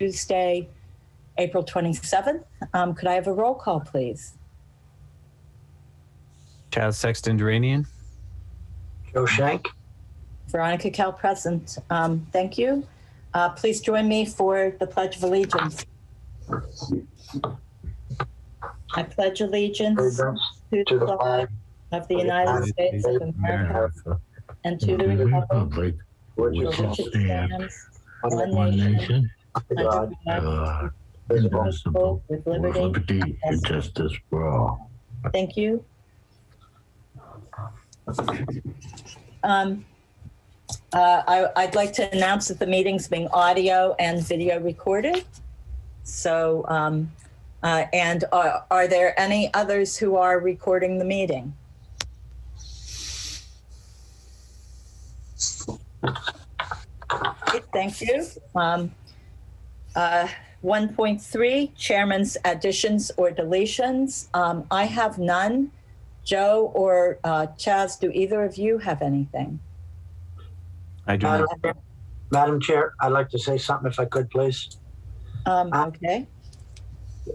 Tuesday, April 27th. Could I have a roll call, please? Chaz Sexton Duranian. Joe Shank. Veronica Kell present. Thank you. Please join me for the Pledge of Allegiance. I pledge allegiance to the flag of the United States of America and to the republic for which it stands, one nation, under God, indivisible, with liberty and justice for all. Thank you. I'd like to announce that the meeting's being audio and video recorded. So, and are there any others who are recording the meeting? Okay, thank you. 1.3, Chairman's additions or deletions. I have none. Joe or Chaz, do either of you have anything? I do not. Madam Chair, I'd like to say something if I could, please. Okay.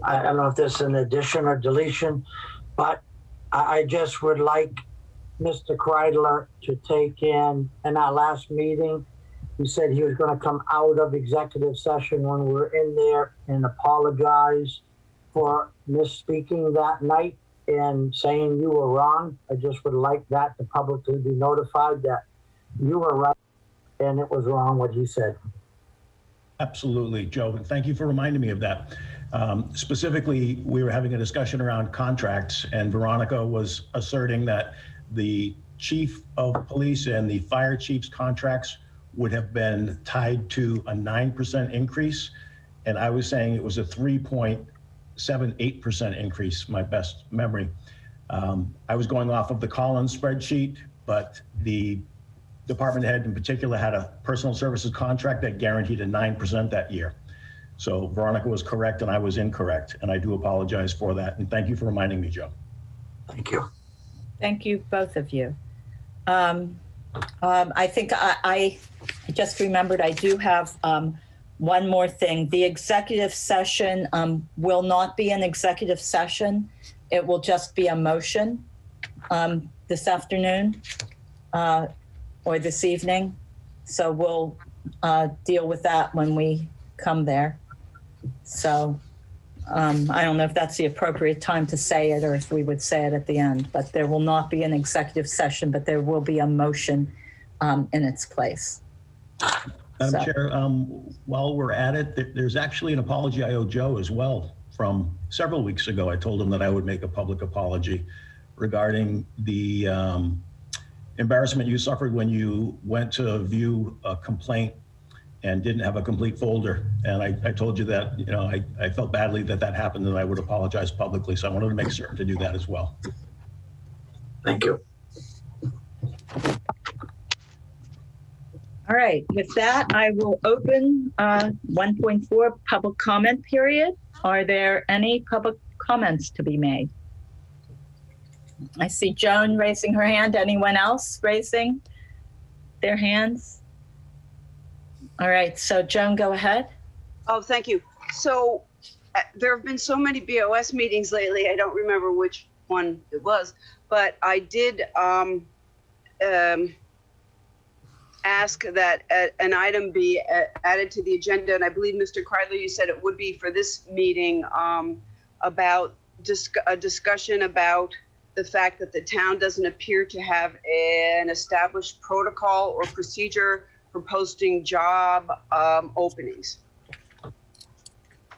I don't know if this is an addition or deletion, but I just would like Mr. Kreidler to take in our last meeting, he said he was going to come out of executive session when we were in there and apologize for misspeaking that night and saying you were wrong. I just would like that to publicly be notified that you were right and it was wrong what he said. Absolutely, Joe, and thank you for reminding me of that. Specifically, we were having a discussion around contracts, and Veronica was asserting that the chief of police and the fire chief's contracts would have been tied to a 9% increase, and I was saying it was a 3.78% increase, my best memory. I was going off of the Collins spreadsheet, but the department head in particular had a personal services contract that guaranteed a 9% that year. So Veronica was correct and I was incorrect, and I do apologize for that. And thank you for reminding me, Joe. Thank you. Thank you, both of you. I think I just remembered I do have one more thing. The executive session will not be an executive session. It will just be a motion this afternoon or this evening. So we'll deal with that when we come there. So I don't know if that's the appropriate time to say it or if we would say it at the end, but there will not be an executive session, but there will be a motion in its place. Madam Chair, while we're at it, there's actually an apology I owe Joe as well from several weeks ago. I told him that I would make a public apology regarding the embarrassment you suffered when you went to view a complaint and didn't have a complete folder. And I told you that, you know, I felt badly that that happened and I would apologize publicly. So I wanted to make certain to do that as well. Thank you. All right, with that, I will open 1.4 public comment period. Are there any public comments to be made? I see Joan raising her hand. Anyone else raising their hands? All right, so Joan, go ahead. Oh, thank you. So there have been so many BOS meetings lately. I don't remember which one it was, but I did ask that an item be added to the agenda. And I believe, Mr. Kreidler, you said it would be for this meeting about a discussion about the fact that the town doesn't appear to have an established protocol or procedure for posting job openings.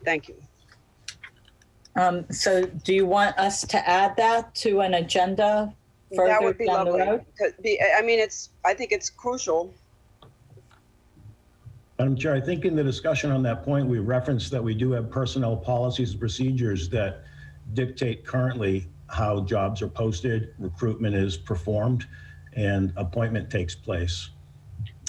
Thank you. So do you want us to add that to an agenda further That would be down lovely. the road? I mean, I think it's crucial. Madam Chair, I think in the discussion on that point, we referenced that we do have personnel policies and procedures that dictate currently how jobs are posted, recruitment is performed, and appointment takes place.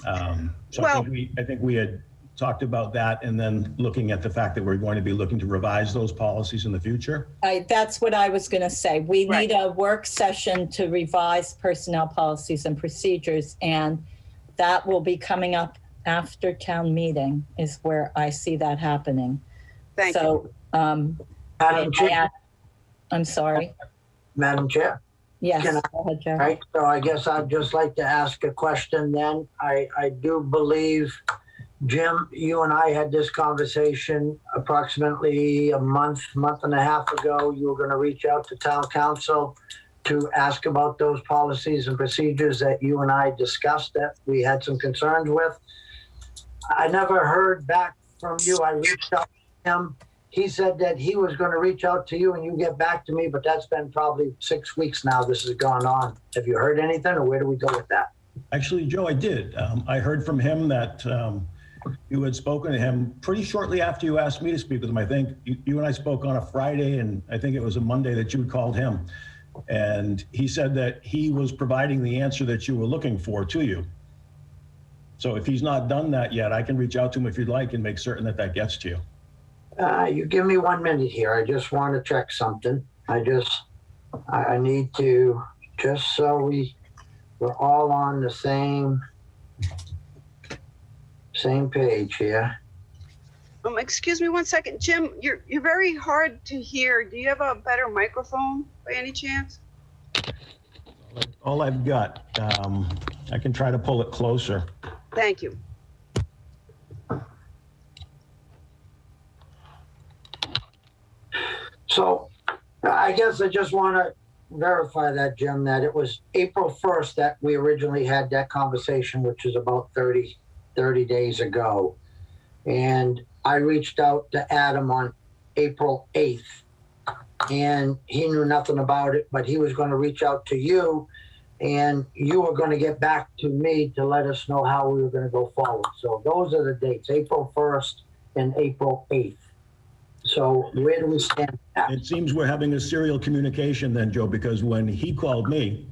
So Well, I think we had talked about that, and then looking at the fact that we're going to be looking to revise those policies in the future. That's what I was going to say. We Right. need a work session to revise personnel policies and procedures, and that will be coming up after town meeting is where I see that happening. Thank you. So, Madam Chair, I'm sorry. Madam Chair, Yes, Can I- go ahead, Joe. right, so I guess I'd just like to ask a question then. I do believe, Jim, you and I had this conversation approximately a month and a half ago. You were gonna reach out to town council to ask about those policies and procedures that you and I discussed that we had some concerns with. I never heard back from you. I reached out to him. He said that he was going to reach out to you and you get back to me, but that's been probably 6 weeks now this has gone on. Have you heard anything, or where do we go with that? Actually, Joe, I did. I heard from him that you had spoken to him pretty shortly after you asked me to speak with him. I think you and I spoke on a Friday, and I think it was a Monday that you had called him. And he said that he was providing the answer that you were looking for to you. So if he's not done that yet, I can reach out to him if you'd like and make certain that that gets to you. You give me 1 minute here. I just want to check something. I need to, just so we're all on the same page here. Excuse me 1 second. Jim, you're very hard to hear. Do you have a better microphone by any chance? All I've got, I can try to pull it closer. Thank you. So I guess I just want to verify that, Jim, that it was April 1st that we originally had that conversation, which is about 30 days ago. And I reached out to Adam on April 8th, and he knew nothing about it, but he was going to reach out to you, and you were going to get back to me to let us know how we were going to go forward. So those are the dates, April 1st and April 8th. So where do we stand now? It seems we're having a serial communication then, Joe, because when he called me,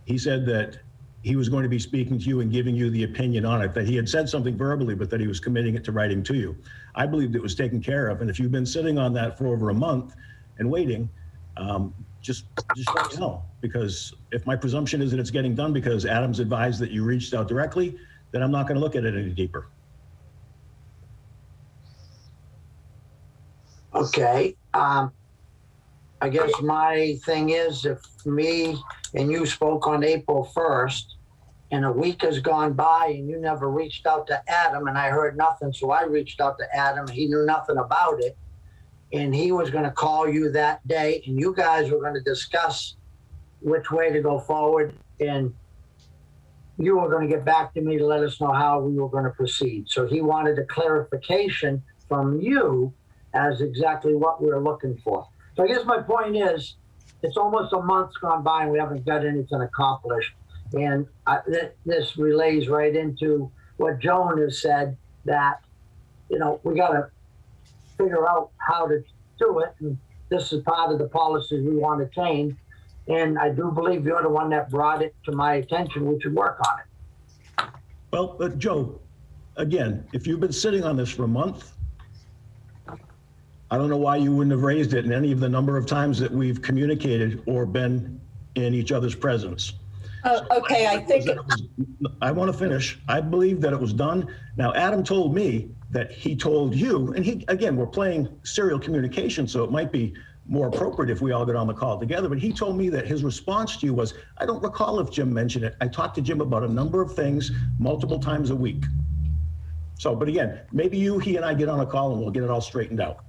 he said that he was going to be speaking to you and giving you the opinion on it, that he had said something verbally, but that he was committing it to writing to you. I believed it was taken care of. And if you've been sitting on that for over a month and waiting, just let me know. Because if my presumption is that it's getting done because Adam's advised that you reached out directly, then I'm not going to look at it any deeper. Okay. I guess my thing is, if me and you spoke on April 1st and a week has gone by and you never reached out to Adam and I heard nothing, so I reached out to Adam, he knew nothing about it, and he was going to call you that day and you guys were going to discuss which way to go forward, and you were going to get back to me to let us know how we were going to proceed. So he wanted a clarification from you as exactly what we were looking for. So I guess my point is, it's almost a month's gone by and we haven't got anything accomplished. And this relays right into what Joan has said, that, we got to figure out how to do it. And this is part of the policies we want to change. And I do believe you're the one that brought it to my attention. We should work on it. Well, Joe, again, if you've been sitting on this for a month, I don't know why you wouldn't have raised it in any of the number of times that we've communicated or been in each other's presence. Okay, I want to finish. I believe that it was done. Now, Adam told me that he told you, and again, we're playing serial communication, so it might be more appropriate if we all get on the call together, but he told me that his response to you was, I don't recall if Jim mentioned it. I talked to Jim about a number of things multiple times a week. So, but again, maybe he and I get on a call and we'll get it all straightened out.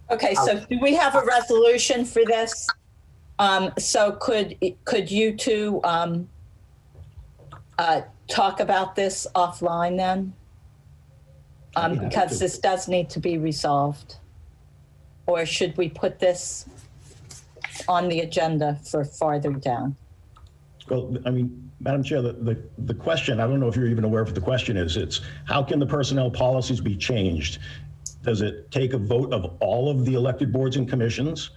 Okay, so do we have a resolution for this? So could you two talk about this offline then? Because this does need to be resolved. Or should we put this on the agenda for farther down? Well, I mean, Madam Chair, the question, I don't know if you're even aware of what the question is. It's how can the personnel policies be changed? Does it take a vote of all of the elected boards and commissions,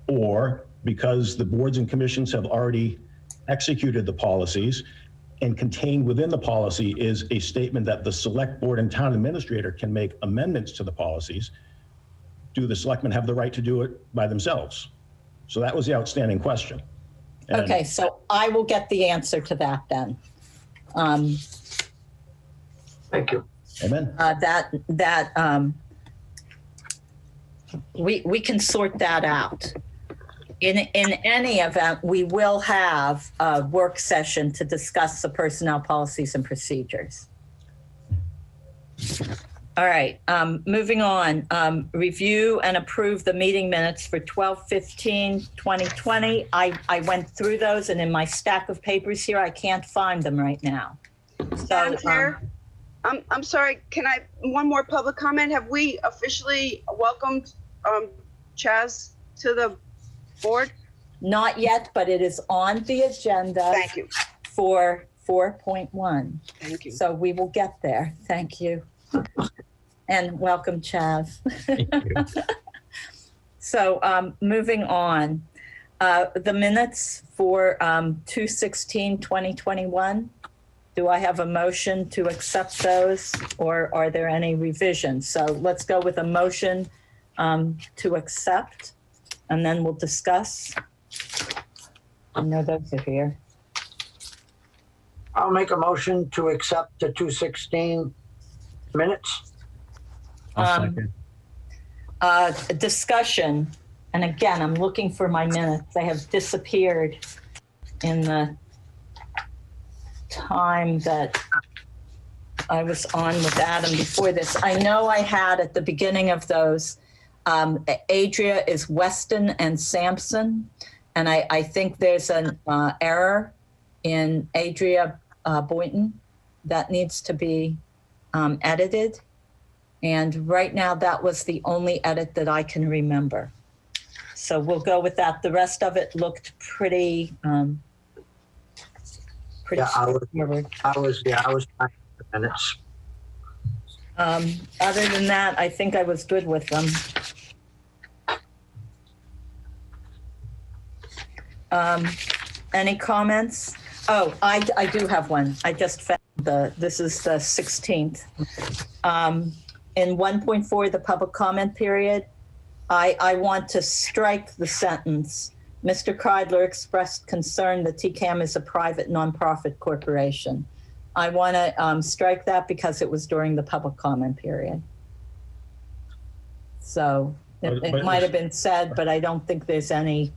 or because the boards and commissions have already executed the policies and contained within the policy is a statement that the select board and town administrator can make amendments to the policies? Do the selectmen have the right to do it by themselves? So that was the outstanding question. And Okay, so I will get the answer to that then. Thank you. Amen. We can sort that out. In any event, we will have a work session to discuss the personnel policies and procedures. All right, moving on. Review and approve the meeting minutes for 12/15/2020. I went through those, and in my stack of papers here, I can't find them right now. Madam Chair, I'm sorry, can I, one more public comment? Have we officially welcomed Chaz to the board? Not yet, but it is on the agenda Thank you. for 4.1. Thank you. So we will get there. Thank you. And welcome, Chaz. Thank you. So moving on, the minutes for 2/16/2021. Do I have a motion to accept those, or are there any revisions? So let's go with a motion to accept, and then we'll discuss. I know those are here. I'll make a motion to accept the 2/16 minutes. I'll second. Discussion, and again, I'm looking for my minutes. They have disappeared in the time that I was on with Adam before this. I know I had at the beginning of those, Adria is Weston and Sampson, and I think there's an error in Adria Boynton that needs to be edited. And right now, that was the only edit that I can remember. So we'll go with that. The rest of it looked pretty Yeah, straightforward. I was trying the minutes. Other than that, I think I was good with them. Any comments? Oh, I do have one. I just found this is the 16th. In 1.4, the public comment period, I want to strike the sentence. Mr. Kreidler expressed concern that TCAM is a private nonprofit corporation. I want to strike that because it was during the public comment period. So it might have been said, but I don't think there's any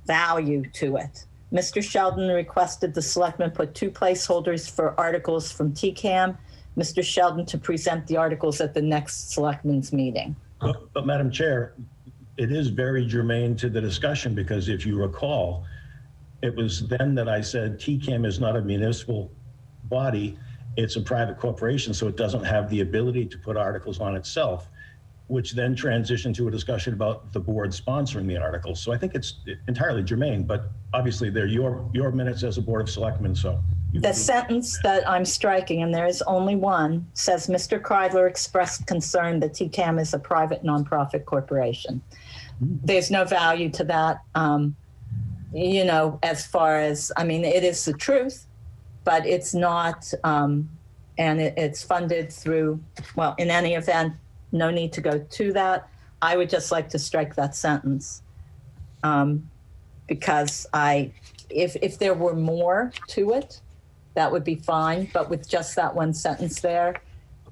value to it. Mr. Sheldon requested the selectmen put 2 placeholders for articles from TCAM. Mr. Sheldon to present the articles at the next selectmen's meeting. But Madam Chair, it is very germane to the discussion, because if you recall, it was then that I said TCAM is not a municipal body, it's a private corporation, so it doesn't have the ability to put articles on itself, which then transitioned to a discussion about the board sponsoring the articles. So I think it's entirely germane, but obviously they're your minutes as a Board of Selectmen, so. The sentence that I'm striking, and there is only one, says Mr. Kreidler expressed concern that TCAM is a private nonprofit corporation. There's no value to that, as far as, it is the truth, but it's not, and it's funded through, well, in any event, no need to go to that. I would just like to strike that sentence because if there were more to it, that would be fine. But with just that one sentence there,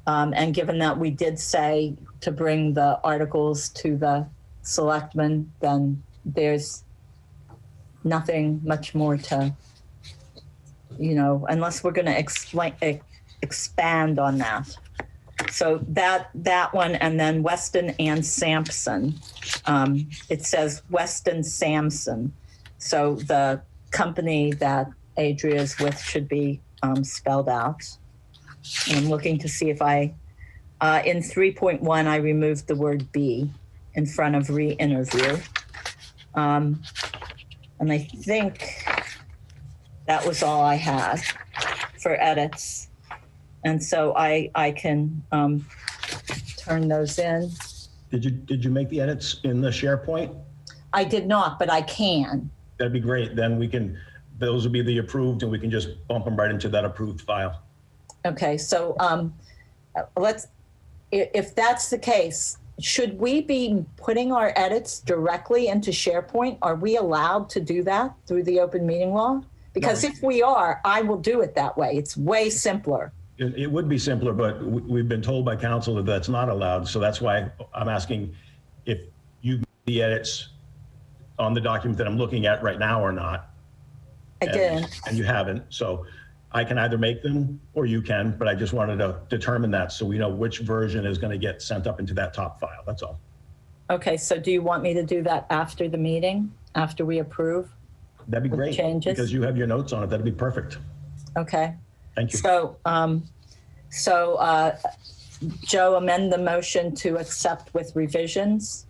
and given that we did say to bring the articles to the selectmen, then there's nothing much more to, unless we're going to expand on that. So that one, and then Weston and Sampson. It says Weston Sampson. So the company that Adria is with should be spelled out. And I'm looking to see if in 3.1, I removed the word B in front of re-interview. And I think that was all I had for edits. And so I can turn those in. Did you make the edits in the SharePoint? I did not, but I can. That'd be great. Then those will be the approved, and we can just bump them right into that approved file. Okay, so if that's the case, should we be putting our edits directly into SharePoint? Are we allowed to do that through the open meeting law? Because if we are, I will do it that way. It's way simpler. It would be simpler, but we've been told by council that that's not allowed. So that's why I'm asking if you made the edits on the document that I'm looking at right now or not. I did. And you haven't. So I can either make them or you can, but I just wanted to determine that so we know which version is going to get sent up into that top file. That's all. Okay, so do you want me to do that after the meeting, after we approve? That'd be With great. changes? Because you have your notes on it. That'd be perfect. Okay. Thank you. So, Joe, amend the motion to accept with revisions.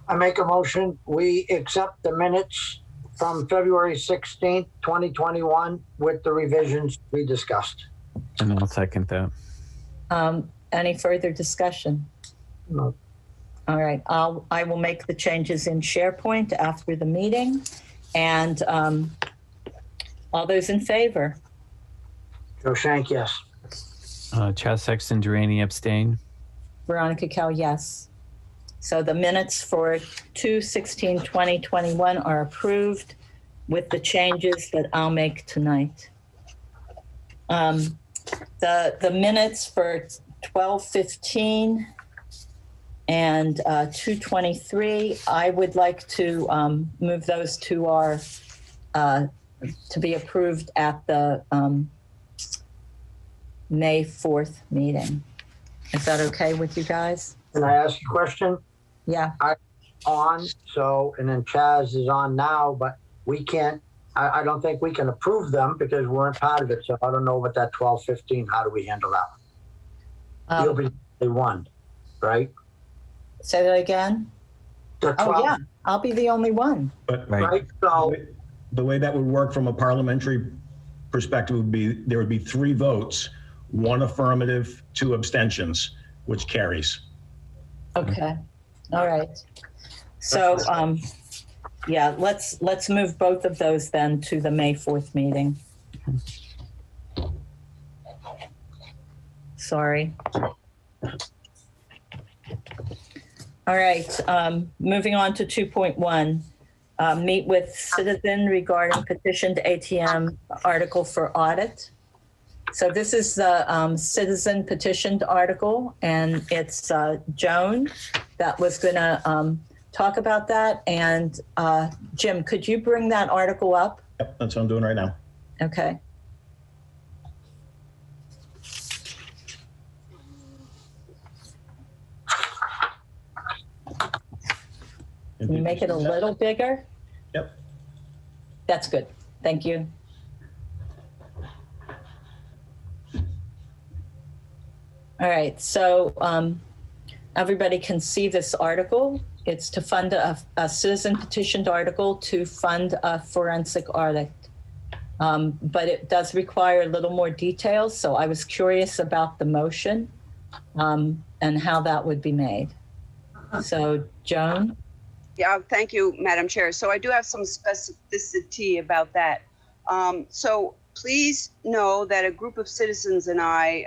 I make a motion, we accept the minutes from February 16th, 2021 with the revisions we discussed. And I'll second that. Any further discussion? No. All right, I will make the changes in SharePoint after the meeting. And all those in favor? Joe Shank, yes. Chaz Sexton Durrani abstain. Veronica Kell, yes. So the minutes for 2/16/2021 are approved with the changes that I'll make tonight. The minutes for 12/15 and 2/23, I would like to move those to our to be approved at the May 4th meeting. Is that okay with you guys? Can I ask a question? Yeah. On, so, and then Chaz is on now, but we can't, I don't think we can approve them because we weren't part of it. So I don't know what that 12/15, how do we handle that? You'll be the one, right? Say that again? The Oh, 12, yeah, I'll be the only one. But right? So, the way that would work from a parliamentary perspective would be, there would be 3 votes, 1 affirmative, 2 abstentions, which carries. Okay, all right. So, yeah, let's move both of those then to the May 4th meeting. Sorry. All right, moving on to 2.1. Meet with citizen regarding petitioned ATM article for audit. So this is the citizen petitioned article, and it's Joan that was going to talk about that. And Jim, could you bring that article up? Yep, that's what I'm doing right now. Okay. Can you make it a little bigger? Yep. That's good. Thank you. All right, so everybody can see this article. It's to fund a citizen petitioned article to fund a forensic audit. But it does require a little more details, so I was curious about the motion and how that would be made. So, Joan? Yeah, thank you, Madam Chair. So I do have some specificity about that. So please know that a group of citizens and I,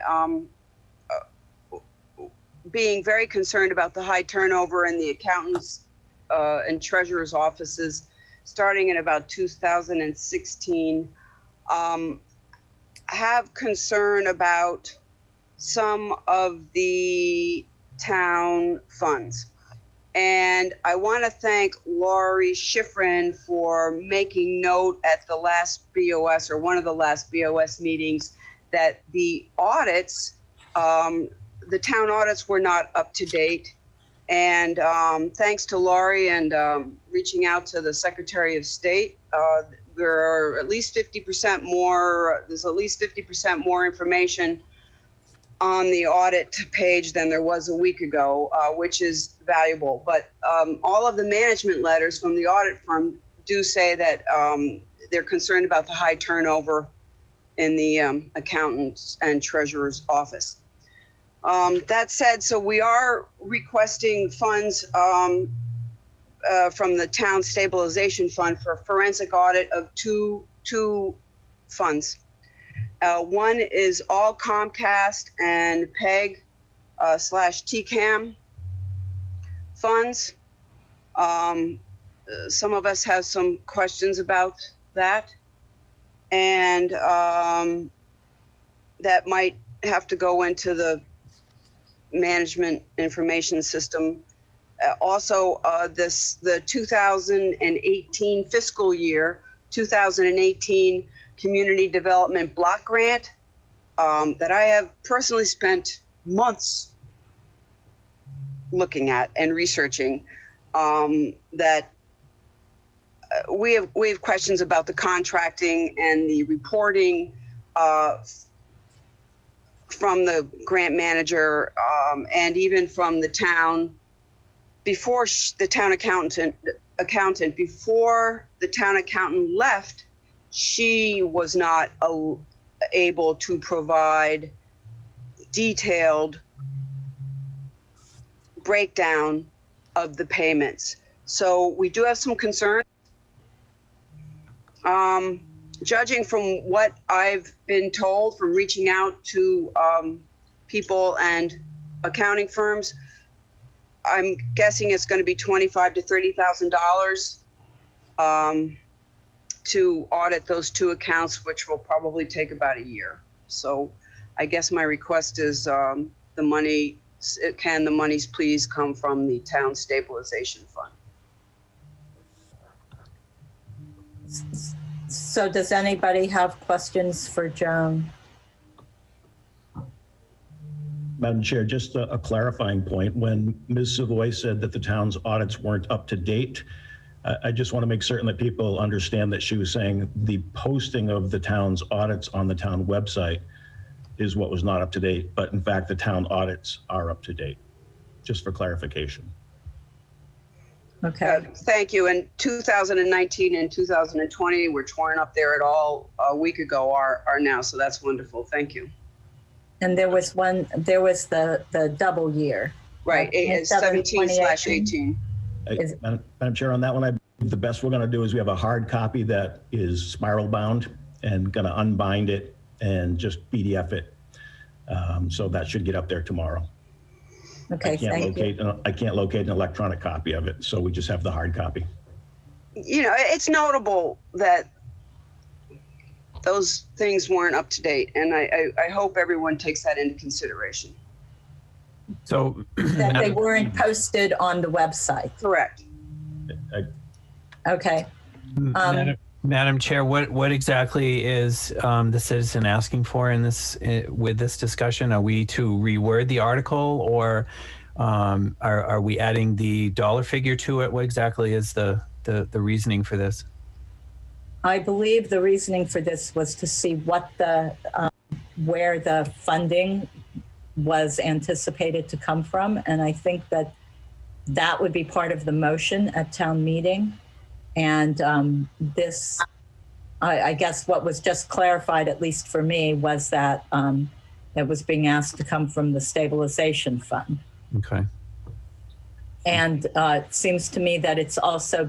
being very concerned about the high turnover in the accountants and treasurer's offices, starting in about 2016, have concern about some of the town funds. And I want to thank Laurie Schifrin for making note at the last BOS, or one of the last BOS meetings, that the audits, the town audits were not up to date. And thanks to Laurie and reaching out to the Secretary of State, there are at least 50% more, there's at least 50% more information on the audit page than there was a week ago, which is valuable. But all of the management letters from the audit firm do say that they're concerned about the high turnover in the accountant's and treasurer's office. That said, so we are requesting funds from the town stabilization fund for a forensic audit of two funds. One is all Comcast and PEG / TCAM funds. Some of us have some questions about that. And that might have to go into the management information system. Also, the 2018 fiscal year, 2018 Community Development Block Grant that I have personally spent months looking at and researching. That we have questions about the contracting and the reporting from the grant manager and even from the town before the town accountant before the town accountant left. She was not able to provide detailed breakdown of the payments. So we do have some concerns. Judging from what I've been told from reaching out to people and accounting firms, I'm guessing it's going to be $25,000 to $30,000 to audit those two accounts, which will probably take about a year. So I guess my request is can the monies please come from the town stabilization fund? So does anybody have questions for Joan? Madam Chair, just a clarifying point. When Ms. Savoy said that the town's audits weren't up to date, I just want to make certain that people understand that she was saying the posting of the town's audits on the town website is what was not up to date, but in fact, the town audits are up to date, just for clarification. Okay. Thank you. And 2019 and 2020 were torn up there at all a week ago are now. So that's wonderful. Thank you. And there was the double year. Right. It's 17/18. Madam Chair, on that one, the best we're going to do is we have a hard copy that is spiral bound and going to unbind it and just PDF it. So that should get up there tomorrow. Okay, thank you. I can't locate an electronic copy of it, so we just have the hard copy. You know, it's notable that those things weren't up to date, and I hope everyone takes that into consideration. So That they weren't posted on the website. Correct. Okay. Madam Chair, what exactly is the citizen asking for in this with this discussion? Are we to reword the article, or are we adding the dollar figure to it? What exactly is the reasoning for this? I believe the reasoning for this was to see what where the funding was anticipated to come from, and I think that would be part of the motion at town meeting. And this, I guess what was just clarified, at least for me, was that it was being asked to come from the stabilization fund. Okay. And it seems to me that it's also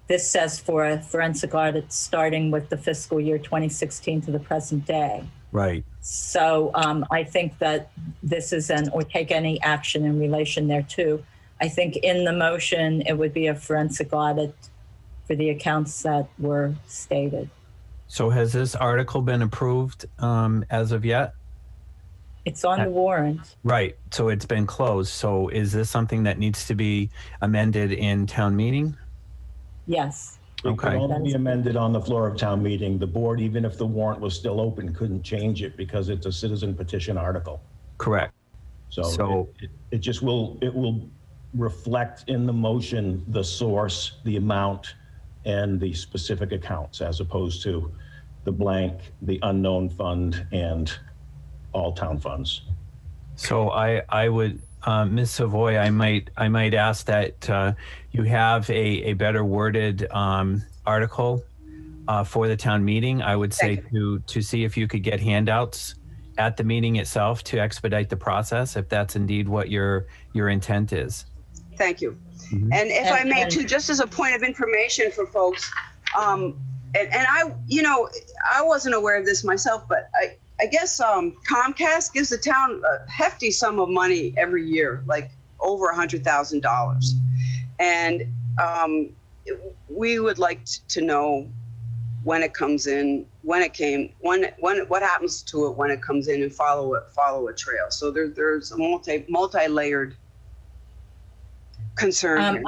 this says for a forensic audit starting with the fiscal year 2016 to the present day. Right. So I think that this is or take any action in relation thereto. I think in the motion, it would be a forensic audit for the accounts that were stated. So has this article been approved as of yet? It's on the warrant. Right. So it's been closed. So is this something that needs to be amended in town meeting? Yes. It Okay. could only be amended on the floor of town meeting. The board, even if the warrant was still open, couldn't change it because it's a citizen petition article. Correct. So it just will reflect in the motion the source, the amount, and the specific accounts, as opposed to the blank, the unknown fund, and all town funds. So I would, Ms. Savoy, I might ask that you have a better worded article for the town meeting. I would say to see if you could get handouts at the meeting itself to expedite the process, if that's indeed what your intent is. Thank you. Mm-hmm. And if I may too, just as a point of information for folks, and I wasn't aware of this myself, but I guess Comcast gives the town a hefty sum of money every year, like over $100,000. And we would like to know when it comes in, what happens to it when it comes in, and follow a trail. So there's a multi-layered concern here.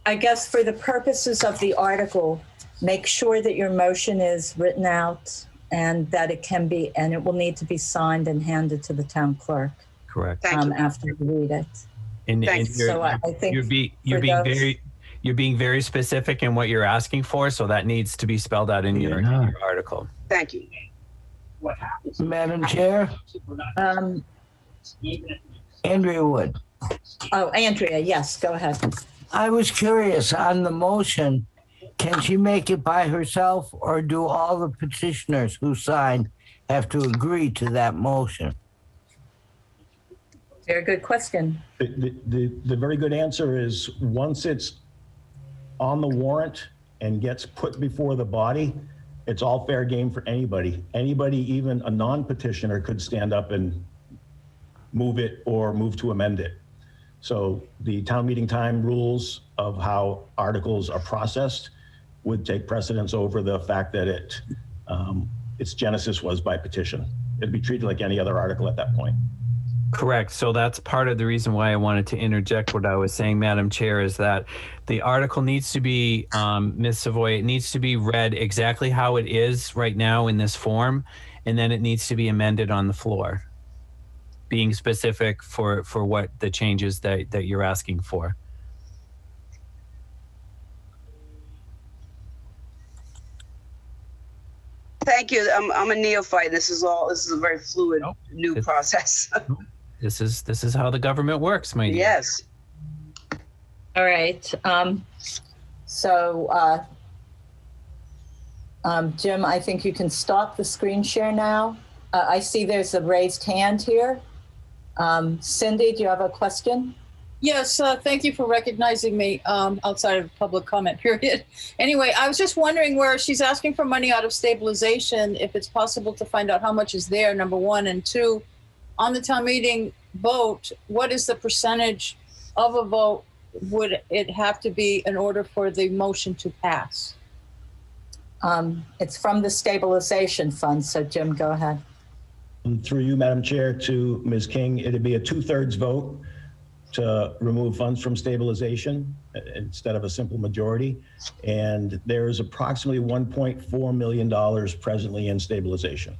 I guess for the purposes of the article, make sure that your motion is written out and that it can be, and it will need to be signed and handed to the town clerk. Correct. Thank you. After you read it. And Thanks. So I think you're being very specific in what you're asking for, so that needs to be spelled out in your article. Thank you. Madam Chair, Andrea Wood. Oh, Andrea, yes, go ahead. I was curious on the motion, can she make it by herself or do all the petitioners who signed have to agree to that motion? Very good question. The very good answer is once it's on the warrant and gets put before the body, it's all fair game for anybody. Anybody, even a non-petitioner, could stand up and move it or move to amend it. So the town meeting time rules of how articles are processed would take precedence over the fact that its genesis was by petition. It'd be treated like any other article at that point. Correct. So that's part of the reason why I wanted to interject what I was saying, Madam Chair, is that the article needs to be, Ms. Savoy, it needs to be read exactly how it is right now in this form, and then it needs to be amended on the floor, being specific for what the changes that you're asking for. Thank you. I'm a neophyte. This is a very fluid new process. This is how the government works, my dear. Yes. All right. Jim, I think you can stop the screen share now. I see there's a raised hand here. Cindy, do you have a question? Yes, thank you for recognizing me outside of public comment period. Anyway, I was just wondering where she's asking for money out of stabilization, if it's possible to find out how much is there, number one, and two, on the town meeting vote, what is the percentage of a vote would it have to be in order for the motion to pass? It's from the stabilization fund. So Jim, go ahead. And through you, Madam Chair, to Ms. King, it'd be a 2/3 vote to remove funds from stabilization instead of a simple majority. And there is approximately $1.4 million presently in stabilization.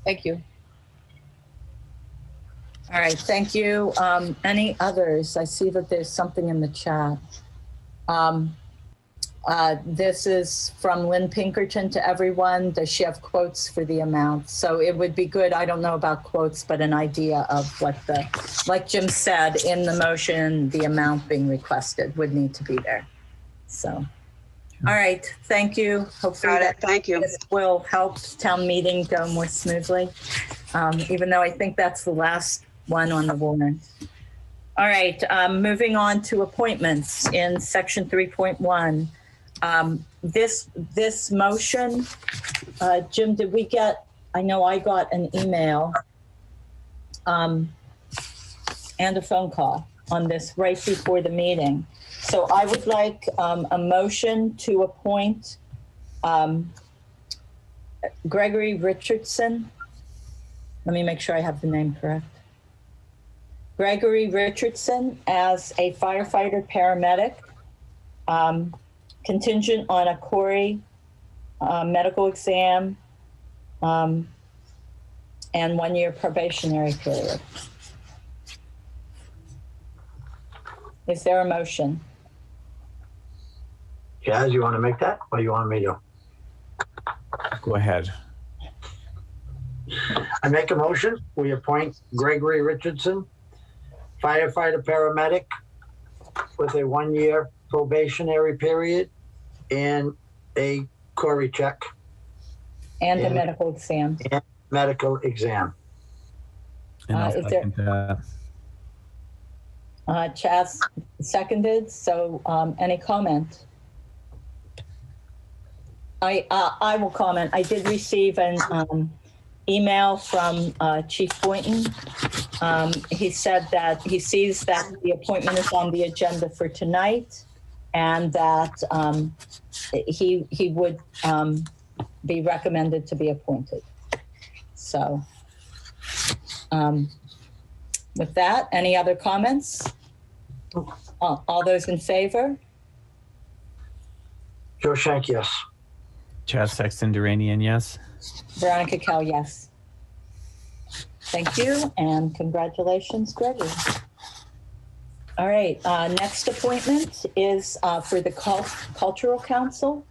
Thank you. All right, thank you. Any others? I see that there's something in the chat. This is from Lynn Pinkerton to everyone. Does she have quotes for the amount? So it would be good, I don't know about quotes, but an idea of what like Jim said, in the motion, the amount being requested would need to be there. So, all right, thank you. Hopefully Thank you. this will help town meeting go more smoothly, even though I think that's the last one on the warrant. All right, moving on to appointments in section 3.1. This motion, Jim, did we get, I know I got an email and a phone call on this right before the meeting. So I would like a motion to appoint Gregory Richardson. Let me make sure I have the name correct. Gregory Richardson as a firefighter paramedic, contingent on a Corey medical exam and 1 year probationary period. Is there a motion? Jazz, you want to make that, or you want me to? Go ahead. I make a motion. We appoint Gregory Richardson, firefighter paramedic, with a 1 year probationary period and a Corey check. And a medical exam. And medical exam. And I'll Is there- second that. Chaz seconded. So any comment? I will comment. I did receive an email from Chief Boynton. He said that he sees that the appointment is on the agenda for tonight. and that he would be recommended to be appointed. So with that, any other comments? All those in favor? Joe Shank, yes. Chad Sexton Duranian, yes. Veronica Kell, yes. Thank you, and congratulations, Gregory. All right, next appointment is for the Cultural Council,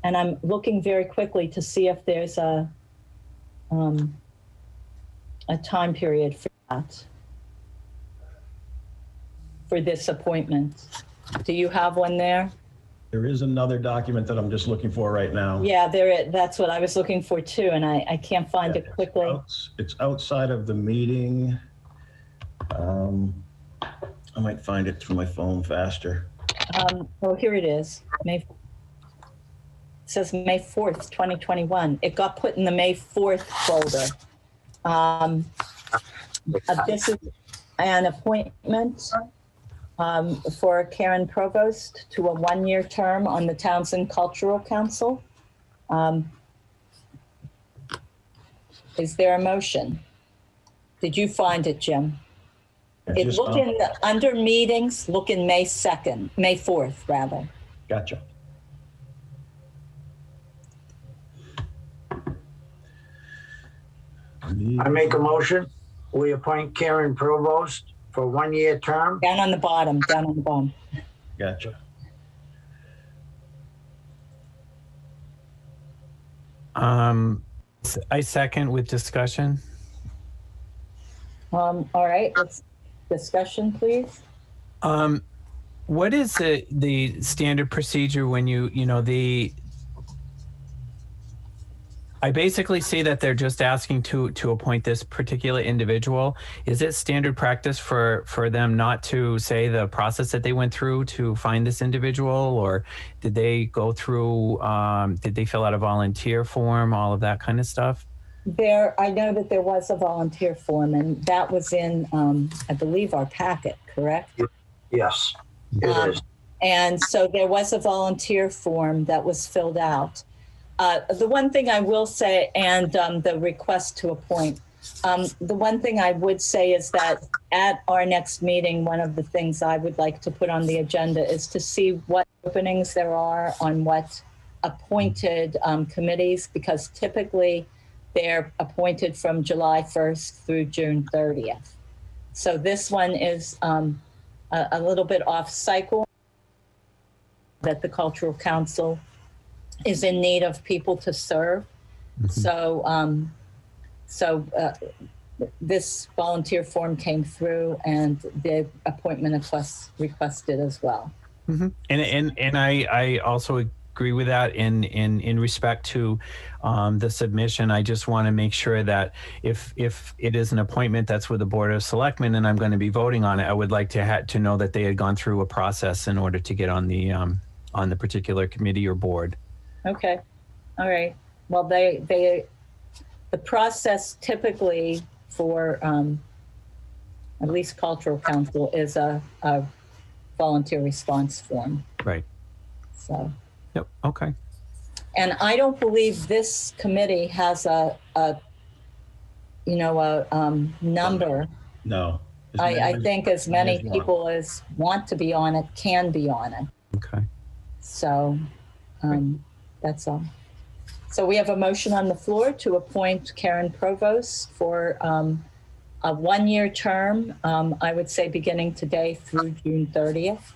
and I'm looking very quickly to see if there's a time period for that, for this appointment. Do you have one there? There is another document that I'm just looking for right now. Yeah, that's what I was looking for too, and I can't find it quickly. It's outside of the meeting. I might find it through my phone faster. Oh, here it is. It says May 4th, 2021. It got put in the May 4th folder. This is an appointment for Karen Provost to a one-year term on the Townsend Cultural Council. Is there a motion? Did you find it, Jim? Look in under meetings, look in May 2nd, May 4th, rather. Gotcha. I make a motion. We appoint Karen Provost for 1-year term. Down on the bottom, down on the bottom. Gotcha. I second with discussion. All right, let's discussion, please. What is the standard procedure when I basically see that they're just asking to appoint this particular individual. Is it standard practice for them not to say the process that they went through to find this individual, or did they go through, did they fill out a volunteer form, all of that kind of stuff? I know that there was a volunteer form, and that was in, I believe, our packet, correct? Yes, it is. And so there was a volunteer form that was filled out. The one thing I will say, and the request to appoint, the one thing I would say is that at our next meeting, one of the things I would like to put on the agenda is to see what openings there are on what appointed committees, because typically they're appointed from July 1st through June 30th. So this one is a little bit off cycle, that the Cultural Council is in need of people to serve. Mm-hmm. So this volunteer form came through, and the appointment requested as well. Mm-hmm. And I also agree with that in respect to the submission. I just want to make sure that if it is an appointment that's with the Board of Selectmen and I'm going to be voting on it, I would like to know that they had gone through a process in order to get on the particular committee or board. Okay. All right. Well, the process typically for at least Cultural Council is a volunteer response form. Right. So. Yep. Okay. And I don't believe this committee has a number. No. I think as many people as want to be on it can be on it. Okay. So that's all. So we have a motion on the floor to appoint Karen Provost for a one-year term, I would say beginning today through June 30th.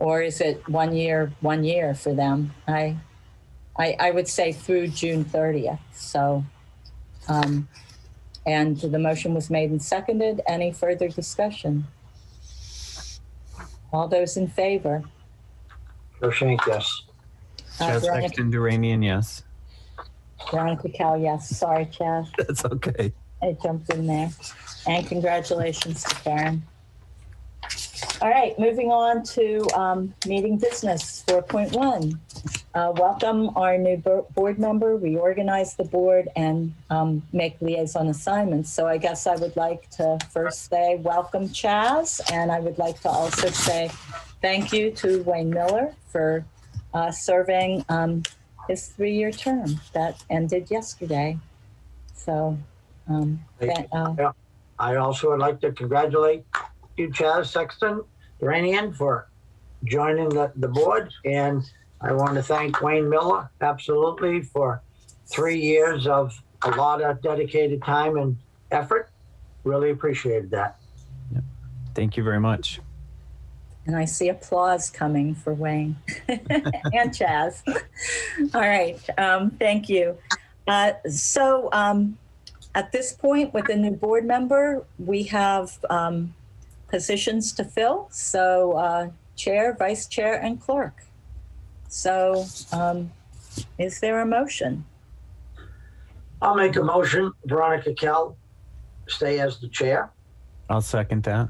Or is it 1 year for them? I would say through June 30th. So, and the motion was made and seconded. Any further discussion? All those in favor? Joe Shank, yes. Chad Sexton Duranian, yes. Veronica Kell, yes. Sorry, Chad. That's okay. I jumped in there. And congratulations to Karen. All right, moving on to meeting business 4.1. welcome our new board member, reorganize the board, and make liaison assignments. So I guess I would like to first say welcome, Chaz, and I would like to also say thank you to Wayne Miller for serving his 3-year term that ended yesterday. So, I also would like to congratulate you, Chaz Sexton Duranian, for joining the board. And I want to thank Wayne Miller, absolutely, for 3 years of a lot of dedicated time and effort. Really appreciated that. Yep. Thank you very much. and I see applause coming for Wayne and Chaz. All right, thank you. So at this point, with the new board member, we have positions to fill. So chair, vice chair, and clerk. So is there a motion? I'll make a motion, Veronica Kell stay as the chair. I'll second that.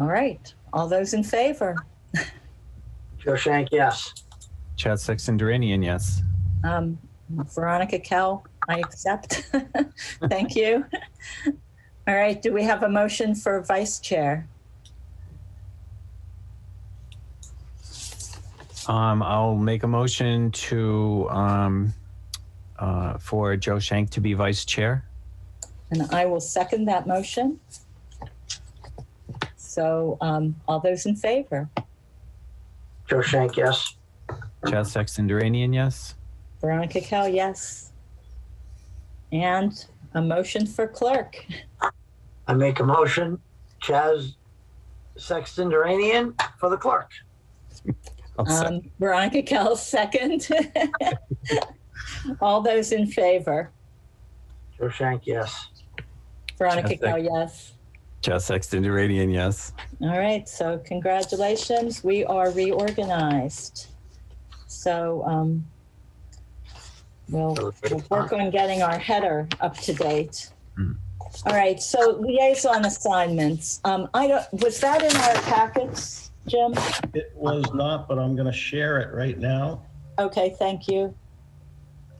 All right, all those in favor? Joe Shank, yes. Chad Sexton Duranian, yes. Veronica Kell, I accept. Thank you. All right, do we have a motion for vice chair? I'll make a motion to for Joe Shank to be vice chair. And I will second that motion. So all those in favor? Joe Shank, yes. Chad Sexton Duranian, yes. Veronica Kell, yes. And a motion for clerk. I make a motion, Chaz Sexton Duranian for the clerk. I'll second. Veronica Kell, second. All those in favor? Joe Shank, yes. Veronica Kell, yes. Chad Sexton Duranian, yes. All right, so congratulations. We are reorganized. So we'll work on getting our header up to date. All right, so liaison assignments. Was that in our packets, Jim? It was not, but I'm going to share it right now. Okay, thank you.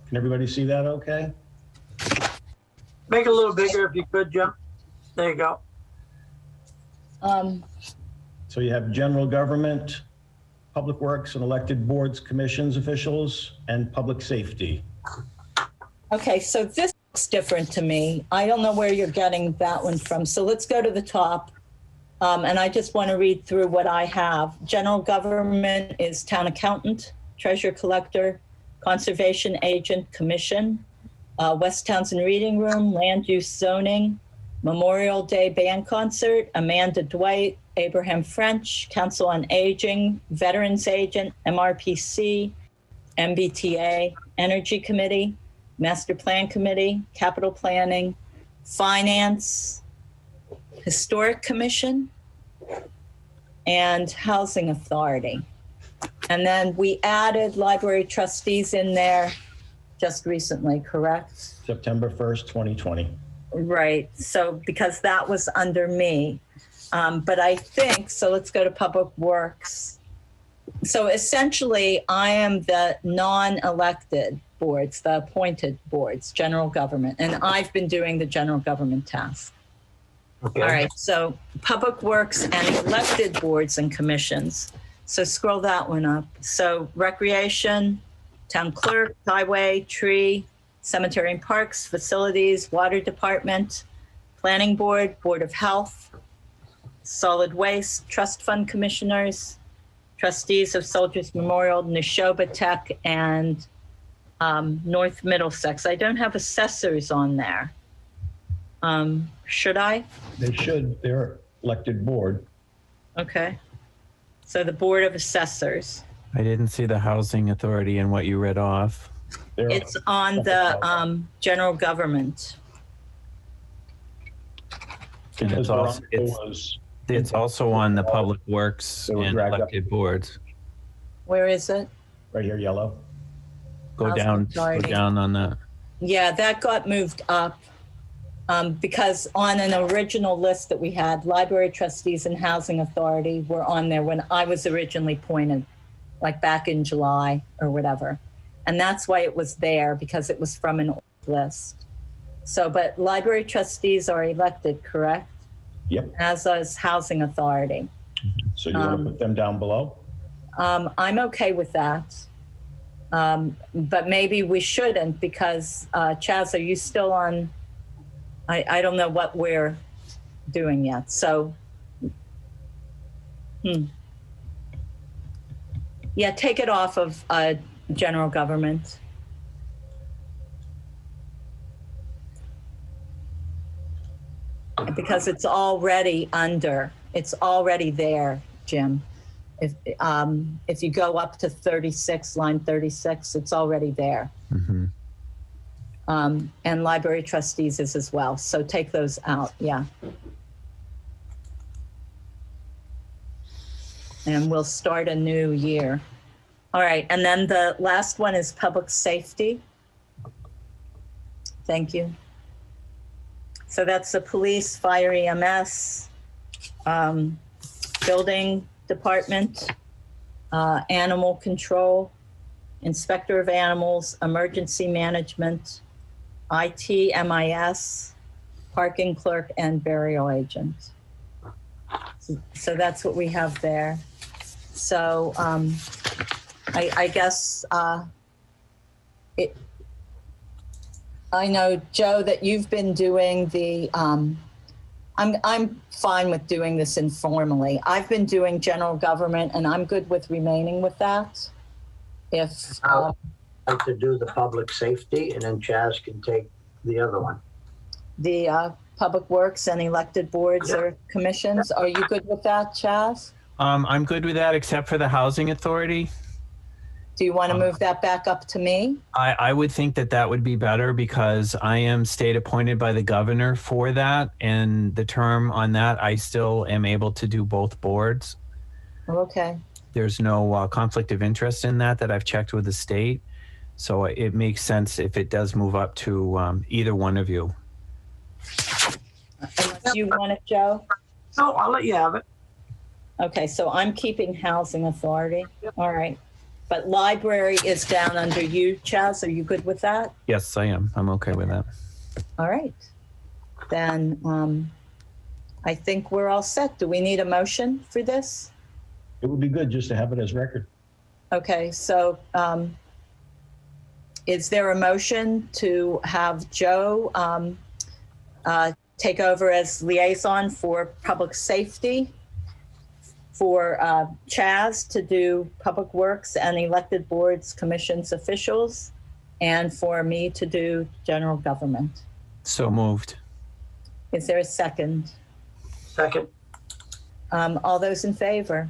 Can everybody see that okay? Make it a little bigger if you could, Jim. There you go. So you have general government, public works and elected boards, commissions, officials, and public safety. Okay, so this looks different to me. I don't know where you're getting that one from. So let's go to the top. And I just want to read through what I have. General government is town accountant, treasurer collector, conservation agent, commission, West Townsend reading room, land use zoning, Memorial Day band concert, Amanda Dwight, Abraham French, Council on Aging, Veterans Agent, MRPC, MBTA, Energy Committee, Master Plan Committee, Capital Planning, Finance, Historic Commission, and Housing Authority. And then we added library trustees in there just recently, correct? September 1st, 2020. Right, so because that was under me. But I think, so let's go to Public Works. So essentially, I am the non-elected boards, the appointed boards, general government, and I've been doing the general government task. Okay. All right, so Public Works and elected boards and commissions. So scroll that one up. So Recreation, Town Clerk, Highway, Tree, Cemetery and Parks, Facilities, Water Department, Planning Board, Board of Health, Solid Waste, Trust Fund Commissioners, Trustees of Soldiers Memorial, Neshoba Tech, and North Middlesex. I don't have assessors on there. Should I? They should. They're elected board. Okay. So the Board of Assessors. I didn't see the housing authority in what you read off. It's on the general government. And it's also, it's also on the public works and elected boards. Where is it? Right here, yellow. Go down on that. Yeah, that got moved up because on an original list that we had, library trustees and housing authority were on there when I was originally like back in July or whatever. And that's why it was there, because it was from an old list. So, but library trustees are elected, correct? Yep. As is housing authority. So you want to put them down below? I'm okay with that. But maybe we shouldn't, because Chaz, are you still on? I don't know what we're doing yet. So, yeah, take it off of general government. Because it's already there, Jim. If you go up to 36, line 36, it's already there. Mm-hmm. And library trustees is as well. So take those out, yeah. And we'll start a new year. All right, and then the last one is public safety. Thank you. So that's the police, fire, EMS, building department, animal control, inspector of animals, emergency management, IT, MIS, parking clerk, and burial agent. So that's what we have there. So I guess I know, Joe, that you've been doing the, I'm fine with doing this informally. I've been doing general government, and I'm good with remaining with that. If I'd like to do the public safety, and then Chaz can take the other one. the public works and elected boards or commissions, are you good with that, Chaz? I'm good with that, except for the housing authority. Do you want to move that back up to me? I would think that that would be better, because I am state appointed by the governor for that, and the term on that, I still am able to do both boards. Okay. There's no conflict of interest in that I've checked with the state. So it makes sense if it does move up to either one of you. Unless you want it, Joe? No, I'll let you have it. Okay, so I'm keeping housing authority. All right. But library is down under you, Chaz. Are you good with that? Yes, I am. I'm okay with that. All right. Then I think we're all set. Do we need a motion for this? It would be good just to have it as record. Okay, so is there a motion to have Joe take over as liaison for public safety, for Chaz to do public works and elected boards, commissions, officials, and for me to do general government? So moved. Is there a second? Second, All those in favor?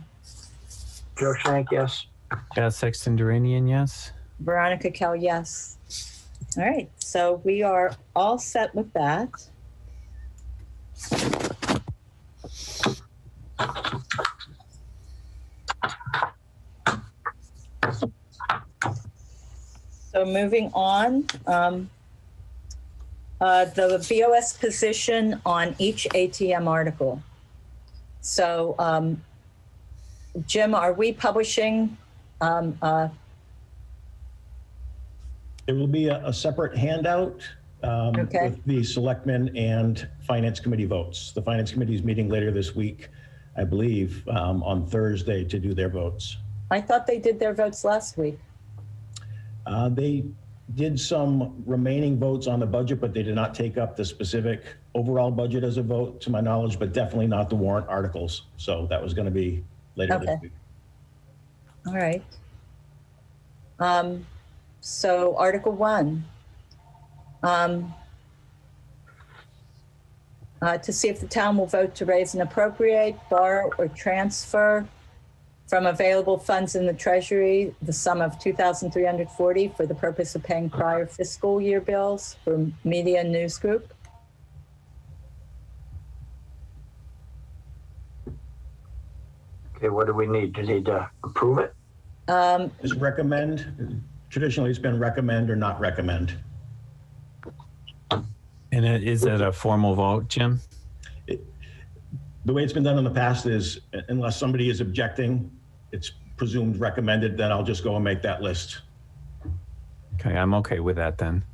Joe Shank, yes. Chaz Sexton Duranian, yes. Veronica Kell, yes. All right, so we are all set with that. So moving on, the BOS position on each ATM article. So Jim, are we publishing? There will be a separate handout Okay. with the Selectmen and Finance Committee votes. The Finance Committee is meeting later this week, I believe, on Thursday to do their votes. I thought they did their votes last week. They did some remaining votes on the budget, but they did not take up the specific overall budget as a vote, to my knowledge, but definitely not the warrant articles. So that was going to be later this Okay. week. All right. So Article 1. To see if the town will vote to raise and appropriate, borrow, or transfer from available funds in the treasury the sum of $2,340 for the purpose of paying prior fiscal year bills for Media News Group. Okay, what do we need? Do you need to approve it? Is recommend, traditionally it's been recommend or not recommend. And is it a formal vote, Jim? The way it's been done in the past is, unless somebody is objecting, it's presumed recommended, then I'll just go and make that list. Okay, I'm okay with that then.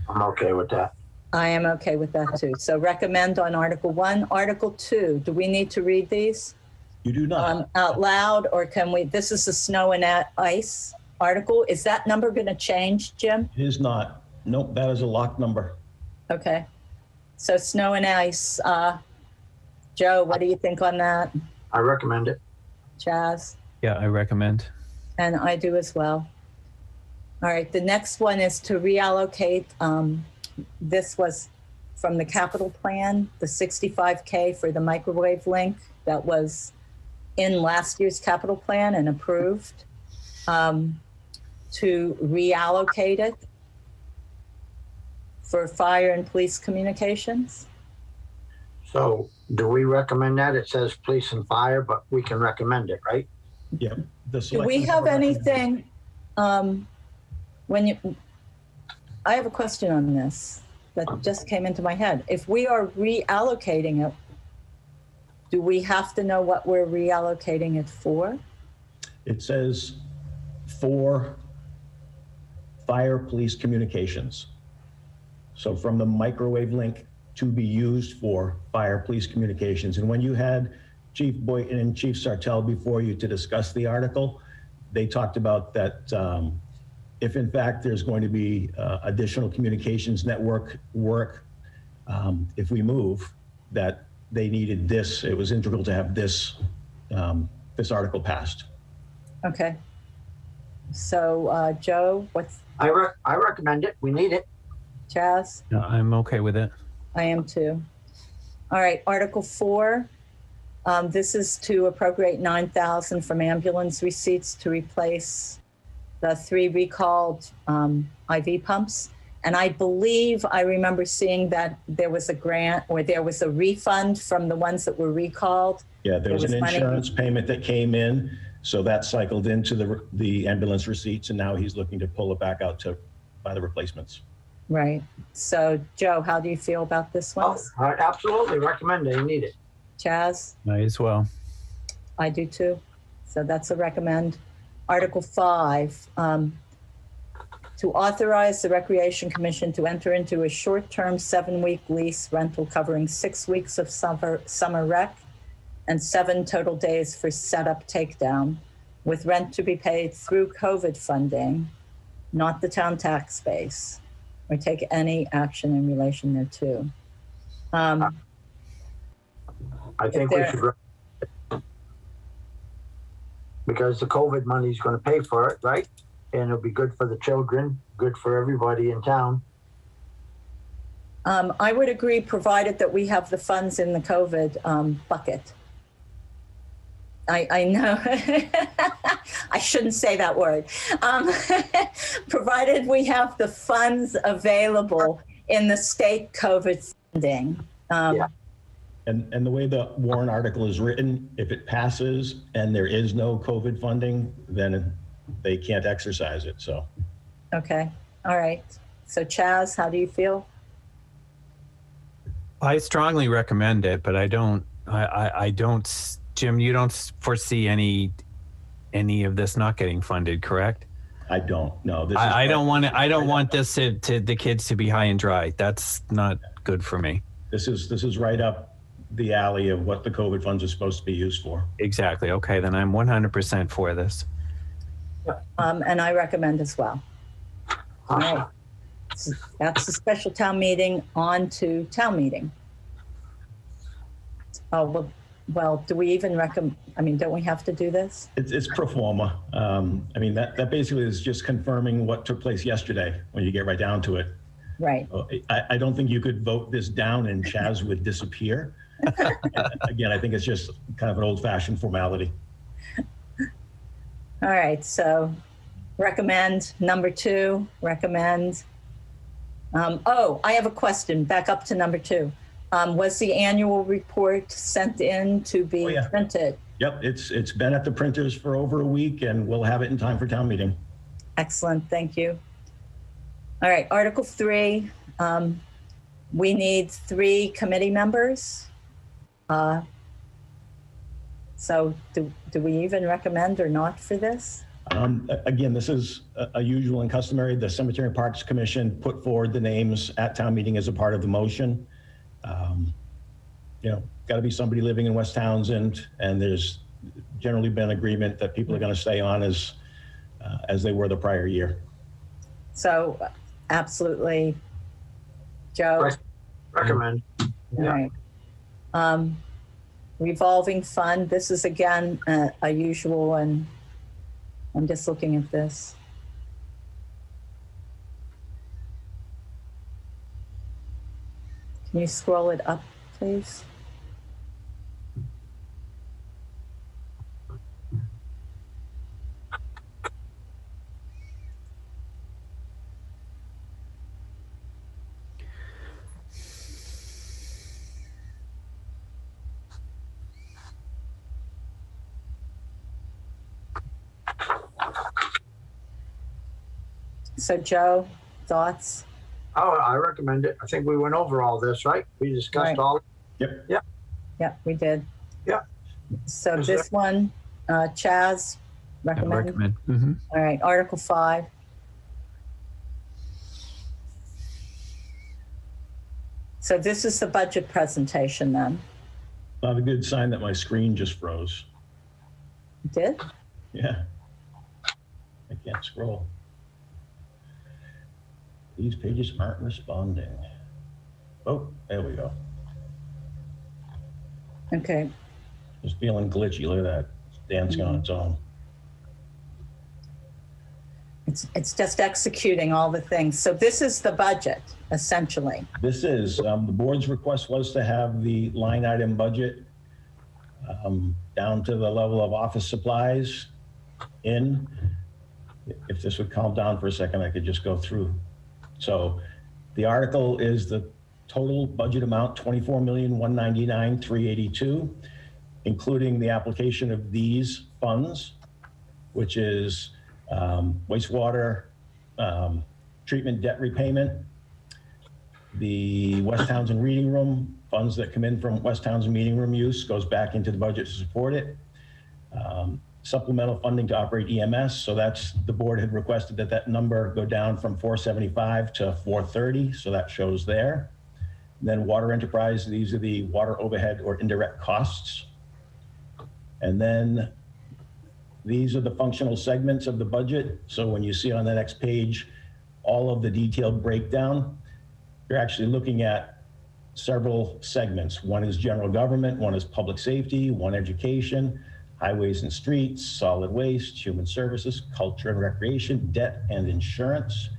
I'm okay with that. I am okay with that too. So recommend on Article 1. Article 2, do we need to read these You do not. out loud, or can we, this is the snow and ice article. Is that number going to change, Jim? It is not. Nope, that is a locked number. Okay. So snow and ice, Joe, what do you think on that? I recommend it. Chaz? Yeah, I recommend. And I do as well. All right, the next one is to reallocate, this was from the capital plan, the 65K for the microwave link that was in last year's capital plan and approved, to reallocate it for fire and police communications. So do we recommend that? It says police and fire, but we can recommend it, right? Yep. The Do we selectmen have recommend- anything, I have a question on this that just came into my head. If we are reallocating it, do we have to know what we're reallocating it for? It says for fire police communications. So from the microwave link to be used for fire police communications. And when you had Chief Boynton and Chief Sartell before you to discuss the article, they talked about that if in fact there's going to be additional communications network work, if we move, that they needed this, it was integral to have this, this article passed. Okay. So, Joe, what's I recommend it. We need it. Chaz? Yeah, I'm okay with it. I am too. All right, Article 4. This is to appropriate $9,000 from ambulance receipts to replace the 3 recalled IV pumps. And I believe I remember seeing that there was a grant or there was a refund from the ones that were recalled. Yeah, there was an money. insurance payment that came in, so that cycled into the ambulance receipts, and now he's looking to pull it back out to buy the replacements. Right. So, Joe, how do you feel about this one? Oh, I absolutely recommend it. You need it. Chaz? I as well. I do too. So that's a recommend. Article 5, to authorize the Recreation Commission to enter into a short-term 7-week lease rental covering 6 weeks of summer rec and 7 total days for setup takedown, with rent to be paid through COVID funding, not the town tax base, or take any action in relation thereto. I think we should. Because the COVID money is going to pay for it, right? And it'll be good for the children, good for everybody in town. I would agree, provided that we have the funds in the COVID bucket. I know, I shouldn't say that word. Provided we have the funds available in the state COVID funding. Yeah. And the way the warrant article is written, if it passes and there is no COVID funding, then they can't exercise it, so. Okay, all right. So Chaz, how do you feel? I strongly recommend it, but I don't, Jim, you don't foresee any of this not getting funded, correct? I don't, no. This is I don't want this to the kids to be high and dry. That's not good for me. This is right up the alley of what the COVID funds are supposed to be used for. Exactly. Okay, then I'm 100% for this. And I recommend as well. All right. So that's the special town meeting. On to town meeting. Oh, well, do we even recommend, I mean, don't we have to do this? It's pro forma. I mean, that basically is just confirming what took place yesterday when you get right down to it. Right. I don't think you could vote this down and Chaz would disappear. Again, I think it's just kind of an old-fashioned formality. All right, so recommend. Number 2, recommend. I have a question. Back up to number 2. Was the annual report sent in to be Oh, yeah. printed? Yep, it's been at the printers for over a week and we'll have it in time for town meeting. Excellent, thank you. All right, Article 3, we need 3 committee members. So do we even recommend or not for this? Again, this is a usual and customary. The Cemetery and Parks Commission put forward the names at town meeting as a part of the motion. You know, got to be somebody living in West Townsend, and there's generally been agreement that people are going to stay on as they were the prior year. So absolutely, Joe? Recommend. All right. Revolving fund, this is again a usual, and I'm just looking at this. Can you scroll it up, please? So Joe, thoughts? Oh, I recommend it. I think we went over all this, right? We discussed Right. all. Yep. Yeah, we did. Yeah. So Is this one, Chaz, I recommend? recommend. Mm-hmm. All right, Article 5. So this is the budget presentation then. Not a good sign that my screen just froze. Did? Yeah. I can't scroll. These pages aren't responding. Oh, there we go. Okay. Just feeling glitchy. Look at that. It's dancing on its own. It's just executing all the things. So this is the budget, essentially. This is, the board's request was to have the line item budget down to the level of office supplies in. If this would calm down for a second, I could just go through. So the article is the total budget amount, $24,199,382, including the application of these funds, which is wastewater treatment debt repayment, the West Townsend Reading Room, funds that come in from West Townsend Meeting Room use goes back into the budget to support it. Supplemental funding to operate EMS. So that's, the board had requested that that number go down from 475 to 430. So that shows there. And then water enterprise, these are the water overhead or indirect costs. And then these are the functional segments of the budget. So when you see on the next page, all of the detailed breakdown, you're actually looking at several segments. One is general government, one is public safety, one education, highways and streets, solid waste, human services, culture and recreation, debt and insurance,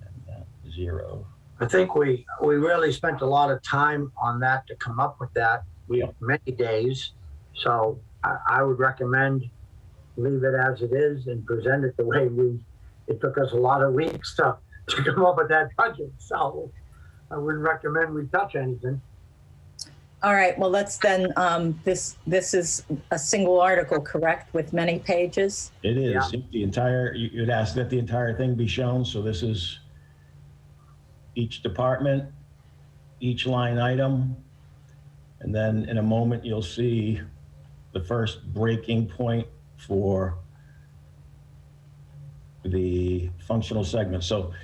and that 0. I think we really spent a lot of time on that to come up with that. We have many days. So I would recommend leave it as it is and present it the way it took us a lot of weeks to come up with that budget. So I wouldn't recommend we touch anything. All right, well, let's then, this is a single article, correct, with many pages? It is. Yeah. The entire, you'd ask that the entire thing be shown. So this is each department, each line item. And then in a moment, you'll see the first breaking point for the functional segment. So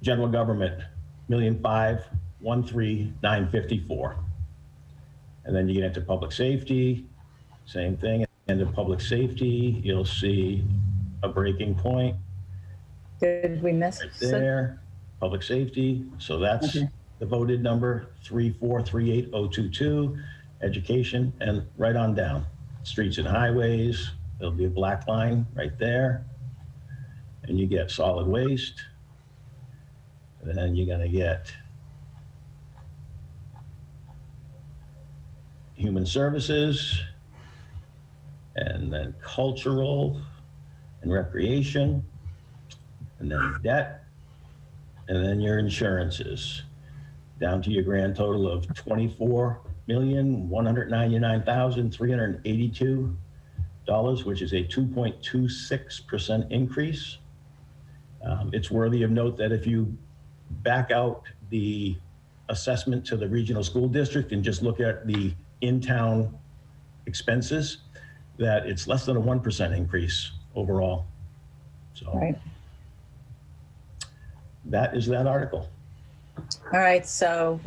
general government, 1,513,954. And then you get into public safety, same thing. And in public safety, you'll see a breaking point Did we miss? right there. Public safety. So that's Okay. the voted number, 3438022. Education, and right on down. Streets and highways, there'll be a black line right there. And you get solid waste. And then you're gonna get human services, and then cultural and recreation, and then debt, and then your insurances, down to your grand total of $24,199,382, which is a 2.26% increase. It's worthy of note that if you back out the assessment to the regional school district and just look at the in-town expenses, that it's less than a 1% increase overall. So Right. that is that article. All right, so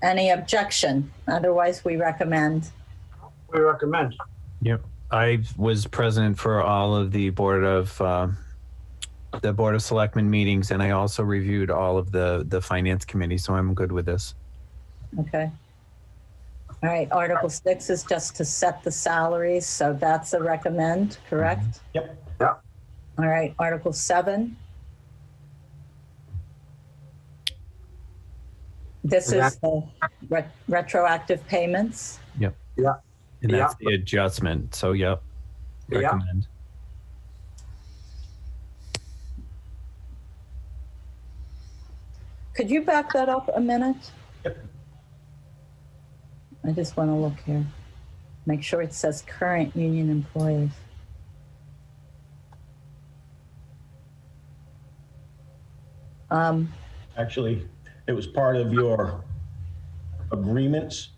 any objection? Otherwise, we recommend. We recommend. Yep. I was present for all of the Board of Selectmen meetings, and I also reviewed all of the Finance Committee, so I'm good with this. Okay. All right, Article 6 is just to set the salaries, so that's a recommend, correct? Yep. Yeah. All right, Article 7. This is the retroactive payments. Yep. Yeah. And that's the adjustment, so yep, Yeah. recommend. Could you back that up a minute? Yep. I just want to look here. Make sure it says current union employees. Actually, it was part of your agreements.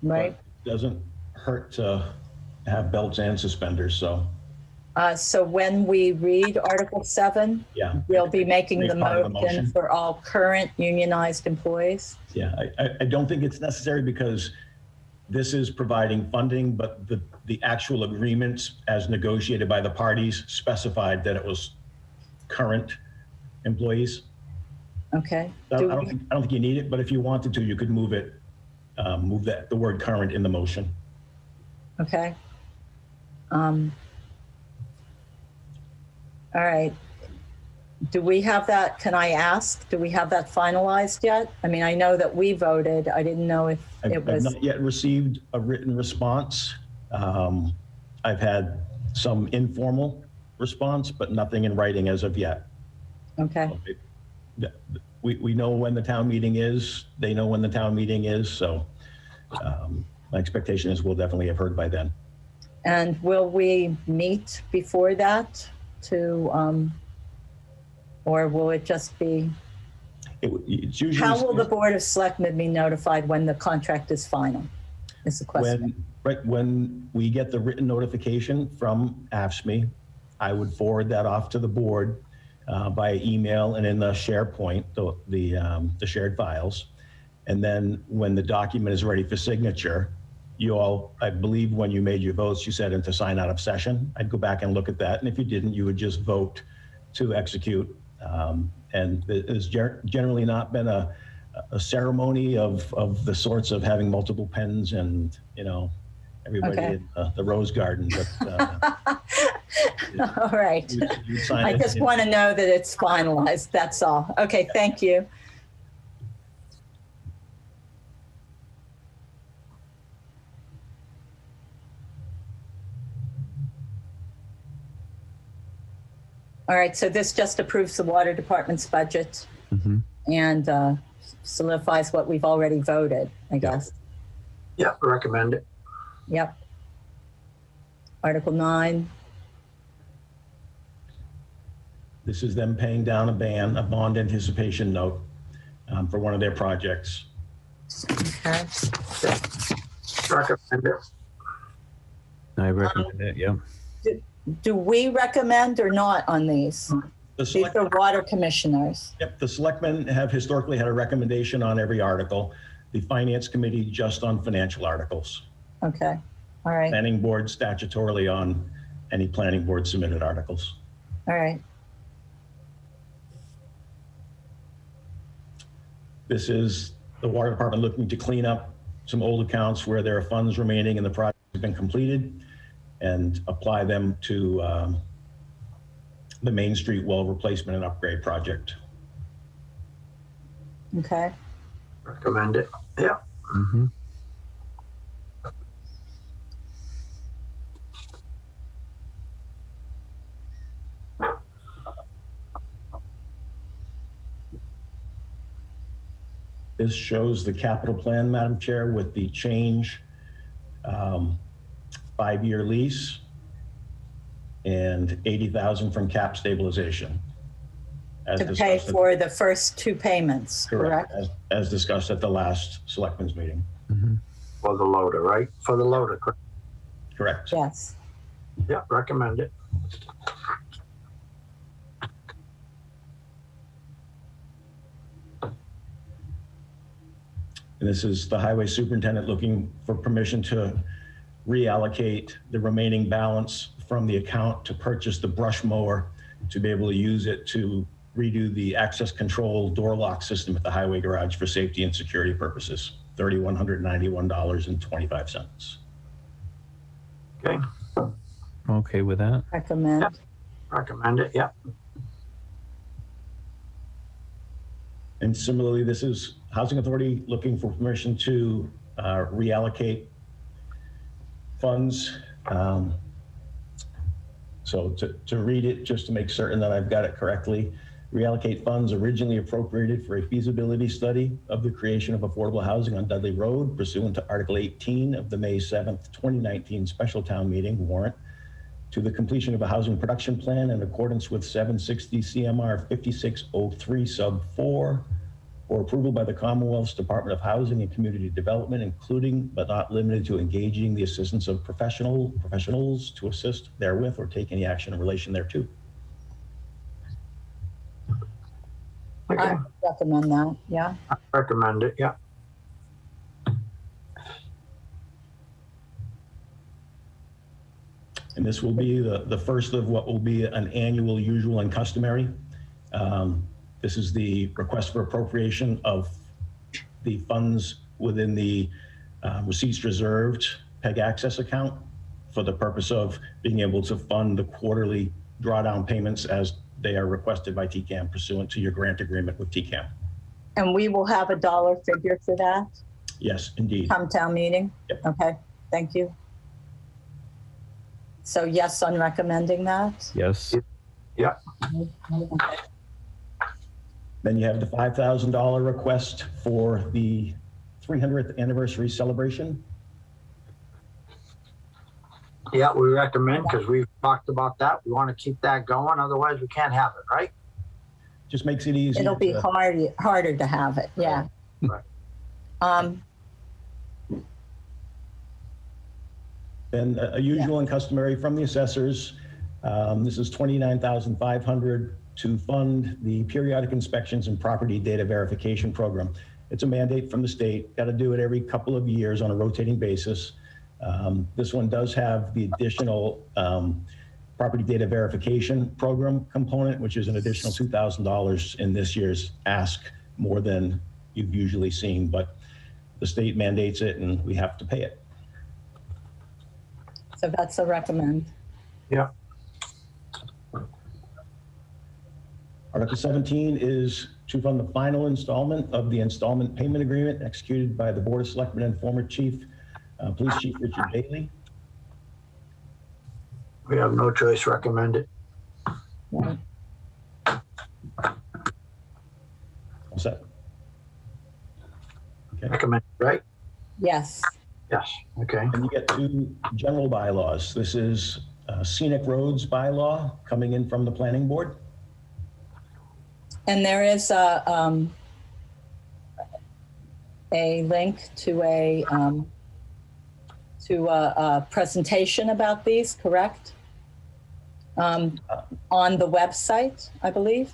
Right. But it doesn't hurt to have belts and suspenders, so So when we read Article 7, yeah. we'll be making Make the part of the motion motion. for all current unionized employees. Yeah, I don't think it's necessary because this is providing funding, but the actual agreements as negotiated by the parties specified that it was current employees. Okay. I Do don't we- think you need it, but if you wanted to, you could move it, move the word current in the motion. Okay. All right. Do we have that? Can I ask? Do we have that finalized yet? I mean, I know that we voted. I didn't know if it I've was. not yet received a written response. I've had some informal response, but nothing in writing as of yet. Okay. We know when the town meeting is, they know when the town meeting is, so my expectation is we'll definitely have heard by then. And will we meet before that to, or will it just be, It's usually. how will the Board of Selectmen be notified when the contract is final? Is the question. When we get the written notification from AFSCME, I would forward that off to the board by email and in the SharePoint, the shared files. And then when the document is ready for signature, you all, I believe when you made your votes, you said to sign out of session. I'd go back and look at that. And if you didn't, you would just vote to execute. And there's generally not been a ceremony of the sorts of having multiple pens and, everybody Okay. in the rose garden. But, All right. you'd sign I it. just want to know that it's finalized. That's all. Okay, thank you. All right, so this just approves the water department's budget Mhm. and solidifies what we've already voted, I guess. Yeah, recommend it. Yep. Article 9. This is them paying down a bond anticipation note for one of their projects. Okay. Recommend it. I recommend it, yep. Do we recommend or not on these? The These select, are water commissioners. yep, the selectmen have historically had a recommendation on every article. The finance committee just on financial articles. Okay, all right, Planning board statutorily on any planning board submitted articles. all right. This is the water department looking to clean up some old accounts where there are funds remaining and the project has been completed and apply them to the Main Street well replacement and upgrade project. Okay, Recommend it. Yeah. Mhm. This shows the capital plan, Madam Chair, with the change, 5-year lease and 80,000 from cap stabilization. As to pay discussed at- for the first two payments, correct? As discussed at the last selectmen's meeting. Mhm. For the loader, right? For the loader, correct? correct? Yes. Yeah, recommend it. And this is the highway superintendent looking for permission to reallocate the remaining balance from the account to purchase the brush mower, to be able to use it to redo the access control door lock system at the highway garage for safety and security purposes, $3,191.25. Okay, Okay with that? Recommend. Yep. recommend it, yeah. And similarly, this is Housing Authority looking for permission to reallocate funds. So to read it, just to make certain that I've got it correctly, reallocate funds originally appropriated for a feasibility study of the creation of affordable housing on Dudley Road pursuant to Article 18 of the May 7th, 2019 special town meeting warrant to the completion of a housing production plan in accordance with 760 CMR 5603 sub 4 for approval by the Commonwealth's Department of Housing and Community Development, including but not limited to engaging the assistance of professionals to assist therewith or take any action in relation thereto. Okay, I recommend that. Yeah. recommend it, yeah. And this will be the first of what will be an annual usual and customary. This is the request for appropriation of the funds within the receipts reserved PEG access account for the purpose of being able to fund the quarterly drawdown payments as they are requested by TCAM pursuant to your grant agreement with TCAM. And we will have a dollar figure for that Yes, indeed. come town meeting? Yep. Okay, thank you. So yes on recommending that? Yes. Yeah, Then you have the $5,000 request for the 300th anniversary celebration. yeah, we recommend, because we've talked about that. We want to keep that going, otherwise we can't have it, right? Just makes it easier. It'll be harder to have it, yeah. Right. Then a usual and customary from the assessors. This is $29,500 to fund the periodic inspections and property data verification program. It's a mandate from the state, got to do it every couple of years on a rotating basis. This one does have the additional property data verification program component, which is an additional $2,000 in this year's ask, more than you've usually seen, but the state mandates it and we have to pay it. So that's a recommend. Yeah, Article 17 is to fund the final installment of the installment payment agreement executed by the Board of Selectmen and former Police Chief Richard Bailey. we have no choice, recommend it. Right. All set? Okay. Recommend, right? Yes. Yes, okay. And you get two general bylaws. This is scenic roads bylaw coming in from the planning board. And there is a link to a presentation about these, correct? On the website, I believe.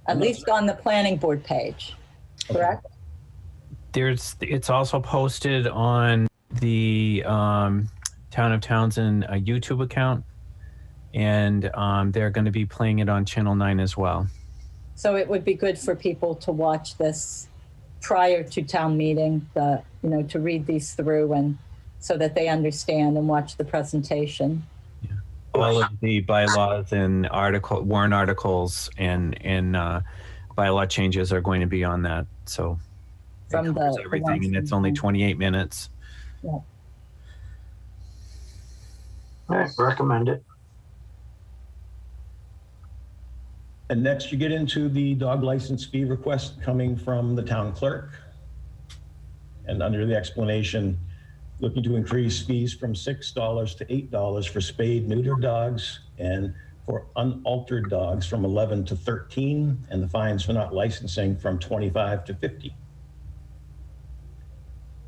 At least on the planning board page, correct? It's also posted on the Town of Townsend YouTube account, and they're going to be playing it on Channel 9 as well. So it would be good for people to watch this prior to town meeting, to read these through and so that they understand and watch the presentation. All of the bylaws and warrant articles and bylaw changes are going to be on that. So From it covers the everything, ones and it's from- only 28 minutes. Yeah. All right, recommend it. And next you get into the dog license fee request coming from the town clerk. And under the explanation, looking to increase fees from $6 to $8 for spayed neuter dogs and for unaltered dogs from 11 to 13, and the fines for not licensing from 25 to 50.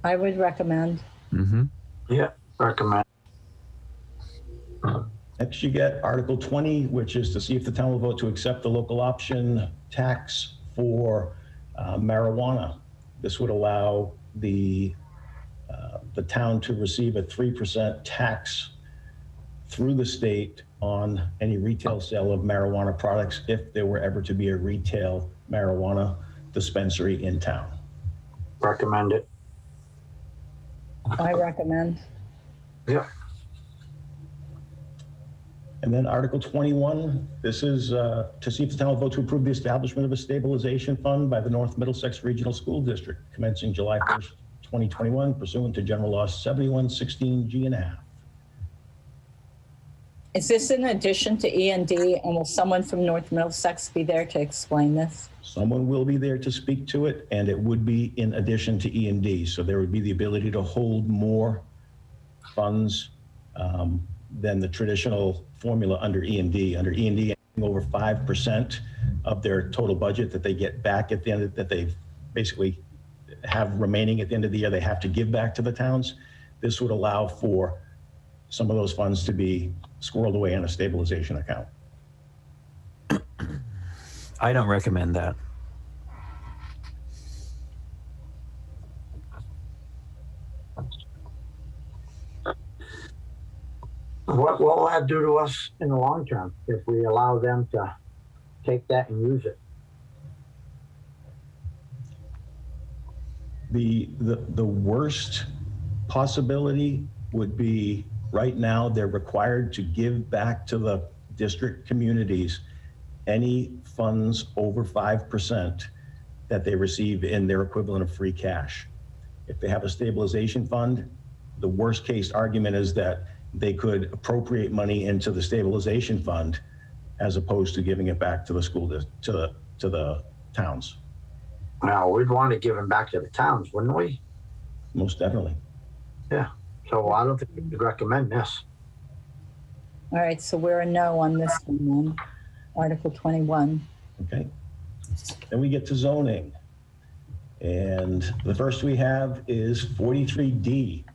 I would recommend. Mm-hmm. Yeah, recommend. Next, you get Article 20, which is to see if the town will vote to accept the local option tax for marijuana. This would allow the town to receive a 3% tax through the state on any retail sale of marijuana products if there were ever to be a retail marijuana dispensary in town. Recommend it. I recommend. Yeah. And then Article 21, this is to see if the town will vote to approve the establishment of a stabilization fund by the North Middlesex Regional School District commencing July 1st, 2021, pursuant to General Law 7116G and a half. Is this in addition to E&D, and will someone from North Middlesex be there to explain this? Someone will be there to speak to it, and it would be in addition to E&D. So there would be the ability to hold more funds than the traditional formula under E&D. Under E&D, over 5% of their total budget that they get back at the end, that they basically have remaining at the end of the year, they have to give back to the towns. This would allow for some of those funds to be squirreled away in a stabilization account. I don't recommend that. What will that do to us in the long term if we allow them to take that and use it? The worst possibility would be right now they're required to give back to the district communities any funds over 5% that they receive in their equivalent of free cash. If they have a stabilization fund, the worst case argument is that they could appropriate money into the stabilization fund as opposed to giving it back to the school, to the towns. Now, we'd want to give them back to the towns, wouldn't we? Most definitely. Yeah. So I don't think we would recommend this. All right, so we're a no on this one then. Article 21. Okay. Then we get to zoning. And the first we have is 43D.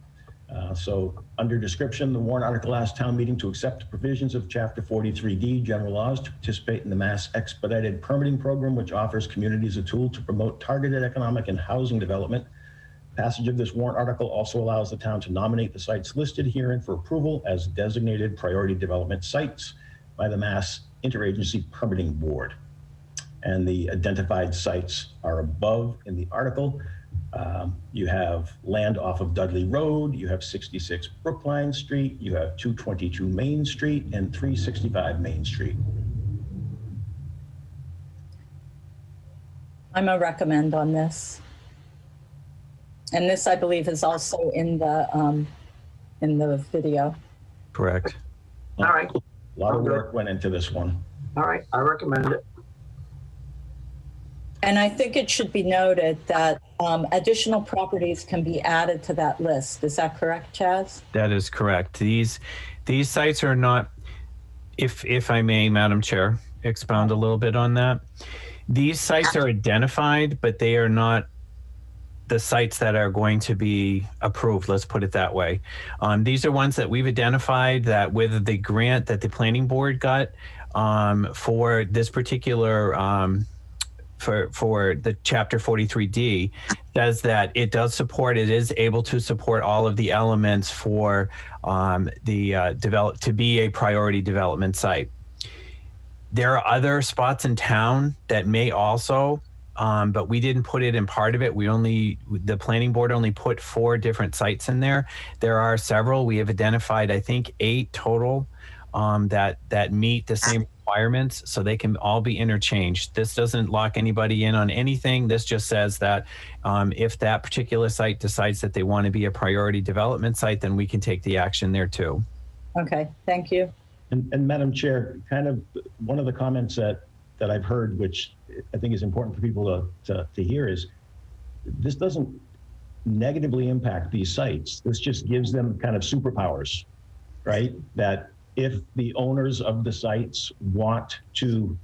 So under description, the warrant article asks town meeting to accept the provisions of Chapter 43D, general laws, to participate in the mass expedited permitting program, which offers communities a tool to promote targeted economic and housing development. Passage of this warrant article also allows the town to nominate the sites listed herein for approval as designated priority development sites by the Mass Interagency Permitting Board. And the identified sites are above in the article. You have land off of Dudley Road, you have 66 Brookline Street, you have 222 Main Street, and 365 Main Street. I'm a recommend on this. And this, I believe, is also in the video. Correct. All right. A lot of work went into this one. All right. I recommend it. And I think it should be noted that additional properties can be added to that list. Is that correct, Chaz? That is correct. These sites are not, if I may, Madam Chair, expound a little bit on that. These sites are identified, but they are not the sites that are going to be approved, let's put it that way. These are ones that we've identified that with the grant that the planning board got for this particular for the Chapter 43D, says that it is able to support all of the elements for to be a priority development site. There are other spots in town that may also, but we didn't put it in part of it. The planning board only put 4 different sites in there. There are several. We have identified, I think, 8 total that meet the same requirements, so they can all be interchanged. This doesn't lock anybody in on anything. This just says that if that particular site decides that they want to be a priority development site, then we can take the action there too. Okay, thank you. And Madam Chair, kind of one of the comments that I've heard, which I think is important for people to hear, is this doesn't negatively impact these sites. This just gives them kind of superpowers, right? That if the owners of the sites want to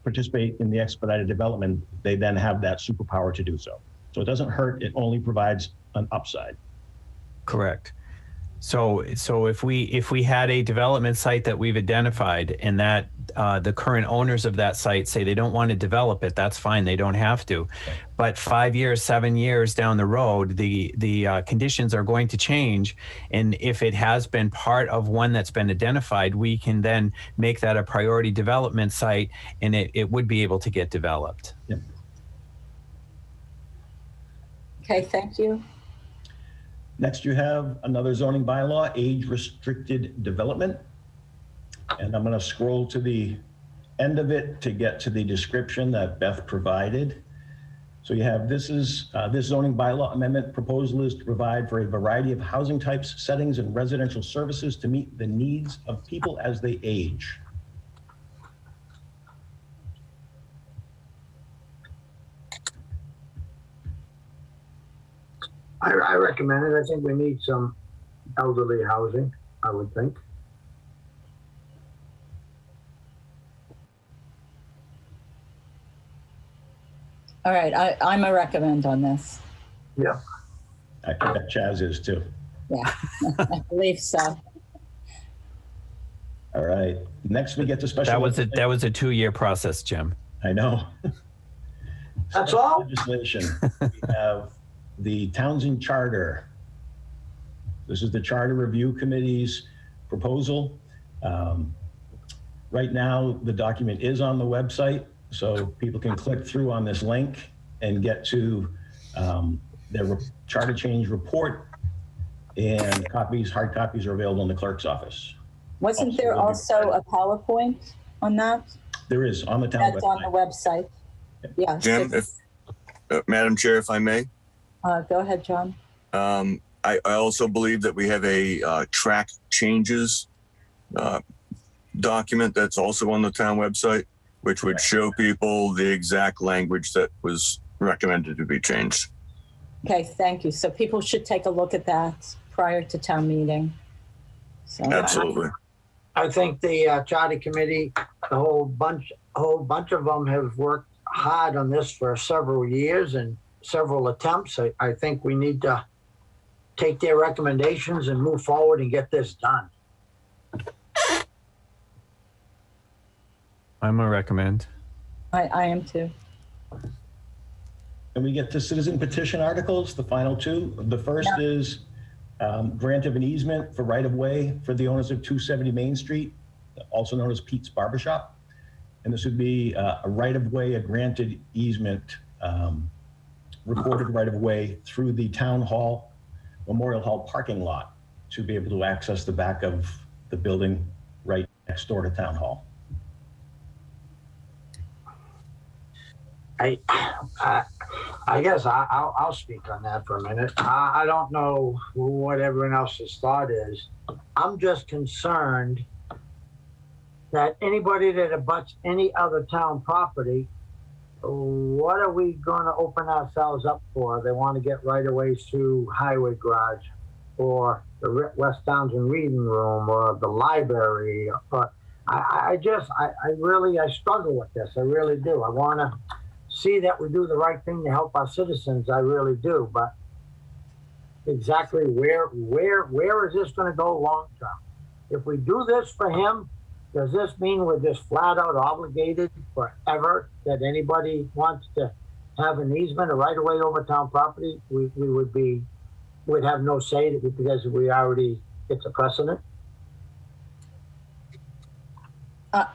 participate in the expedited development, they then have that superpower to do so. So it doesn't hurt, it only provides an upside. Correct. So if we had a development site that we've identified and that the current owners of that site say they don't want to develop it, that's fine. They don't have to. But 5 years, 7 years down the road, the conditions are going to change. And if it has been part of one that's been identified, we can then make that a priority development site, and it would be able to get developed. Yep. Okay, thank you. Next, you have another zoning bylaw, age-restricted development. And I'm going to scroll to the end of it to get to the description that Beth provided. So you have, this zoning bylaw amendment proposal is to provide for a variety of housing types, settings, and residential services to meet the needs of people as they age. I recommend it. I think we need some elderly housing, I would think. All right, I'm a recommend on this. Yeah. I think that Chaz is too. Yeah, I believe so. All right. Next, we get to special. That was a 2-year process, Jim. I know. That's all? Legislation. We have the Townsend Charter. This is the Charter Review Committee's proposal. Right now, the document is on the website, so people can click through on this link and get to their charter change report, and hard copies are available in the clerk's office. Wasn't there also a PowerPoint on that? There is on the town That's website. on the website. Yeah. Jim, Madam Chair, if I may, Go ahead, John. I also believe that we have a track changes document that's also on the town website, which would show people the exact language that was recommended to be changed. Okay, thank you. So people should take a look at that prior to town meeting. So, Absolutely. I think the charter committee, a whole bunch of them have worked hard on this for several years and several attempts. I think we need to take their recommendations and move forward and get this done. I'm a recommend. I am too. And we get to citizen petition articles, the final two. The first is grant of an easement for right-of-way for the owners of 270 Main Street, also known as Pete's Barbershop. And this would be a right-of-way, a granted easement, recorded right-of-way through the Town Hall, Memorial Hall parking lot to be able to access the back of the building right next door to Town Hall. I guess I'll speak on that for a minute. I don't know what everyone else's thought is. I'm just concerned that anybody that abuts any other town property, what are we going to open ourselves up for? They want to get right-of-ways through Highway Garage or the West Townsend Reading Room or the library. But I really struggle with this. I really do. I want to see that we do the right thing to help our citizens. I really do. But exactly where is this going to go long term? If we do this for him, does this mean we're just flat out obligated forever that anybody wants to have an easement or right of way over town property? We would have no say because it's a precedent.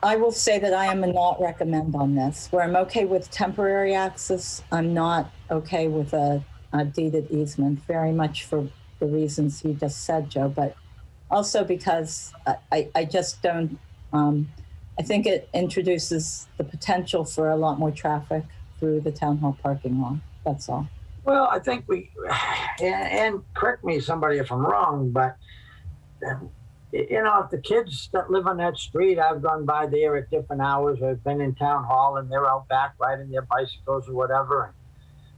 I will say that I am a not recommend on this. Where I'm okay with temporary access, I'm not okay with a deeded easement, very much for the reasons you just said, Joe, but also because I just don't, I think it introduces the potential for a lot more traffic through the town hall parking lot. That's all. Well, I think and correct me somebody if I'm wrong, but if the kids that live on that street, I've gone by there at different hours, I've been in town hall and they're out back riding their bicycles or whatever.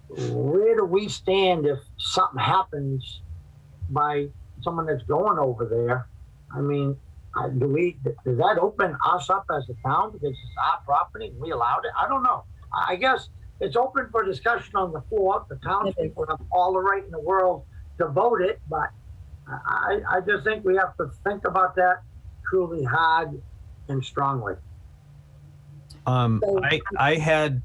Where do we stand if something happens by someone that's going over there? I mean, does that open us up as a town because it's our property and we allowed it? I don't know. I guess it's open for discussion on the floor. The townspeople have all the right in the world to vote it, but I just think we have to think about that truly hard and strongly. I had,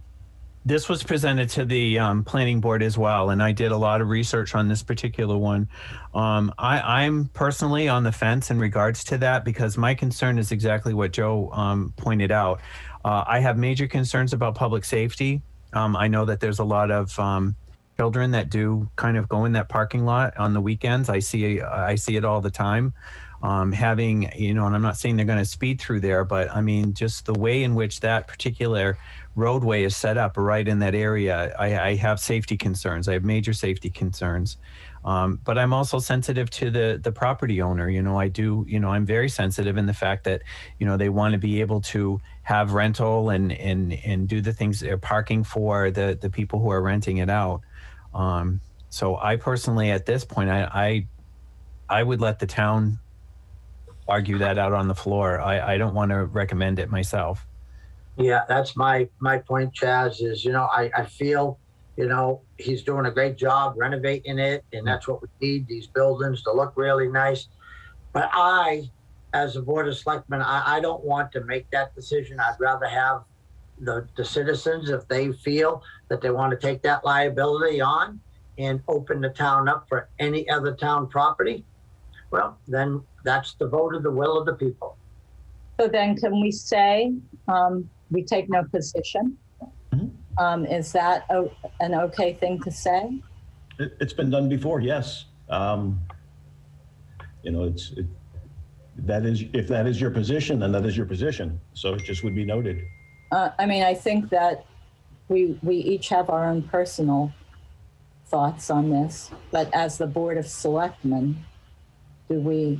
this was presented to the planning board as well, and I did a lot of research on this particular one. I'm personally on the fence in regards to that because my concern is exactly what Joe pointed out. I have major concerns about public safety. I know that there's a lot of children that do kind of go in that parking lot on the weekends. I see it all the time. Having, you know, and I'm not saying they're going to speed through there, but I mean, just the way in which that particular roadway is set up right in that area, I have safety concerns. I have major safety concerns. But I'm also sensitive to the property owner. You know, I do, you know, I'm very sensitive in the fact that, you know, they want to be able to have rental and do the things they're parking for the people who are renting it out. So I personally, at this point, I would let the town argue that out on the floor. I don't want to recommend it myself. Yeah, that's my point, Chaz, is, you know, I feel, you know, he's doing a great job renovating it, and that's what we need, these buildings to look really nice. But I, as a board of selectmen, I don't want to make that decision. I'd rather have the citizens, if they feel that they want to take that liability on and open the town up for any other town property, well, then that's the vote of the will of the people. So then can we say we take no position? Mhm. Is that an okay thing to say? It's been done before, yes. You know, if that is your position, then that is your position. So it just would be noted. I mean, I think that we each have our own personal thoughts on this, but as the Board of Selectmen, do we?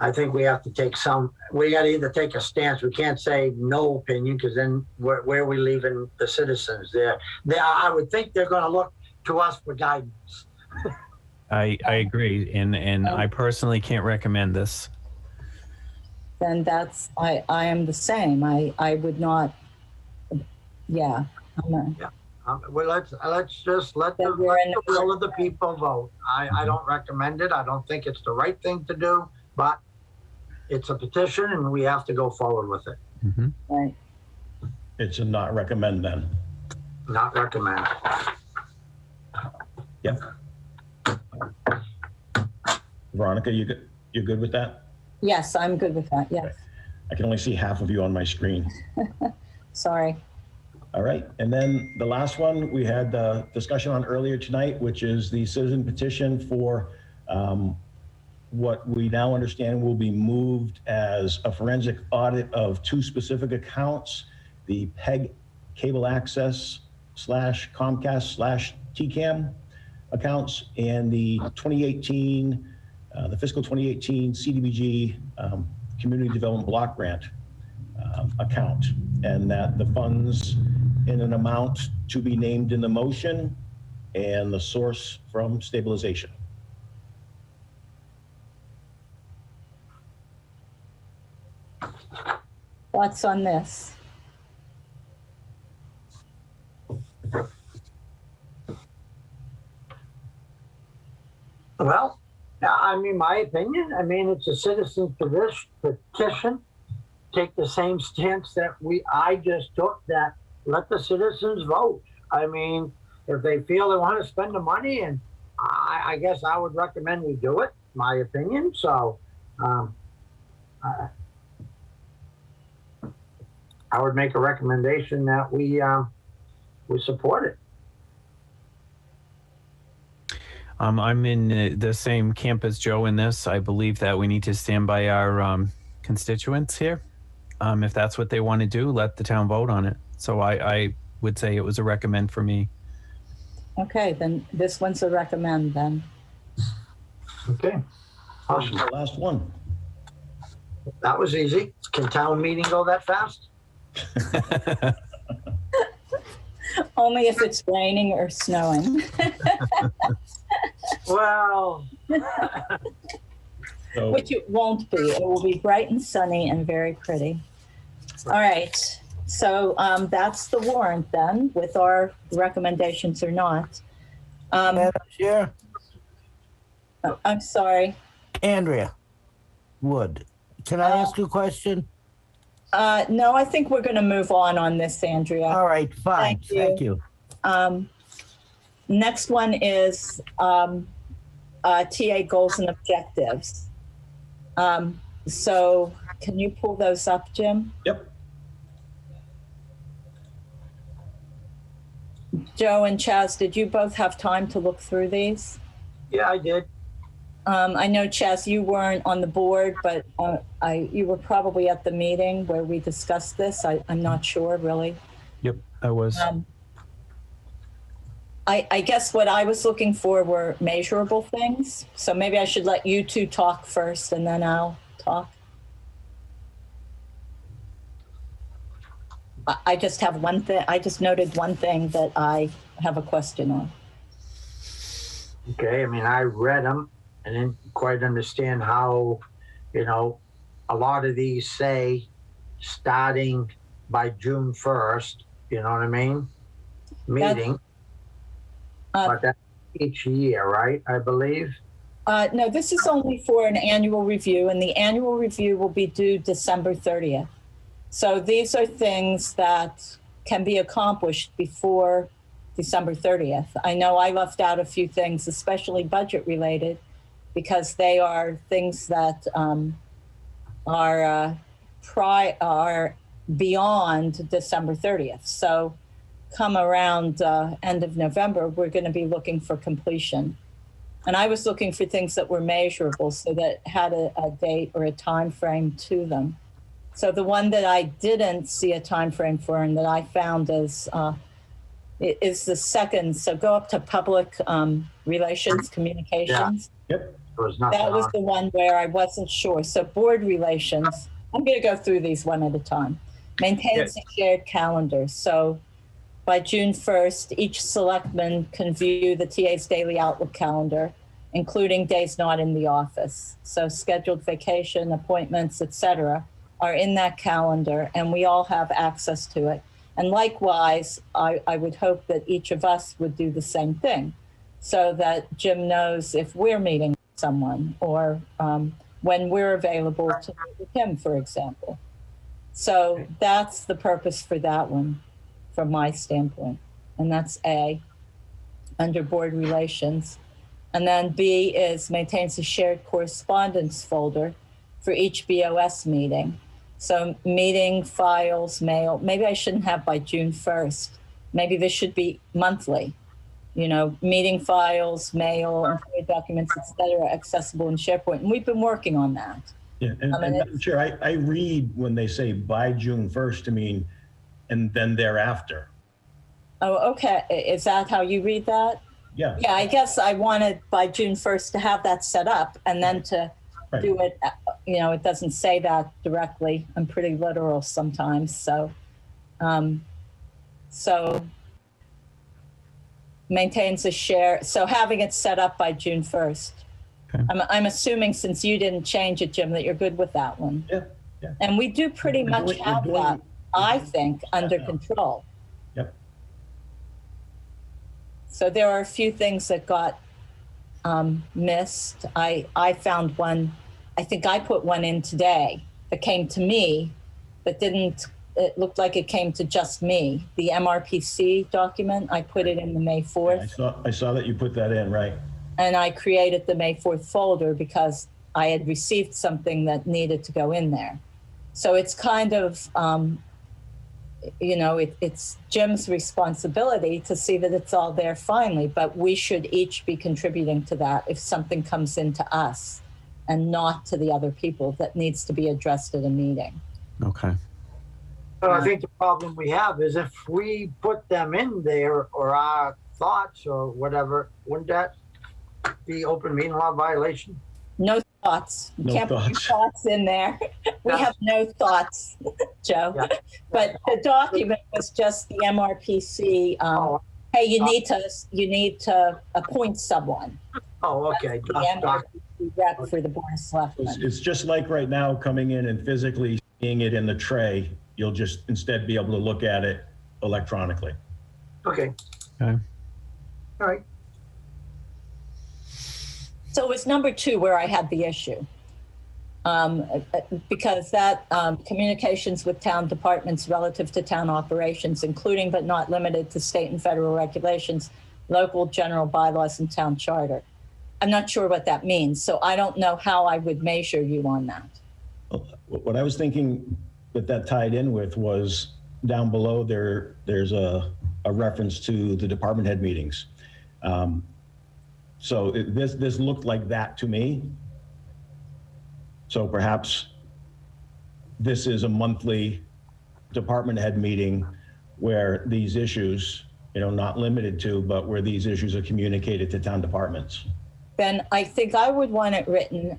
I think we have to take we got to either take a stance. We can't say no opinion, because then where are we leaving the citizens there? I would think they're going to look to us for guidance. I agree, and I personally can't recommend this. Then that's, I am the same. I would not, yeah. I'm not. Well, let's just let the will of the people vote. I don't recommend it. I don't think it's the right thing to do, but it's a petition and we have to go forward with it. Mm-hmm. Right. It's a not recommend then. Not recommend. Yep. Veronica, you're good with that? Yes, I'm good with that. Yes. I can only see half of you on my screen. Sorry. All right. And then the last one we had discussion on earlier tonight, which is the citizen petition for what we now understand will be moved as a forensic audit of two specific accounts, the PEG cable access /Comcast /TCAM accounts, and the 2018, the fiscal 2018 CDBG Community Development Block Grant account, and that the funds in an amount to be named in the motion and the source from stabilization. Thoughts on this? Well, I mean, my opinion, I mean, it's a citizen's petition. Take the same stance that I just took, that let the citizens vote. I mean, if they feel they want to spend the money, and I guess I would recommend we do it, my opinion. So I would make a recommendation that we support it. I'm in the same camp as Joe in this. I believe that we need to stand by our constituents here. If that's what they want to do, let the town vote on it. So I would say it was a recommend for me. Okay, then this one's a recommend then. Okay. Awesome. The last one. That was easy. Can town meeting go that fast? Only if it's raining or snowing. Well, So, Which it won't be. It will be bright and sunny and very pretty. All right. So that's the warrant then, with our recommendations or not. Madam Chair, I'm sorry. Andrea Wood, can I ask you a question? No, I think we're going to move on this, Andrea. All right, fine. Thank you. Next one is TA goals and objectives. So can you pull those up, Jim? Yep. Joe and Chaz, did you both have time to look through these? Yeah, I did. I know, Chaz, you weren't on the board, but you were probably at the meeting where we discussed this. I'm not sure, really. Yep, I was. I guess what I was looking for were measurable things. So maybe I should let you two talk first and then I'll talk. I just have one thing. I just noted one thing that I have a question on. Okay, I mean, I read them and didn't quite understand how, a lot of these say starting by June 1st, you know what I mean? Meeting. But that's each year, right? I believe. No, this is only for an annual review, and the annual review will be due December 30th. So these are things that can be accomplished before December 30th. I know I left out a few things, especially budget related, because they are things that are beyond December 30th. So come around end of November, we're going to be looking for completion. And I was looking for things that were measurable, so that had a date or a time frame to them. So the one that I didn't see a time frame for and that I found is the second. So go up to public relations, communications. Yeah. Yep. That was the one where I wasn't sure. So board relations, I'm going to go through these one at a time. Maintains a shared calendar. So by June 1st, each selectman can view the TA's daily Outlook calendar, including days not in the office. So scheduled vacation, appointments, etc., are in that calendar, and we all have access to it. And likewise, I would hope that each of us would do the same thing, so that Jim knows if we're meeting someone or when we're available to meet with him, for example. So that's the purpose for that one, from my standpoint. And that's A, under board relations. And then B is maintains a shared correspondence folder for each BOS meeting. So meeting files, mail, maybe I shouldn't have by June 1st. Maybe this should be monthly. Meeting files, mail, employee documents, et cetera, accessible in SharePoint. And we've been working on that. Yeah, and Madam Chair, I read when they say by June 1st to mean, and then thereafter. Oh, okay. Is that how you read that? Yeah. Yeah, I guess I wanted by June 1st to have that set up and then to do it. It doesn't say that directly. I'm pretty literal sometimes. So maintains a share. So having it set up by June 1st. Okay. I'm assuming, since you didn't change it, Jim, that you're good with that one. Yeah. And we do pretty much have that, I think, under control. Yep. So there are a few things that got missed. I found one. I think I put one in today that came to me, but didn't. It looked like it came to just me. The MRPC document, I put it in the May 4th. Yeah, I saw that you put that in, right? And I created the May 4th folder because I had received something that needed to go in there. So it's kind of, it's Jim's responsibility to see that it's all there finally, but we should each be contributing to that if something comes into us and not to the other people that needs to be addressed at a meeting. Okay. But I think the problem we have is if we put them in there, or our thoughts or whatever, wouldn't that be open meeting law violation? No thoughts. You No can't put your thoughts. thoughts in there. We have no thoughts, Joe. Yeah. But the document was just the MRPC. Hey, you need to appoint someone. Oh, okay. The MRPC rep for the Board of Selectmen. it's just like right now, coming in and physically seeing it in the tray. You'll just instead be able to look at it electronically. Okay. Okay. All right. So it was number 2 where I had the issue. Because that communications with town departments relative to town operations, including but not limited to state and federal regulations, local general bylaws, and town charter. I'm not sure what that means, so I don't know how I would measure you on that. What I was thinking that tied in with was down below there's a reference to the department head meetings. So this looked like that to me. So perhaps this is a monthly department head meeting where these issues, not limited to, but where these issues are communicated to town departments. Then I think I would want it written,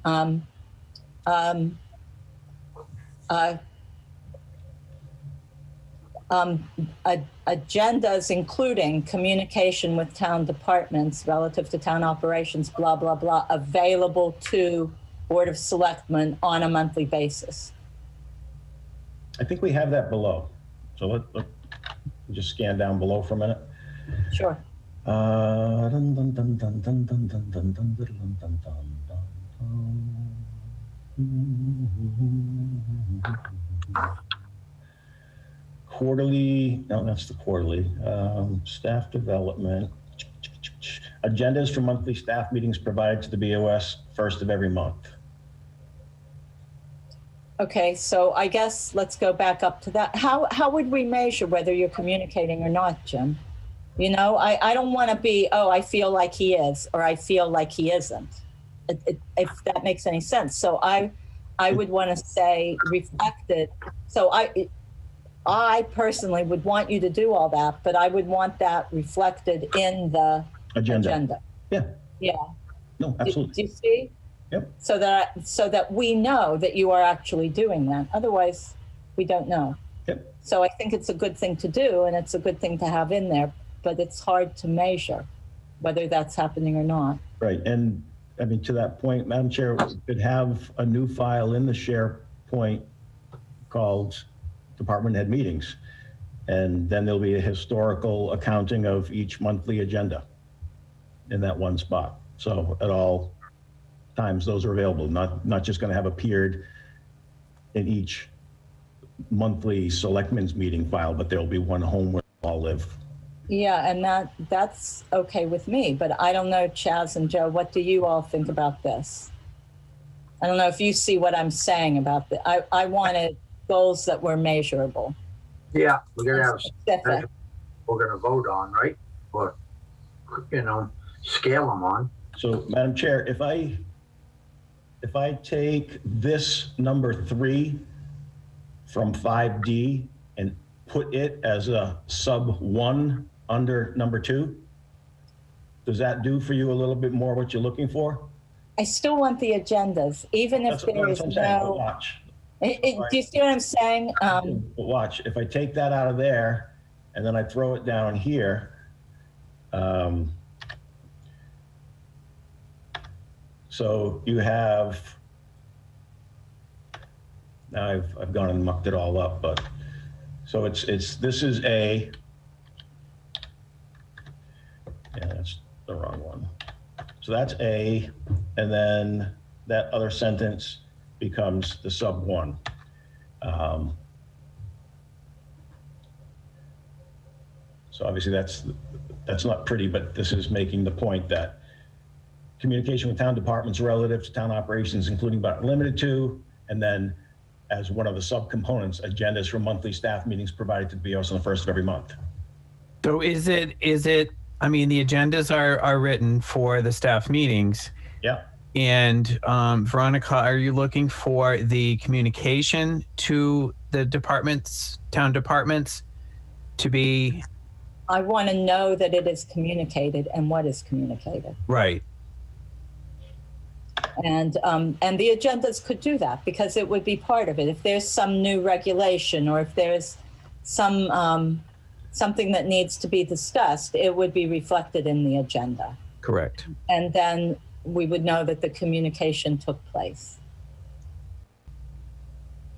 agendas including communication with town departments relative to town operations, blah, blah, blah, available to Board of Selectmen on a monthly basis. I think we have that below. So let just scan down below for a minute. Sure. Quarterly, no, that's the quarterly. Staff development. Agendas for monthly staff meetings provided to the BOS first of every month. Okay, so I guess let's go back up to that. How would we measure whether you're communicating or not, Jim? I don't want to be, I feel like he is, or I feel like he isn't, if that makes any sense. So I would want to say reflected. So I personally would want you to do all that, but I would want that reflected in the agenda. Yeah. Yeah. No, absolutely. Do you see? Yep. So that we know that you are actually doing that. Otherwise, we don't know. Yep. So I think it's a good thing to do, and it's a good thing to have in there, but it's hard to measure whether that's happening or not. Right. And I mean, to that point, Madam Chair, we could have a new file in the SharePoint called Department Head Meetings. And then there'll be a historical accounting of each monthly agenda in that one spot. So at all times, those are available, not just going to have appeared in each monthly selectmen's meeting file, but there'll be one home where they all live. Yeah, and that's okay with me, but I don't know, Chaz and Joe, what do you all think about this? I don't know if you see what I'm saying about this. I wanted goals that were measurable. Yeah, we're gonna have, Specific. we're gonna vote on, right? Or, scale them on. So, Madam Chair, if I take this number 3 from 5D and put it as a sub 1 under number 2, does that do for you a little bit more what you're looking for? I still want the agendas, even if there is what I'm saying, but no. watch. Do you see what I'm saying? But watch, if I take that out of there and then I throw it down here, so you have, now I've gone and mucked it all up, but so this is a, yeah, that's the wrong one. So that's A, and then that other sentence becomes the sub 1. So obviously that's not pretty, but this is making the point that communication with town departments relative to town operations, including but not limited to, and then as one of the subcomponents, agendas for monthly staff meetings provided to the BOS on the first of every month. So is it, I mean, the agendas are written for the staff meetings. Yeah. And Veronica, are you looking for the communication to the departments, town departments, to be? I want to know that it is communicated and what is communicated. Right. And the agendas could do that because it would be part of it. If there's some new regulation or if there's some something that needs to be discussed, it would be reflected in the agenda. Correct. And then we would know that the communication took place.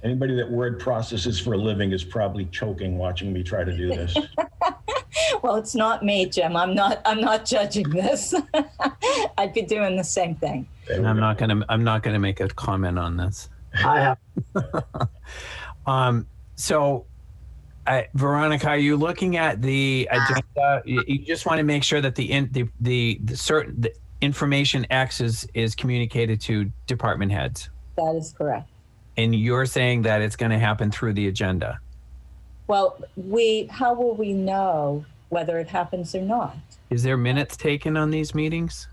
Anybody that word processes for a living is probably choking watching me try to do this. Well, it's not me, Jim. I'm not judging this. I'd be doing the same thing. And I'm not gonna make a comment on this. I have, So, Veronica, are you looking at the agenda? You just want to make sure that the information X is communicated to department heads, That is correct. and you're saying that it's going to happen through the agenda. Well, how will we know whether it happens or not? Is there minutes taken on these meetings?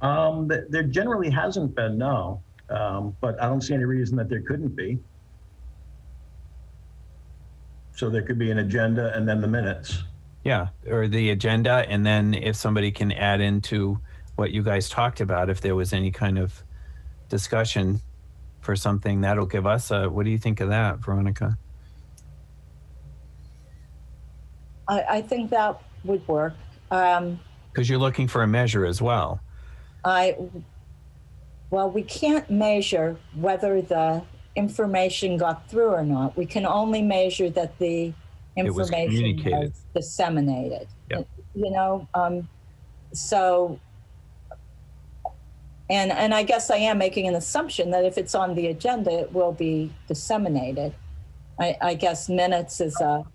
There generally hasn't been, no. But I don't see any reason that there couldn't be. So there could be an agenda and then the minutes. Yeah, or the agenda, and then if somebody can add into what you guys talked about, if there was any kind of discussion for something, that'll give us what do you think of that, Veronica? I think that would work. Because you're looking for a measure as well. Well, we can't measure whether the information got through or not. We can only measure that the It was information communicated. was disseminated. Yep. You know, so, and I guess I am making an assumption that if it's on the agenda, it will be disseminated. I guess minutes is a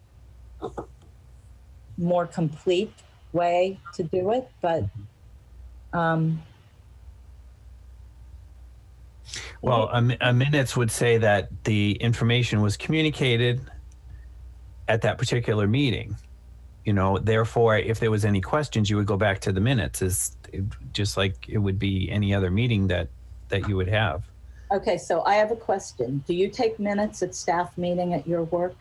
more complete way to do it, but Well, a minutes would say that the information was communicated at that particular meeting. You know, therefore, if there was any questions, you would go back to the minutes, just like it would be any other meeting that you would have. okay, so I have a question. Do you take minutes at staff meeting at your work?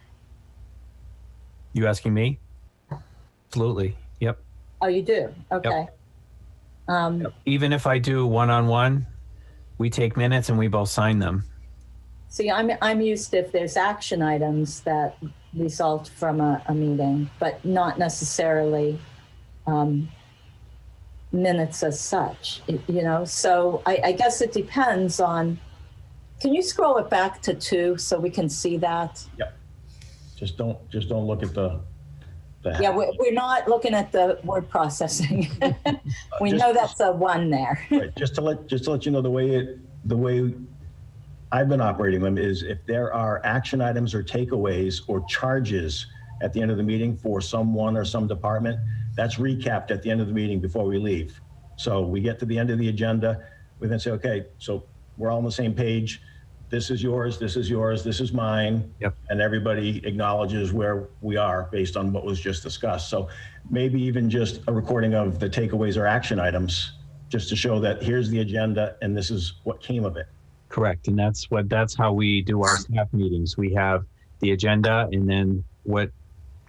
You asking me? Absolutely. Yep. Oh, you do? Okay. Even if I do one-on-one, we take minutes and we both sign them. See, I'm used to if there's action items that result from a meeting, but not necessarily minutes as such, you know? So I guess it depends on, can you scroll it back to 2 so we can see that? Yep. Just don't look at the Yeah, we're not looking at the word processing. We Just- know that's a 1 there. Right, just to let you know, the way I've been operating them is if there are action items or takeaways or charges at the end of the meeting for someone or some department, that's recapped at the end of the meeting before we leave. So we get to the end of the agenda, we then say, okay, so we're all on the same page. This is yours, this is yours, this is mine. Yep. And everybody acknowledges where we are based on what was just discussed. So maybe even just a recording of the takeaways or action items, just to show that here's the agenda and this is what came of it. Correct. And that's how we do our staff meetings. We have the agenda, and then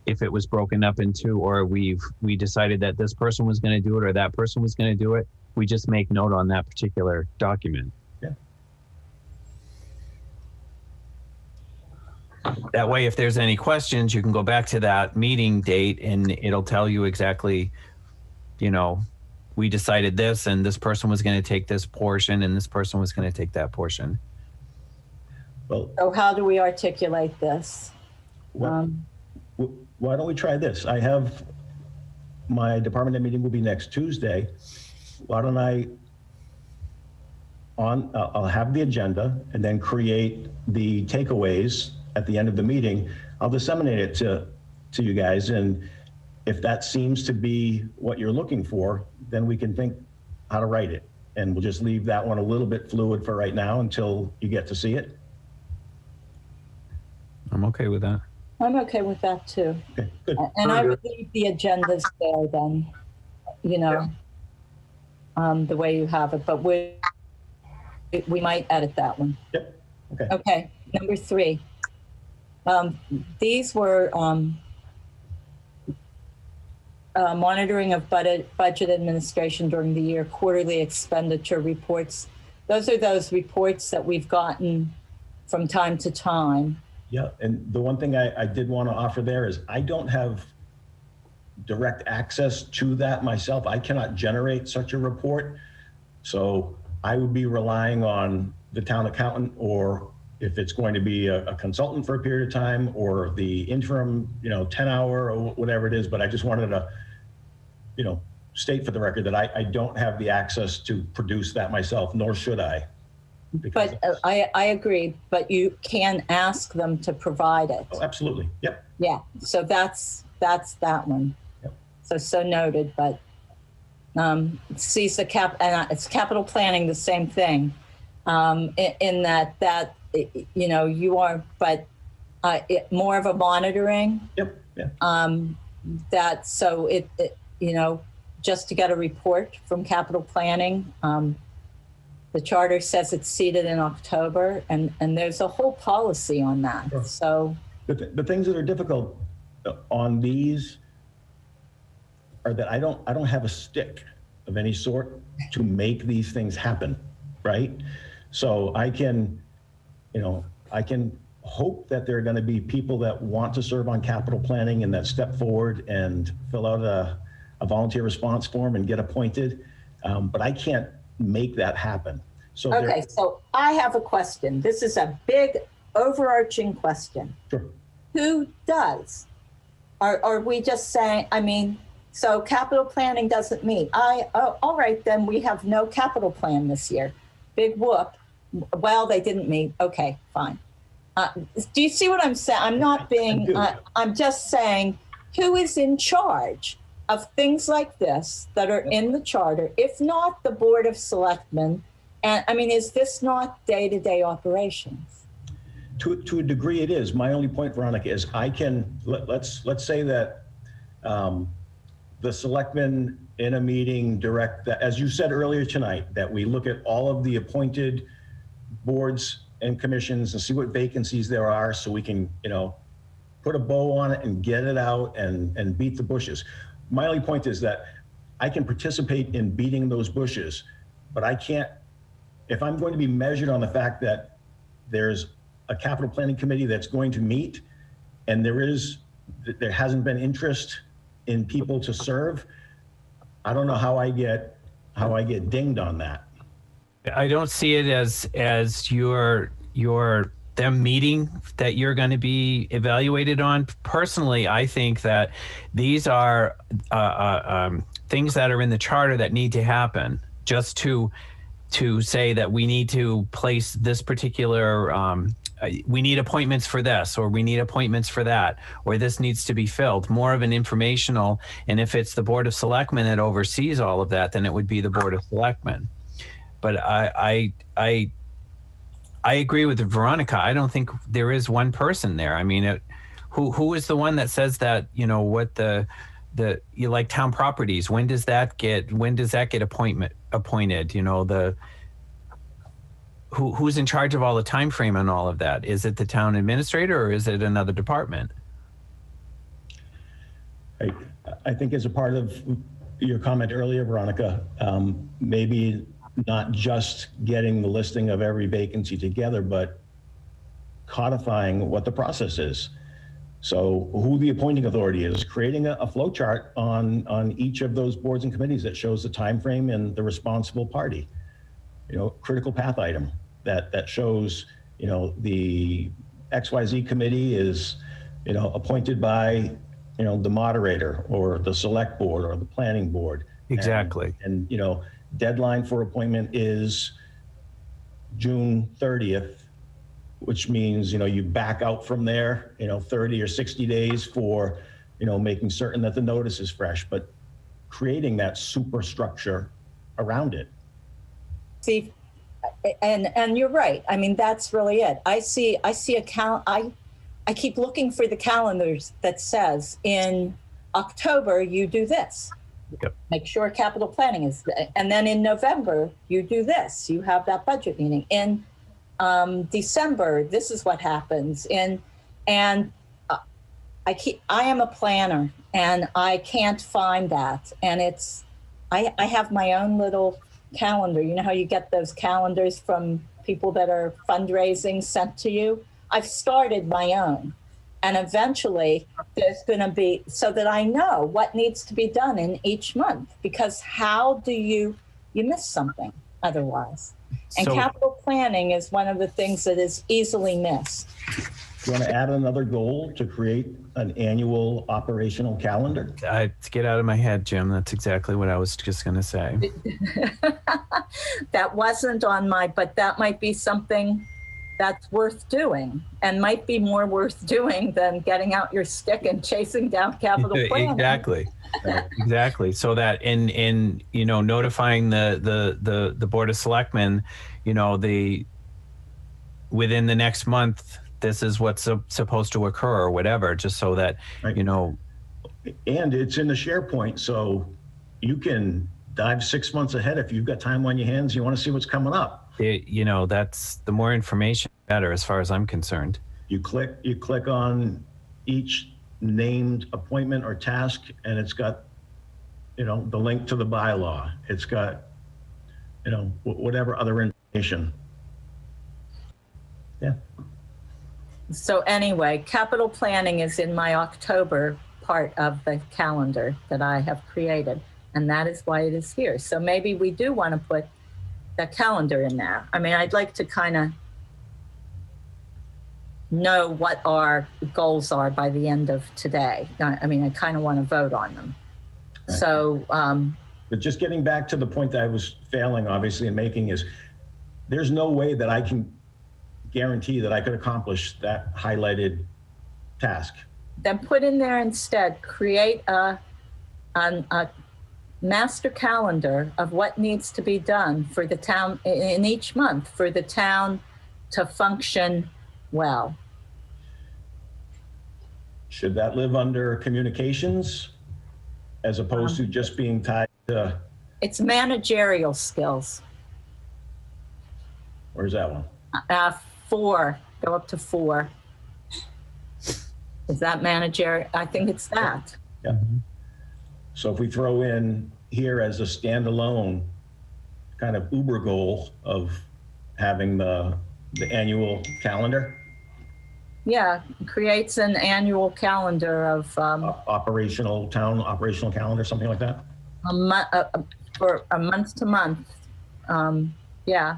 if it was broken up into, or we decided that this person was going to do it or that person was going to do it, we just make note on that particular document. Yeah. That way, if there's any questions, you can go back to that meeting date and it'll tell you exactly, you know, we decided this and this person was going to take this portion and this person was going to take that portion. Well, So how do we articulate this? why don't we try this? I have my department head meeting will be next Tuesday. Why don't I'll have the agenda and then create the takeaways at the end of the meeting. I'll disseminate it to you guys, and if that seems to be what you're looking for, then we can think how to write it. And we'll just leave that one a little bit fluid for right now until you get to see it. I'm okay with that. I'm okay with that too. Okay, good. And I would leave the agendas there then, you know, the way you have it, but we might edit that one. Yep. Okay. Okay, number 3. These were monitoring of budget administration during the year, quarterly expenditure reports. Those are those reports that we've gotten from time to time. Yeah, and the one thing I did want to offer there is I don't have direct access to that myself. I cannot generate such a report. So I would be relying on the town accountant or if it's going to be a consultant for a period of time or the interim, 10-hour or whatever it is. But I just wanted to, state for the record that I don't have the access to produce that myself, nor should I. But I agree, but you can ask them to provide it. Oh, absolutely. Yep. Yeah, so that's that one. Yep. So noted, but sees the it's capital planning, the same thing. In that you are, but more of a monitoring. Yep. Yeah. So it just to get a report from capital planning. The charter says it's seated in October, and there's a whole policy on that. Sure. So the things that are difficult on these are that I don't have a stick of any sort to make these things happen, right? So I can hope that there are going to be people that want to serve on capital planning and that step forward and fill out a volunteer response form and get appointed, but I can't make that happen. So okay, so I have a question. This is a big overarching question. Sure. Who does? Are we just saying, so capital planning doesn't meet. All right, then we have no capital plan this year. Big whoop. Well, they didn't meet. Okay, fine. Do you see what I'm saying? I'm not being, I'm just saying, who is in charge of things like this that are in the charter, if not the Board of Selectmen? And is this not day-to-day operations? To a degree it is. My only point, Veronica, is I can, let's say that the selectmen in a meeting direct that, as you said earlier tonight, that we look at all of the appointed boards and commissions and see what vacancies there are so we can, put a bow on it and get it out and beat the bushes. My only point is that I can participate in beating those bushes, but I can't, if I'm going to be measured on the fact that there's a capital planning committee that's going to meet and there hasn't been interest in people to serve, I don't know how I get dinged on that. I don't see it as your them meeting that you're going to be evaluated on. Personally, I think that these are things that are in the charter that need to happen just to say that we need to place this particular, we need appointments for this, or we need appointments for that, or this needs to be filled. More of an informational, and if it's the Board of Selectmen that oversees all of that, then it would be the Board of Selectmen. But I agree with Veronica. I don't think there is one person there. Who is the one that says that, what you like town properties, when does that get appointed? Who's in charge of all the time frame and all of that? Is it the town administrator or is it another department? I think as a part of your comment earlier, Veronica, maybe not just getting the listing of every vacancy together, but codifying what the process is. So who the appointing authority is, creating a flow chart on each of those boards and committees that shows the time frame and the responsible party. Critical path item that shows, the XYZ committee is, appointed by, the moderator or the select board or the planning board. Exactly. And deadline for appointment is June 30th, which means, you back out from there, 30 or 60 days for, making certain that the notice is fresh, but creating that superstructure around it. See, and you're right. That's really it. I see I keep looking for the calendars that says in October, you do this. Yep. Make sure capital planning is, and then in November, you do this. You have that budget meeting. In December, this is what happens. I am a planner and I can't find that. And I have my own little calendar. You know how you get those calendars from people that are fundraising sent to you? I've started my own. And eventually there's going to be, so that I know what needs to be done in each month, because how do you miss something otherwise? And So- capital planning is one of the things that is easily missed. You want to add another goal to create an annual operational calendar? To get out of my head, Jim, that's exactly what I was just going to say. That wasn't on but that might be something that's worth doing, and might be more worth doing than getting out your stick and chasing down capital planning. Exactly. So that in notifying the Board of Selectmen, within the next month, this is what's supposed to occur or whatever, just so that, Right. And it's in the SharePoint, so you can dive 6 months ahead if you've got time on your hands, you want to see what's coming up. That's the more information, better, as far as I'm concerned. You click on each named appointment or task, and it's got, the link to the bylaw. It's got, whatever other information. Yeah. So anyway, capital planning is in my October part of the calendar that I have created, and that is why it is here. So maybe we do want to put the calendar in there. I mean, I'd like to kind of know what our goals are by the end of today. I mean, I kind of want to vote on them. So, but just getting back to the point that I was failing, obviously, in making is, there's no way that I can guarantee that I could accomplish that highlighted task. Then put in there instead, create a master calendar of what needs to be done for the town in each month for the town to function well. Should that live under communications as opposed to just being tied to, It's managerial skills. where's that one? 4, go up to 4. Is that manager? I think it's that. Yeah. So if we throw in here as a standalone kind of uber goal of having the annual calendar, Yeah, creates an annual calendar of operational calendar, something like that. for a month to month. Yeah.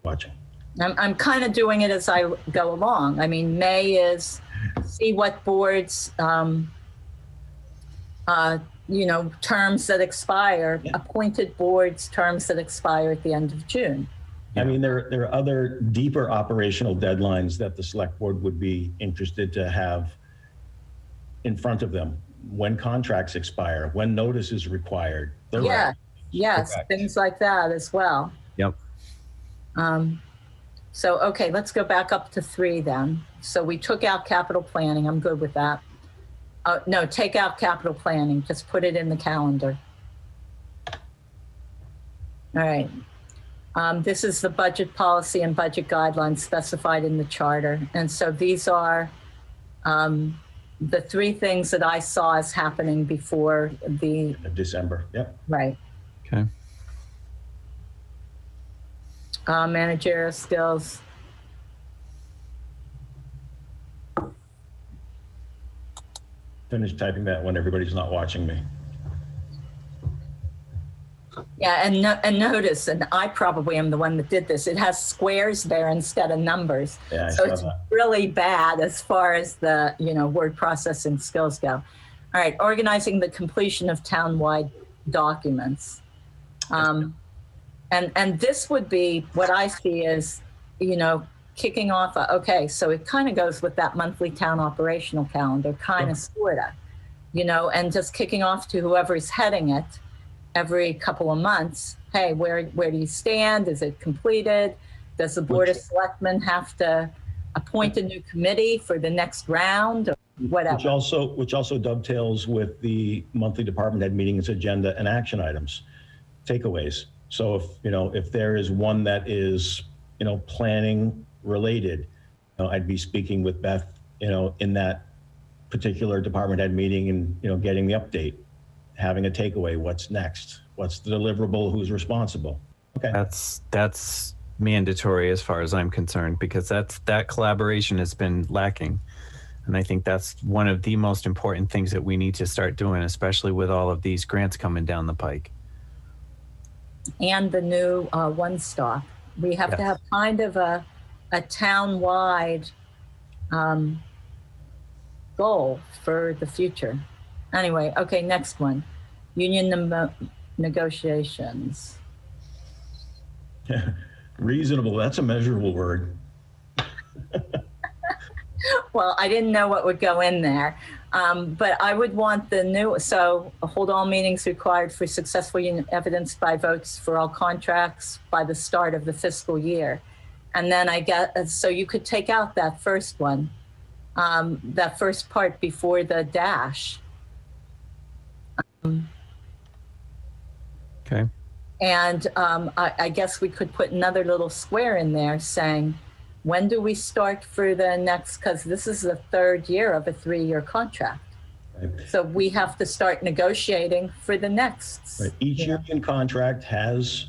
Watching. I'm kind of doing it as I go along. I mean, May is see what boards, terms that expire, Yeah. appointed boards, terms that expire at the end of June. I mean, there are other deeper operational deadlines that the select board would be interested to have in front of them. When contracts expire, when notice is required. Yeah, yes, Correct. things like that as well. Yep. So, okay, let's go back up to 3 then. So we took out capital planning. I'm good with that. No, take out capital planning. Just put it in the calendar. All right. This is the budget policy and budget guidelines specified in the charter. And so these are the 3 things that I saw as happening before the, December, yep. right. Okay. Managerial skills. Finish typing that when everybody's not watching me. Yeah, and notice, and I probably am the one that did this, it has squares there instead of numbers. Yeah, I So saw it's that. really bad as far as the, word processing skills go. All right, organizing the completion of townwide documents. And this would be what I see as, kicking off, okay, so it kind of goes with that monthly town operational calendar, kind of, sort of, and just kicking off to whoever's heading it every couple of months. Hey, where do you stand? Is it completed? Does the Board of Selectmen have to appoint a new committee for the next round or whatever? Which also dovetails with the monthly department head meetings agenda and action items, takeaways. So if there is one that is, planning related, I'd be speaking with Beth, in that particular department head meeting and, getting the update, having a takeaway, what's next, what's the deliverable, who's responsible. Okay. That's mandatory as far as I'm concerned, because that collaboration has been lacking. And I think that's one of the most important things that we need to start doing, especially with all of these grants coming down the pike. And the new One Stop. We have to Yes. have kind of a town-wide goal for the future. Anyway, okay, next one. Union negotiations. Reasonable, that's a measurable word. Well, I didn't know what would go in there, but I would want the new, so hold all meetings required for successful union evidenced by votes for all contracts by the start of the fiscal year. And then I get, so you could take out that first one, that first part before the dash. Okay. And I guess we could put another little square in there saying, when do we start for the next, because this is the third year of a 3-year contract. Right. So we have to start negotiating for the next. Right. Each union contract has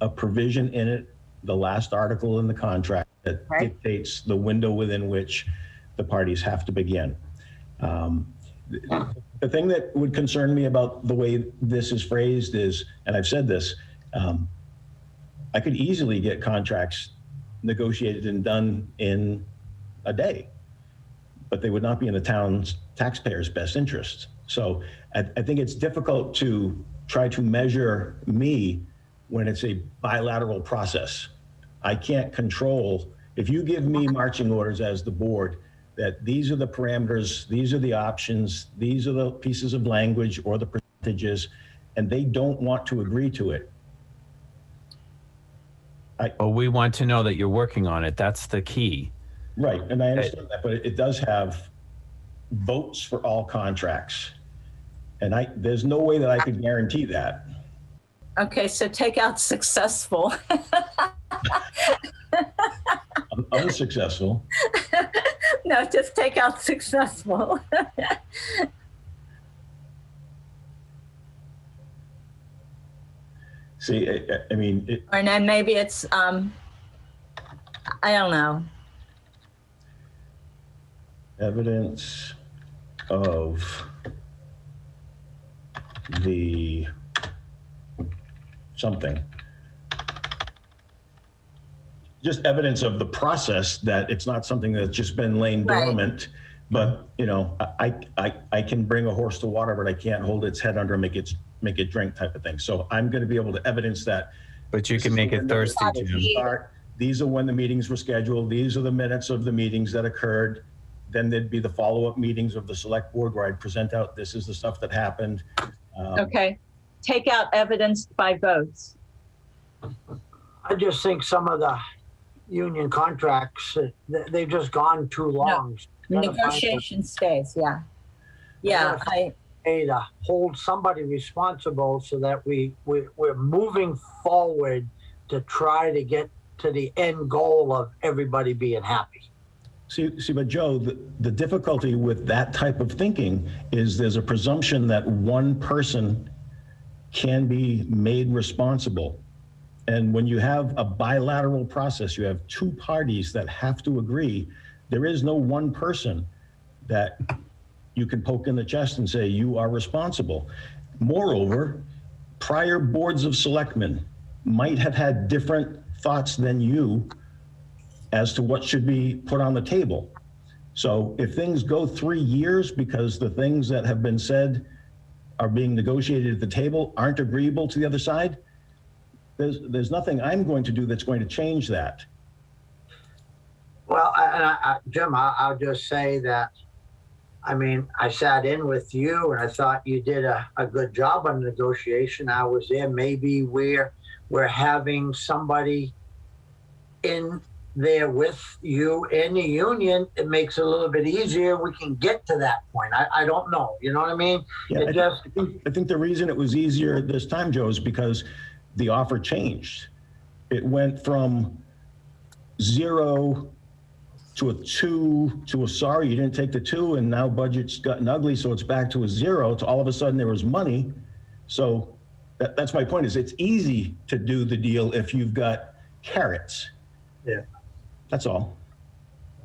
a provision in it, the last article in the contract that Right. dictates the window within which the parties have to begin. The thing that would concern me about the way this is phrased is, and I've said this, I could easily get contracts negotiated and done in a day, but they would not be in the town's taxpayers' best interest. So I think it's difficult to try to measure me when it's a bilateral process. I can't control, if you give me marching orders as the board, that these are the parameters, these are the options, these are the pieces of language or the percentages, and they don't want to agree to it. Well, we want to know that you're working on it. That's the key. Right, and I understand that, but it does have votes for all contracts. And there's no way that I could guarantee that. Okay, so take out successful. I'm unsuccessful. No, just take out successful. See, I mean, And then maybe it's, I don't know. evidence of the something. Just evidence of the process, that it's not something that's just been laying Right. dormant. But, you know, I can bring a horse to water, but I can't hold its head under and make it drink type of thing. So I'm going to be able to evidence that. But you can make it thirsty, Jim. These are when the meetings were scheduled. These are the minutes of the meetings that occurred. Then there'd be the follow-up meetings of the select board where I'd present out, this is the stuff that happened. Okay, take out evidenced by votes. I just think some of the union contracts, they've just gone too long. Negotiation stays, yeah. Yeah, Yeah. To hold somebody responsible so that we're moving forward to try to get to the end goal of everybody being happy. See, but Joe, the difficulty with that type of thinking is there's a presumption that one person can be made responsible. And when you have a bilateral process, you have two parties that have to agree. There is no one person that you can poke in the chest and say, you are responsible. Moreover, prior boards of selectmen might have had different thoughts than you as to what should be put on the table. So if things go 3 years because the things that have been said are being negotiated at the table aren't agreeable to the other side, there's nothing I'm going to do that's going to change that. Well, Jim, I'll just say that, I mean, I sat in with you and I thought you did a good job on negotiation. I was there. Maybe we're having somebody in there with you in the union. It makes it a little bit easier. We can get to that point. I don't know. You know what I mean? Yeah, I think the reason it was easier this time, Joe, is because the offer changed. It went from 0 to a 2 to a sorry, you didn't take the 2, and now budget's gotten ugly, so it's back to a 0. To all of a sudden there was money. So that's my point, is it's easy to do the deal if you've got carrots. Yeah. That's all.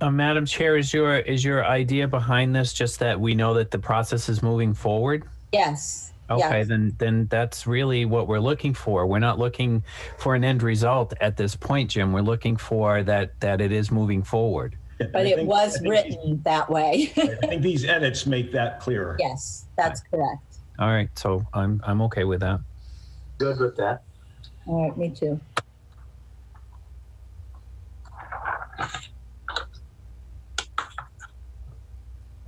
Madam Chair, is your idea behind this just that we know that the process is moving forward? Yes. Okay, yes. then that's really what we're looking for. We're not looking for an end result at this point, Jim. We're looking for that it is moving forward. Yeah, But I it think- was I think written that way. I think these edits make that clearer. Yes, that's correct. All right, so I'm okay with that. Good with that. All right, me too.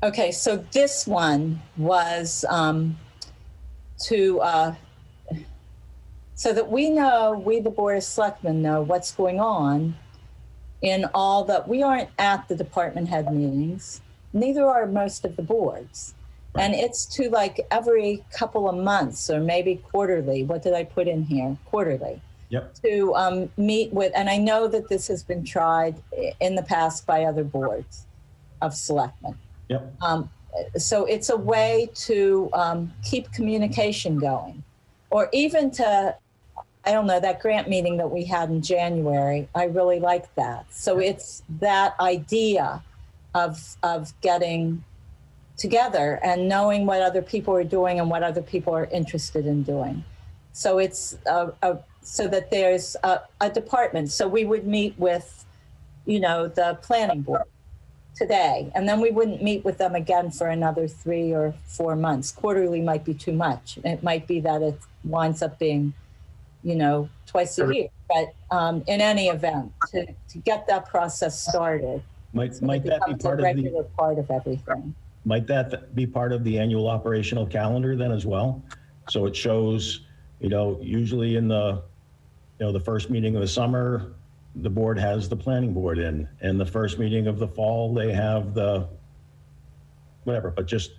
Okay, so this one was so that we, the Board of Selectmen, know what's going on in all that we aren't at the department head meetings, neither are most of the boards. And it's to like every couple of months or maybe quarterly. What did I put in here? Quarterly. Yep. To meet with, and I know that this has been tried in the past by other boards of selectmen. Yep. So it's a way to keep communication going, or even to, I don't know, that grant meeting that we had in January, I really liked that. So it's that idea of getting together and knowing what other people are doing and what other people are interested in doing. So it's so that there's a department. So we would meet with, the planning board today, and then we wouldn't meet with them again for another 3 or 4 months. Quarterly might be too much. It might be that it winds up being, twice a year. But in any event, to get that process started, Might so it that be becomes a part of regular the? part of everything. Might that be part of the annual operational calendar then as well? So it shows, usually in the first meeting of the summer, the board has the planning board in, and the first meeting of the fall, they have the whatever, but just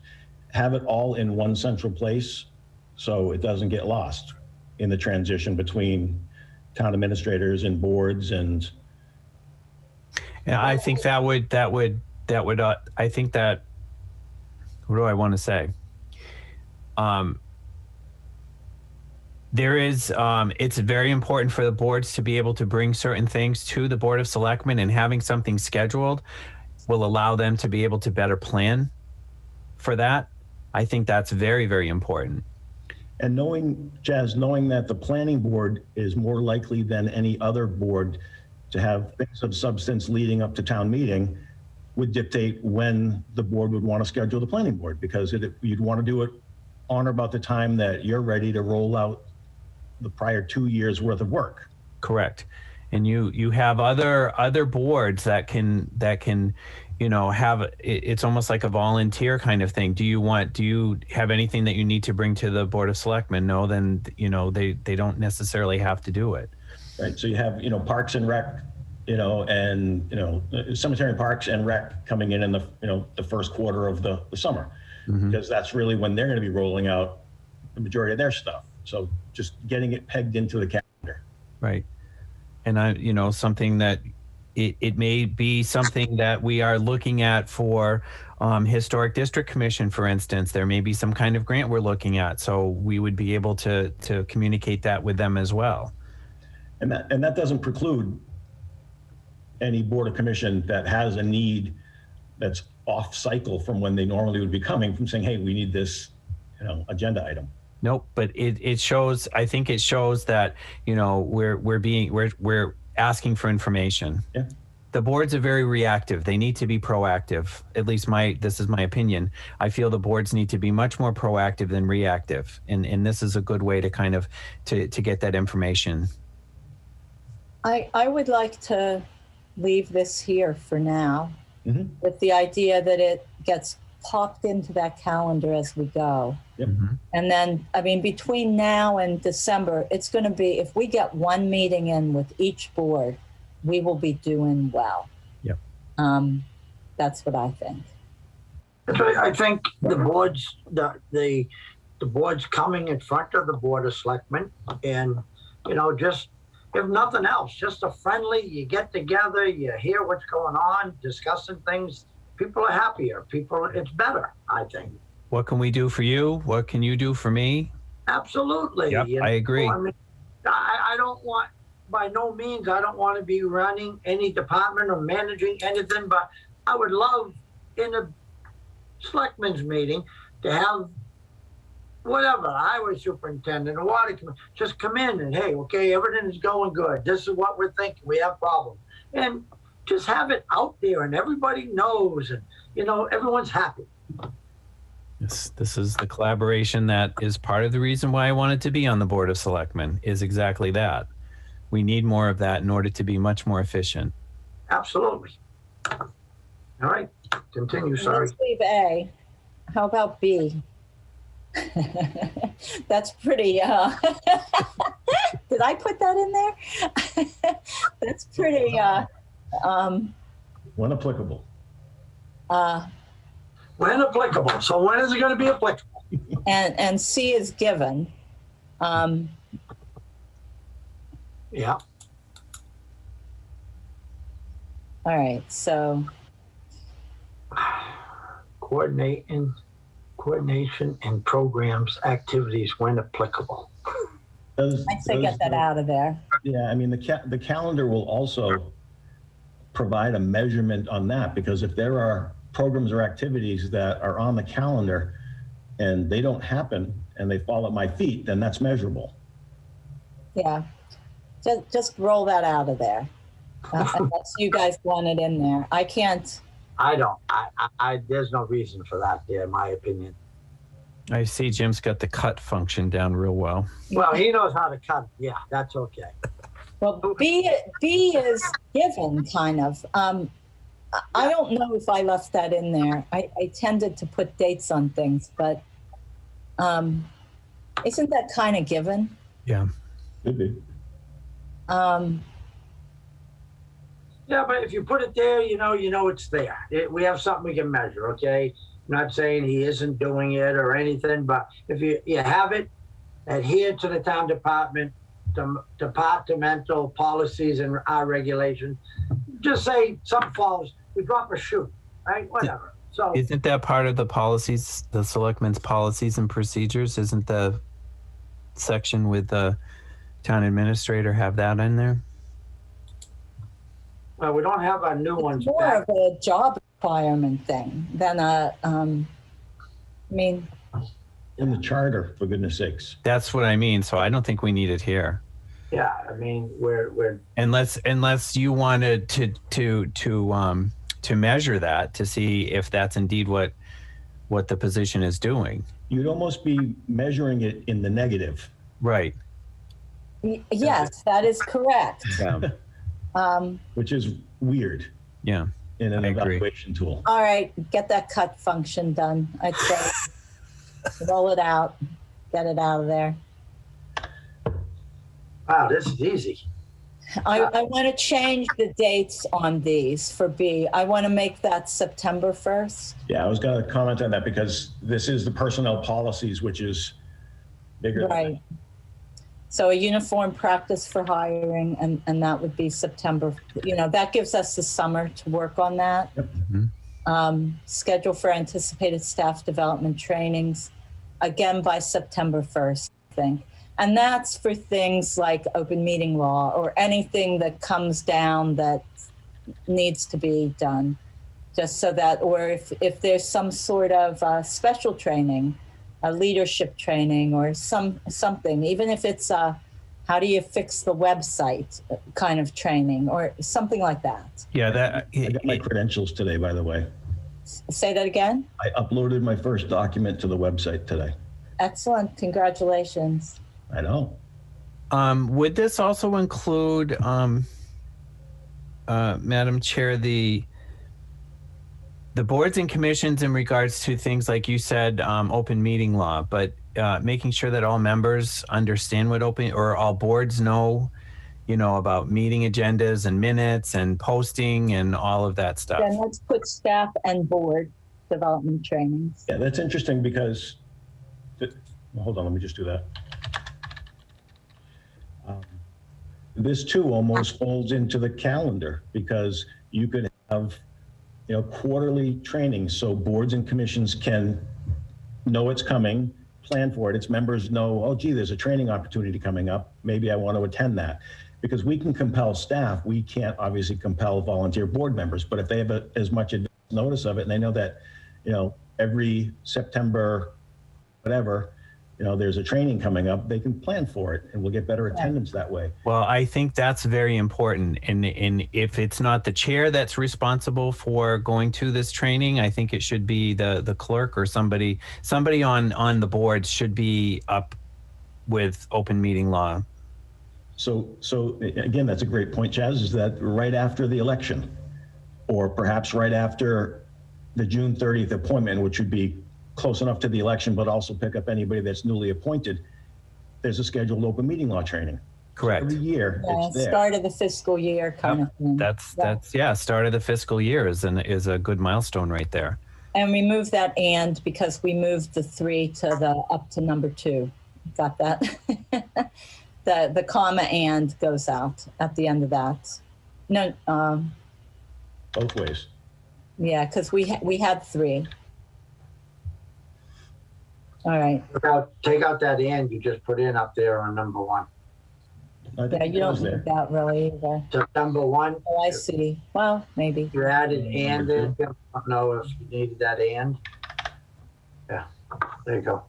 have it all in one central place so it doesn't get lost in the transition between town administrators and boards and. Yeah, I think that would I think that, what do I want to say? There is, it's very important for the boards to be able to bring certain things to the Board of Selectmen, and having something scheduled will allow them to be able to better plan for that. I think that's very, very important. And knowing that the planning board is more likely than any other board to have things of substance leading up to town meeting would dictate when the board would want to schedule the planning board, because you'd want to do it on or about the time that you're ready to roll out the prior 2 years worth of work. Correct. And you have other boards that can have, it's almost like a volunteer kind of thing. Do you have anything that you need to bring to the Board of Selectmen? No, then they don't necessarily have to do it. Right. So you have Parks and Rec, and Cemetery and Parks and Rec coming in the first quarter of the summer, because that's really when they're going to be rolling out the majority of their stuff. So just getting it pegged into the calendar. Right. And something that it may be something that we are looking at for Historic District Commission, for instance. There may be some kind of grant we're looking at, so we would be able to communicate that with them as well. And that doesn't preclude any board or commission that has a need that's off cycle from when they normally would be coming from saying, hey, we need this agenda item. Nope, but it shows. I think it shows that we're asking for information. Yeah. The boards are very reactive. They need to be proactive. At least this is my opinion. I feel the boards need to be much more proactive than reactive, and this is a good way to kind of to get that information. I would like to leave this here for now, with the idea that it gets popped into that calendar as we go. Yep. And then, between now and December, it's going to be, if we get one meeting in with each board, we will be doing well. Yep. That's what I think. I think the boards, the board's coming in front of the Board of Selectmen, and just, if nothing else, just a friendly, you get together, you hear what's going on, discussing things. People are happier. It's better, I think. What can we do for you? What can you do for me? Absolutely. Yep, I agree. I don't want by no means, I don't want to be running any department or managing anything, but I would love in a selectmen's meeting to have whatever, highway superintendent, or water commissioner, just come in and, hey, okay, everything is going good. This is what we're thinking. We have problems. And just have it out there and everybody knows and, you know, everyone's happy. This is the collaboration that is part of the reason why I wanted to be on the Board of Selectmen, is exactly that. We need more of that in order to be much more efficient. Absolutely. All right, continue, sorry. Let's leave A. How about B? That's pretty, did I put that in there? That's pretty, When applicable. When applicable. So when is it going to be applicable? and C is given. Yeah. All right, so Coordination and programs, activities when applicable. Does- I'd say does get that the- out of there. Yeah, I mean, the calendar will also provide a measurement on that, because if there are programs or activities that are on the calendar and they don't happen and they fall at my feet, then that's measurable. Yeah, just roll that out of there. Unless you guys want it in there. I can't. I don't. There's no reason for that there, in my opinion. I see Jim's got the cut function down real well. Well, he knows how to cut. Yeah, that's okay. Well, B is given, kind of. I don't know if I left that in there. I tended to put dates on things, but isn't that kind of given? Yeah. Could be. Yeah, but if you put it there, you know it's there. We have something we can measure, okay? I'm not saying he isn't doing it or anything, but if you have it, adhere to the town departmental policies and our regulations. Just say something falls, we drop a shoe, right? Whatever. So Isn't that part of the policies, the selectmen's policies and procedures? Isn't the section with the town administrator have that in there? we don't have our new ones It's more back. of a job requirement thing than a. I mean, In the charter, for goodness sakes. That's what I mean. So I don't think we need it here. Yeah, I mean, we're Unless you wanted to measure that to see if that's indeed what the position is doing. You'd almost be measuring it in the negative. Right. yes, that is correct. Yeah. Which is weird Yeah. in an I agree. evaluation tool. All right, get that cut function done. I'd say roll it out, get it out of there. wow, this is easy. I want to change the dates on these for B. I want to make that September 1st. Yeah, I was going to comment on that because this is the personnel policies, which is bigger. than Right. So a uniform practice for hiring, and that would be September. That gives us the summer to work on that. Yep. Schedule for anticipated staff development trainings, again by September 1st, I think. And that's for things like open meeting law or anything that comes down that needs to be done. Just so that, or if there's some sort of special training, a leadership training or something, even if it's how do you fix the website kind of training or something like that. Yeah. I got my credentials today, by the way. Say that again. I uploaded my first document to the website today. Excellent. Congratulations. I know. Would this also include, Madam Chair, the boards and commissions in regards to things like you said, open meeting law, but making sure that all members understand what all boards know, about meeting agendas and minutes and posting and all of that stuff. Then let's put staff and board development trainings. Yeah, that's interesting because, hold on, let me just do that. This too almost folds into the calendar because you could have, quarterly trainings so boards and commissions can know it's coming, plan for it. Its members know, oh, gee, there's a training opportunity coming up. Maybe I want to attend that. because we can compel staff. We can't obviously compel volunteer board members, but if they have as much notice of it and they know that, every September, whatever, there's a training coming up, they can plan for it and we'll get better attendance that way. Well, I think that's very important. And if it's not the chair that's responsible for going to this training, I think it should be the clerk or somebody on the board should be up with open meeting law. So again, that's a great point, Chaz, is that right after the election, or perhaps right after the June 30th appointment, which would be close enough to the election, but also pick up anybody that's newly appointed, there's a scheduled open meeting law training. Correct. So every year it's there. Start of the fiscal year kind of thing. That's start of the fiscal year is a good milestone right there. And we moved that and because we moved the 3 to the up to number 2. Got that? The comma and goes out at the end of that. No, Both ways. yeah, because we had 3. All right. Take out that and you just put in up there on number 1. I think Yeah, it you don't goes there. need that really either. So number 1, Oh, I see. Well, maybe. you added and in. I don't know if you needed that and. Yeah, there you go.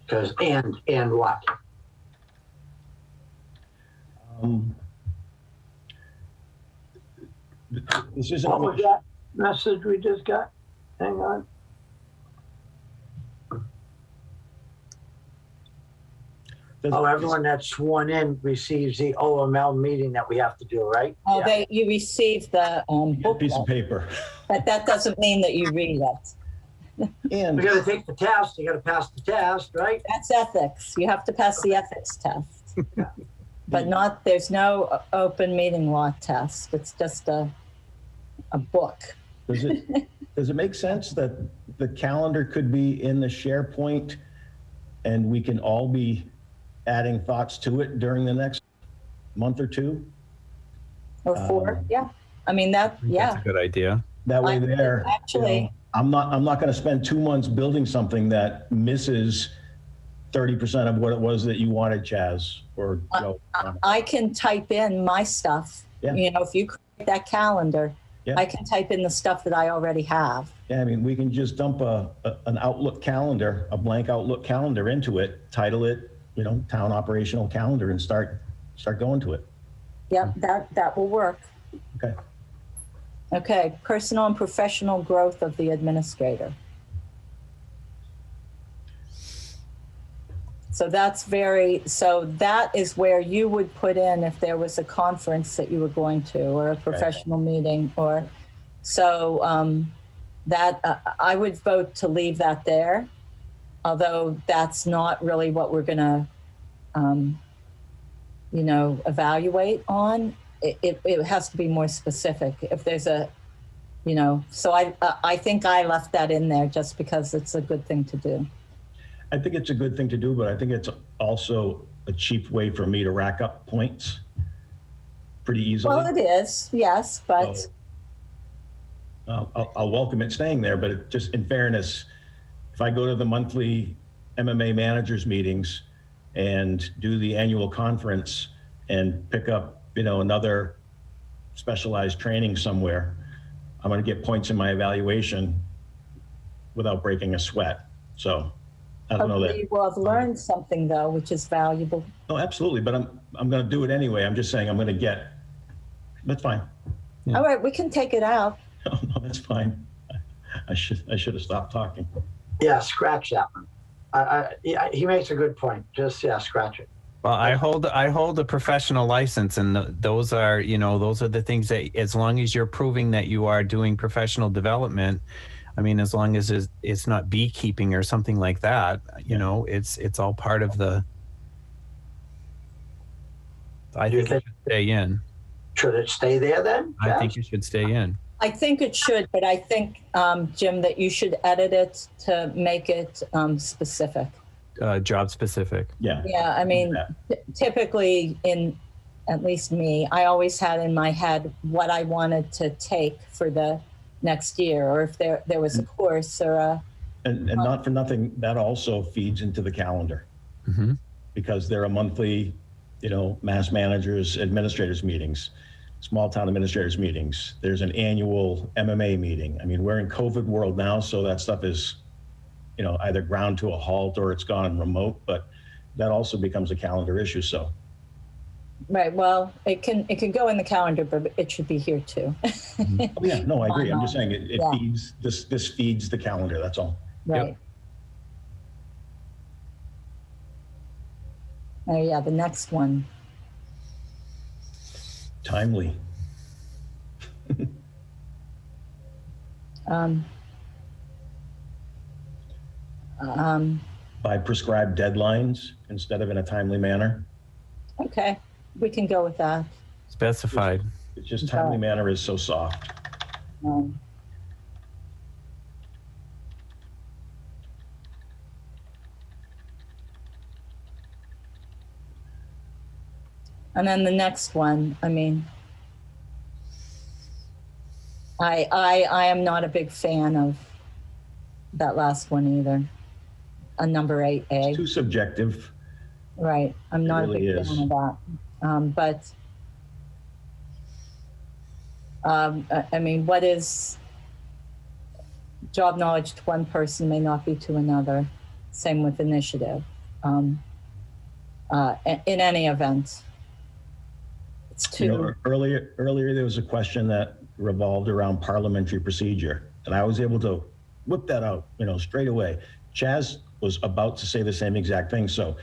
Because and what? This isn't. What was that message we just got? Hang on. Oh, everyone that's sworn in receives the OML meeting that we have to do, right? Oh, Yeah. you received the Piece of booklet, paper. but that doesn't mean that you read it. And We gotta take the test, you gotta pass the test, right? That's ethics. You have to pass the ethics test. But there's no open meeting law test. It's just a book. does it make sense that the calendar could be in the SharePoint and we can all be adding thoughts to it during the next month or 2? Or 4, yeah. I mean, That's a good idea. That way I- there, actually- I'm not going to spend 2 months building something that misses 30% of what it was that you wanted, Chaz or Joe. I can type in my stuff. Yeah. If you create that calendar, Yeah. I can type in the stuff that I already have. Yeah, I mean, we can just dump an Outlook calendar, a blank Outlook calendar into it, title it, town operational calendar, and start going to it. Yep, that will work. Okay. Okay, personal and professional growth of the administrator. So that is where you would put in if there was a conference that you were going to, or a professional meeting, or so that I would vote to leave that there, although that's not really what we're going to, evaluate on. It has to be more specific. If there's so I think I left that in there just because it's a good thing to do. I think it's a good thing to do, but I think it's also a cheap way for me to rack up points pretty easily. Well, it is, yes, but So, I'll welcome it staying there, but just in fairness, if I go to the monthly MMA managers meetings and do the annual conference and pick up, another specialized training somewhere, I'm going to get points in my evaluation without breaking a sweat. So I don't know hopefully that. you will have learned something though, which is valuable. No, absolutely. But I'm going to do it anyway. I'm just saying I'm going to get, that's fine. Yeah. All right, we can take it out. No, that's fine. I should have stopped talking. Yeah, scratch that one. He makes a good point. Just, scratch it. Well, I hold a professional license, and those are the things that, as long as you're proving that you are doing professional development, I mean, as long as it's not beekeeping or something like that, it's all part of the. I think it should stay in. Should it stay there then? I think it should stay in. I think it should, but I think, Jim, that you should edit it to make it specific. Job specific. Yeah. Yeah, I mean, typically in, at least me, I always had in my head what I wanted to take for the next year, or if there was a course or a. And not for nothing, that also feeds into the calendar Mm-hmm. because they're a monthly mass managers, administrators meetings, small town administrators meetings. There's an annual MMA meeting. I mean, we're in COVID world now, so that stuff is, either ground to a halt or it's gone remote, but that also becomes a calendar issue. So, Right. Well, it can go in the calendar, but it should be here too. oh, yeah, no, I agree. I'm just saying it Yeah. feeds this feeds the calendar. That's all. Right. Oh yeah, the next one. Timely. By prescribed deadlines instead of in a timely manner. Okay, we can go with that. Specified. It's just timely manner is so soft. And then the next one, I mean, I am not a big fan of that last one either. A number 8A. It's too subjective. Right. I'm not really a big fan of that. I mean, what is job knowledge to one person may not be to another. Same with initiative. In any event, it's too. Earlier there was a question that revolved around parliamentary procedure, and I was able to whip that out, straight away. Chaz was about to say the same exact thing, so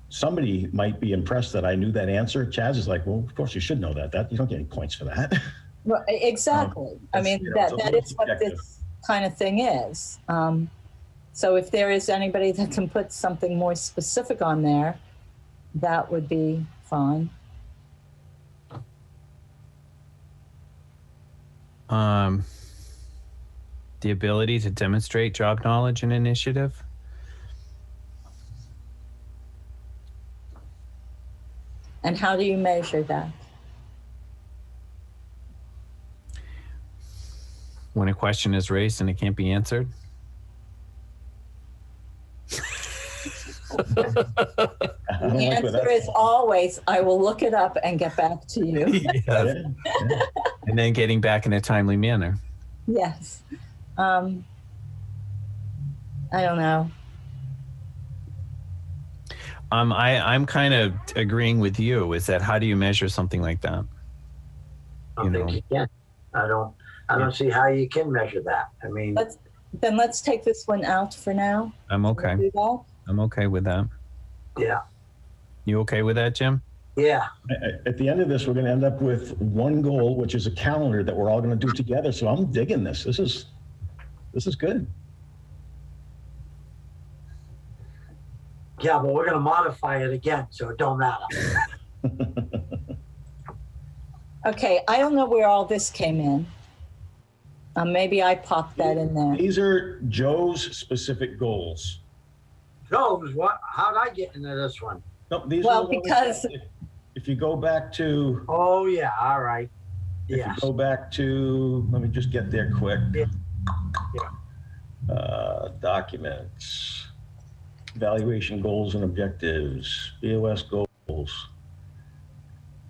somebody might be impressed that I knew that answer. Chaz is like, well, of course you should know that. That you don't get any points for that. Well, exactly. I mean, that is what this kind of thing is. So if there is anybody that can put something more specific on there, that would be fine. The ability to demonstrate job knowledge and initiative. And how do you measure that? When a question is raised and it can't be answered. The answer is always, I will look it up and get back to you. Yes. And then getting back in a timely manner. Yes. I don't know. I'm kind of agreeing with you. Is that how do you measure something like that? I don't think you can. I don't see how you can measure that. I mean, Let's take this one out for now. I'm okay. Do that? I'm okay with that. yeah, You okay with that, Jim? yeah. At the end of this, we're going to end up with one goal, which is a calendar that we're all going to do together. So I'm digging this. This is good. Yeah, but we're going to modify it again, so it don't matter. Okay, I don't know where all this came in. Maybe I popped that in there. These are Joe's specific goals. Joe's, what? How'd I get into this one? No, these Well, are the ones because- that if you go back to, Oh, yeah, all right. if Yeah. you go back to, let me just get there quick. Yeah. Documents, evaluation goals and objectives, BOS goals.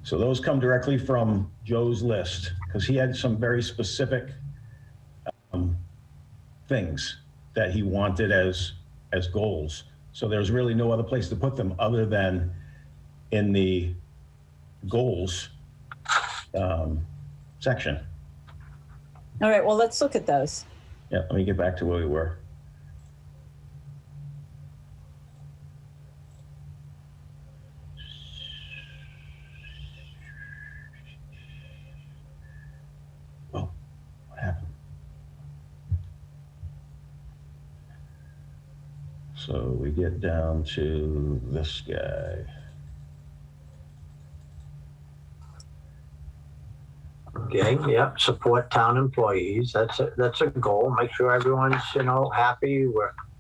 So those come directly from Joe's list because he had some very specific things that he wanted as goals. So there's really no other place to put them other than in the goals section. All right, well, let's look at those. Yeah, let me get back to where we were. Oh, what happened? So we get down to this guy. Okay, yep, support town employees. That's a goal. Make sure everyone's, happy.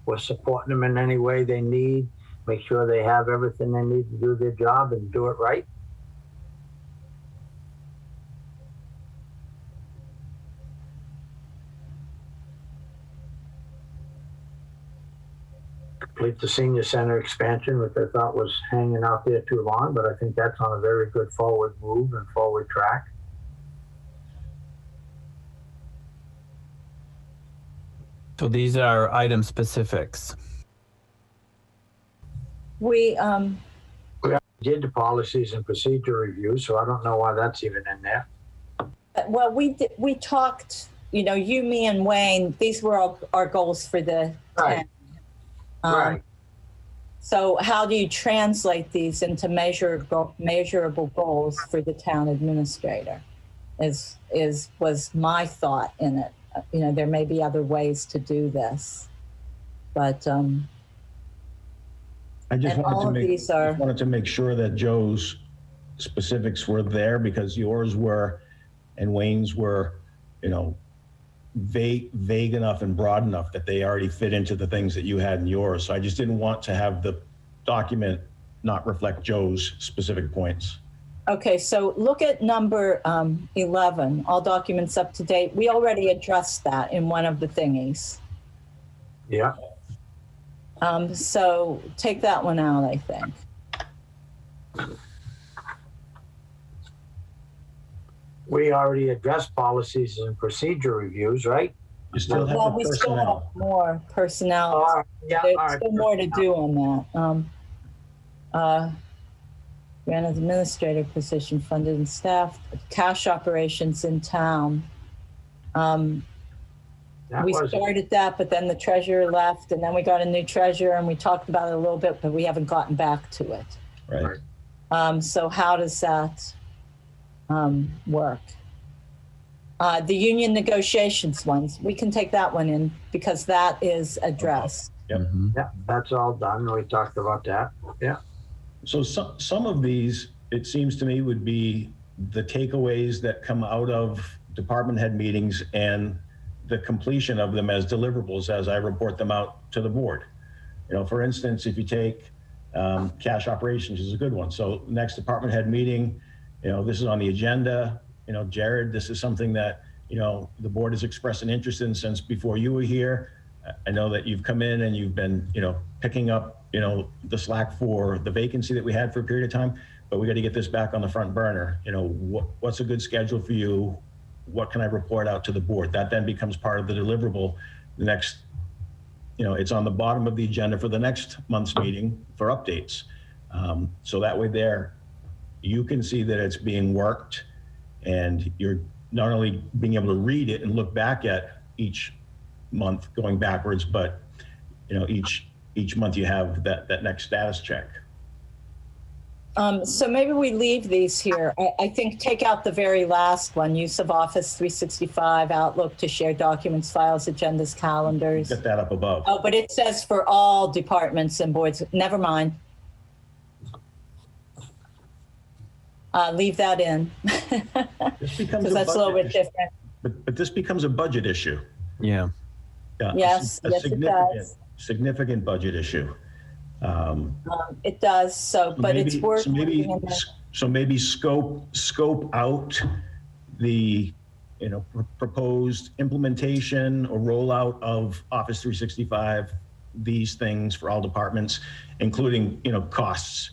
We're supporting them in any way they need. Make sure they have everything they need to do their job and do it right. complete the senior center expansion, which I thought was hanging out there too long, but I think that's on a very good forward move and forward track. So these are item specifics. We, Did the policies and procedure review, so I don't know why that's even in there. well, we talked, you, me, and Wayne, these were our goals for the Right. 10. Right. So how do you translate these into measurable goals for the town administrator? Was my thought in it. There may be other ways to do this, but I just and all of these are, wanted to make sure that Joe's specifics were there, because yours were and Wayne's were, vague enough and broad enough that they already fit into the things that you had in yours. So I just didn't want to have the document not reflect Joe's specific points. okay, so look at number 11, all documents up to date. We already addressed that in one of the thingies. Yeah. So take that one out, I think. We already addressed policies and procedure reviews, right? You still have Well, the we still have personnel. more personnel. All right. Yeah, There's all right. still more to do on that. Grant administrator position funded and staffed, cash operations in town. That We was- started that, but then the treasurer left, and then we got a new treasurer, and we talked about it a little bit, but we haven't gotten back to it. Right. So how does that work? The union negotiations ones, we can take that one in because that is addressed. Yep. Yeah, that's all done. We talked about that. Yeah. So some of these, it seems to me, would be the takeaways that come out of department head meetings and the completion of them as deliverables as I report them out to the board. For instance, if you take cash operations is a good one. So next department head meeting, this is on the agenda. Jared, this is something that, the board has expressed an interest in since before you were here. I know that you've come in and you've been, picking up, the slack for the vacancy that we had for a period of time, but we got to get this back on the front burner. What's a good schedule for you? What can I report out to the board? That then becomes part of the deliverable. The next, it's on the bottom of the agenda for the next month's meeting for updates. So that way there, you can see that it's being worked, and you're not only being able to read it and look back at each month going backwards, but each month you have that next status check. So maybe we leave these here. I think take out the very last one, use of Office 365, Outlook to share documents, files, agendas, calendars. Get that up above. Oh, but it says for all departments and boards. Never mind. Leave that in. This becomes Because that's a little bit issue. different. But this becomes a budget issue. Yeah. Yeah, Yes, yes, it does. Significant budget issue. It does. So, but it's worth. So maybe scope out the, proposed implementation or rollout of Office 365, these things for all departments, including, costs,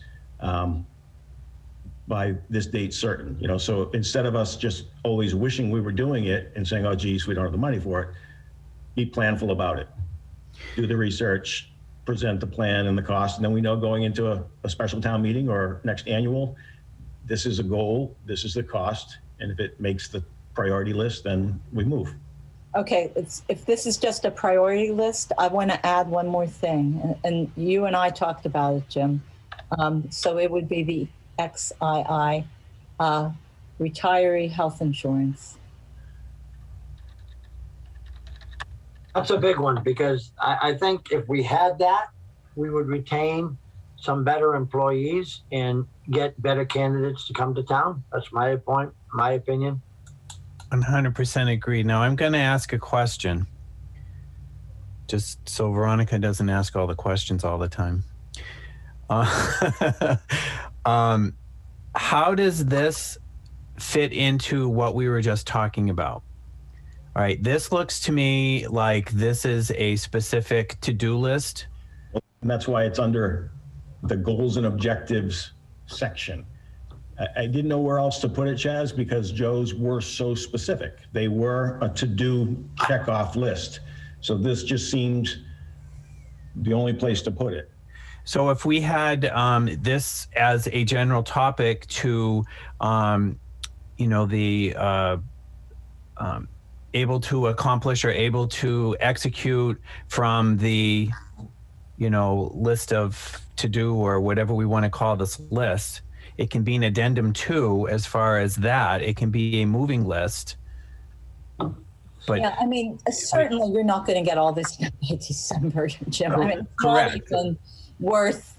by this date certain, so instead of us just always wishing we were doing it and saying, oh, geez, we don't have the money for it, be planful about it. Do the research, present the plan and the cost, and then we know going into a special town meeting or next annual, this is a goal, this is the cost, and if it makes the priority list, then we move. Okay, if this is just a priority list, I want to add one more thing, and you and I talked about it, Jim. So it would be the XII, retiree health insurance. That's a big one, because I think if we had that, we would retain some better employees and get better candidates to come to town. That's my opinion. 100% agree. Now I'm going to ask a question, just so Veronica doesn't ask all the questions all the time. How does this fit into what we were just talking about? All right, this looks to me like this is a specific to-do list And that's why it's under the goals and objectives section. I didn't know where else to put it, Chaz, because Joe's were so specific. They were a to-do check-off list. So this just seemed the only place to put it. So if we had this as a general topic to, able to accomplish or able to execute from the, list of to do or whatever we want to call this list, it can be an addendum too, as far as that. It can be a moving list. But Yeah, I mean, certainly you're not going to get all this done by December, Jim. I mean, it's Correct. not even worth,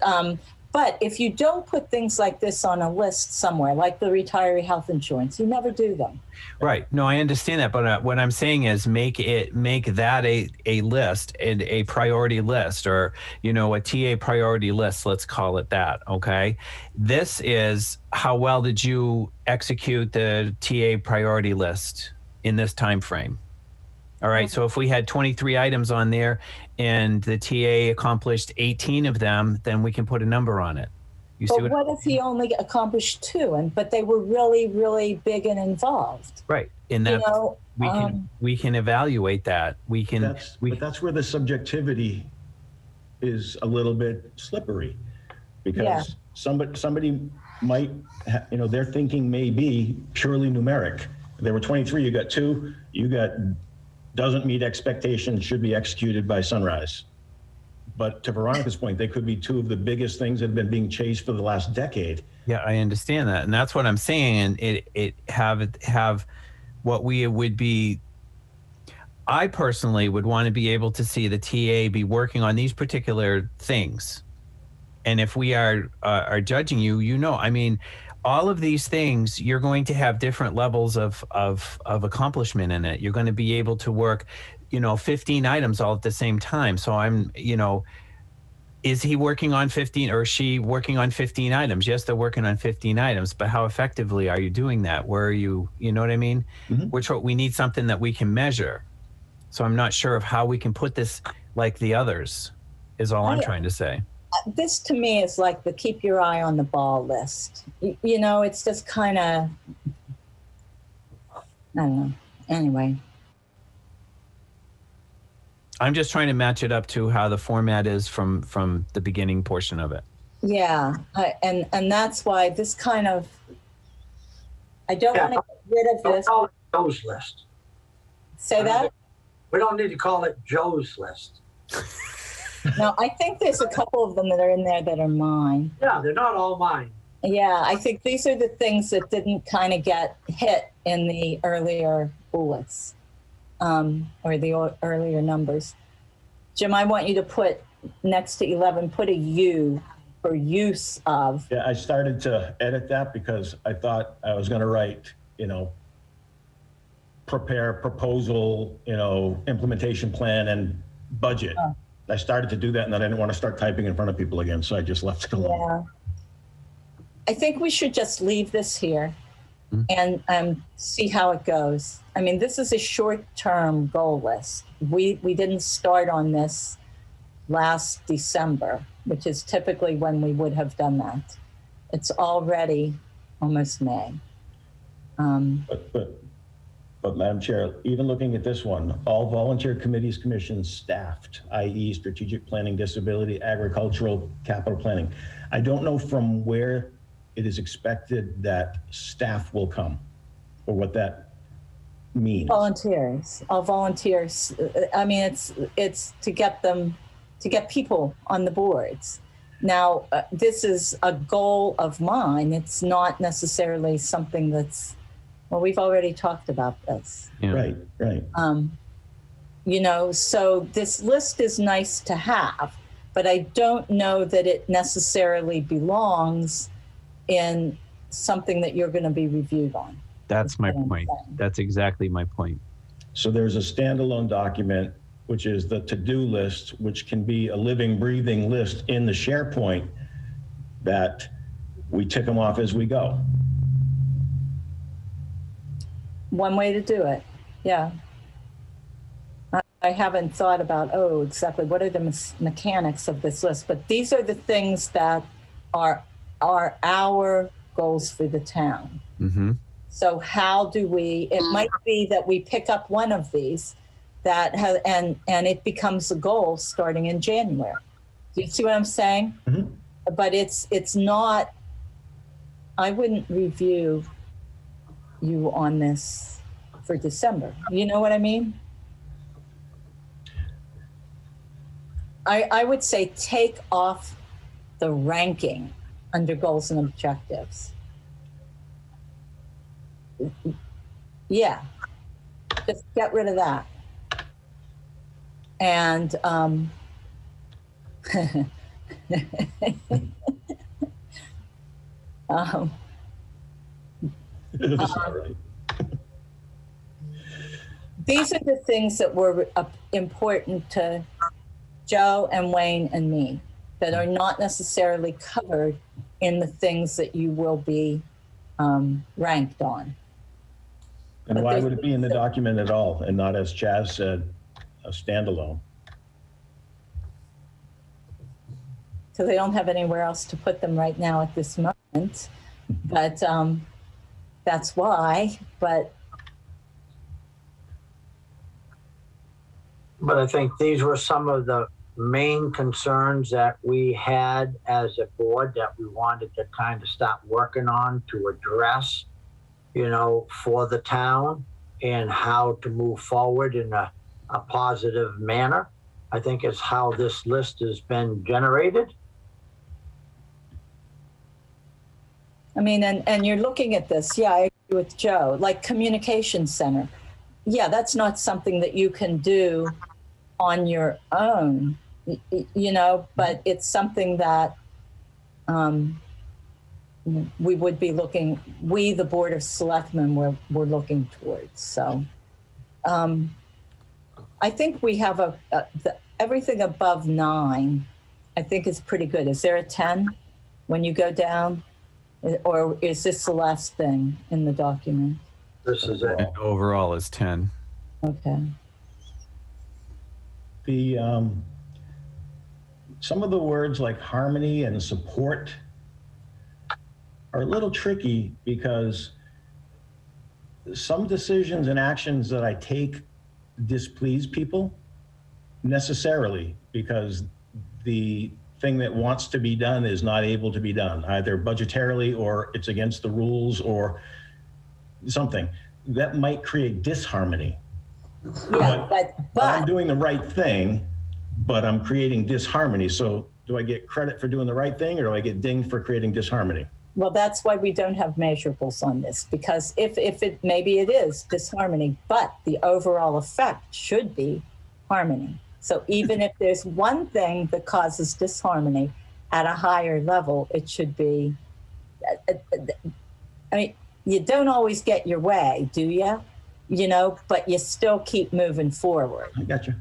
but if you don't put things like this on a list somewhere, like the retiree health insurance, you never do them. right. No, I understand that. But what I'm saying is make that a list and a priority list, or, a TA priority list, let's call it that. Okay. This is how well did you execute the TA priority list in this time frame? All right. So if we had 23 items on there and the TA accomplished 18 of them, then we can put a number on it. You see But what if he only accomplished 2, but they were really, really big and involved? right. And that we can evaluate that. But that's where the subjectivity is a little bit slippery, because somebody might, their thinking may be purely numeric. There were 23, you got 2, you got doesn't meet expectations, should be executed by sunrise. But to Veronica's point, they could be 2 of the biggest things that have been being chased for the last decade. Yeah, I understand that. And that's what I'm saying. And it have what we would be, I personally would want to be able to see the TA be working on these particular things. And if we are judging you, I mean, all of these things, you're going to have different levels of accomplishment in it. You're going to be able to work, 15 items all at the same time. So I'm, is he working on 15 or is she working on 15 items? Yes, they're working on 15 items, but how effectively are you doing that? Where are you know what I mean? Mm-hmm. We need something that we can measure. So I'm not sure of how we can put this like the others is all I'm trying to say. This to me is like the keep your eye on the ball list. It's just kind of, I don't know. Anyway. I'm just trying to match it up to how the format is from the beginning portion of it. Yeah. And that's why this kind of, I don't want to get rid of this. Don't call it Joe's list. Say that? We don't need to call it Joe's list. No, I think there's a couple of them that are in there that are mine. Yeah, they're not all mine. Yeah, I think these are the things that didn't kind of get hit in the earlier bullets, or the earlier numbers. Jim, I want you to put next to 11, put a U for use of. Yeah, I started to edit that because I thought I was going to write, prepare proposal, implementation plan and budget. Oh. I started to do that, and then I didn't want to start typing in front of people again, so I just left it alone. Yeah. I think we should just leave this here and see how it goes. I mean, this is a short-term goal list. We didn't start on this last December, which is typically when we would have done that. It's already almost May. But Madam Chair, even looking at this one, all volunteer committees, commissions staffed, i.e. strategic planning, disability, agricultural, capital planning. I don't know from where it is expected that staff will come or what that means. Volunteers, all volunteers. I mean, it's to get people on the boards. Now, this is a goal of mine. It's not necessarily something that's, well, we've already talked about this. Yeah. Right. So this list is nice to have, but I don't know that it necessarily belongs in something that you're going to be reviewed on. That's my point. That's exactly my point. So there's a standalone document, which is the to-do list, which can be a living, breathing list in the SharePoint that we tick them off as we go. One way to do it. Yeah. I haven't thought about, oh, exactly what are the mechanics of this list, but these are the things that are our goals for the town. Mm-hmm. So how do we, it might be that we pick up one of these that has, and it becomes a goal starting in January. Do you see what I'm saying? Mhm. But it's not, I wouldn't review you on this for December. You know what I mean? I would say take off the ranking under goals and objectives. Yeah, just get rid of that. And That's all right. these are the things that were important to Joe and Wayne and me that are not necessarily covered in the things that you will be ranked on. And But why there's- would it be in the document at all and not, as Chaz said, a standalone? Because I don't have anywhere else to put them right now at this moment. But that's why. But I think these were some of the main concerns that we had as a board that we wanted to kind of start working on to address, you know, for the town and how to move forward in a positive manner. I think is how this list has been generated. I mean, and you're looking at this. Yeah, I agree with Joe. Like communication center. Yeah, that's not something that you can do on your own, you know, but it's something that we would be looking, we, the Board of Selectmen, we're looking towards. So I think we have everything above 9, I think is pretty good. Is there a 10 when you go down? Or is this the last thing in the document? This is it. And overall is 10. Okay. The some of the words like harmony and support are a little tricky because some decisions and actions that I take displease people necessarily because the thing that wants to be done is not able to be done, either budgetarily or it's against the rules or something. That might create disharmony. Yeah, but I'm doing the right thing, but I'm creating disharmony. So do I get credit for doing the right thing or do I get dinged for creating disharmony? well, that's why we don't have measurables on this, because if it maybe it is disharmony, but the overall effect should be harmony. So even if there's one thing that causes disharmony at a higher level, it should be, I mean, you don't always get your way, do you? You know, but you still keep moving forward. I got you.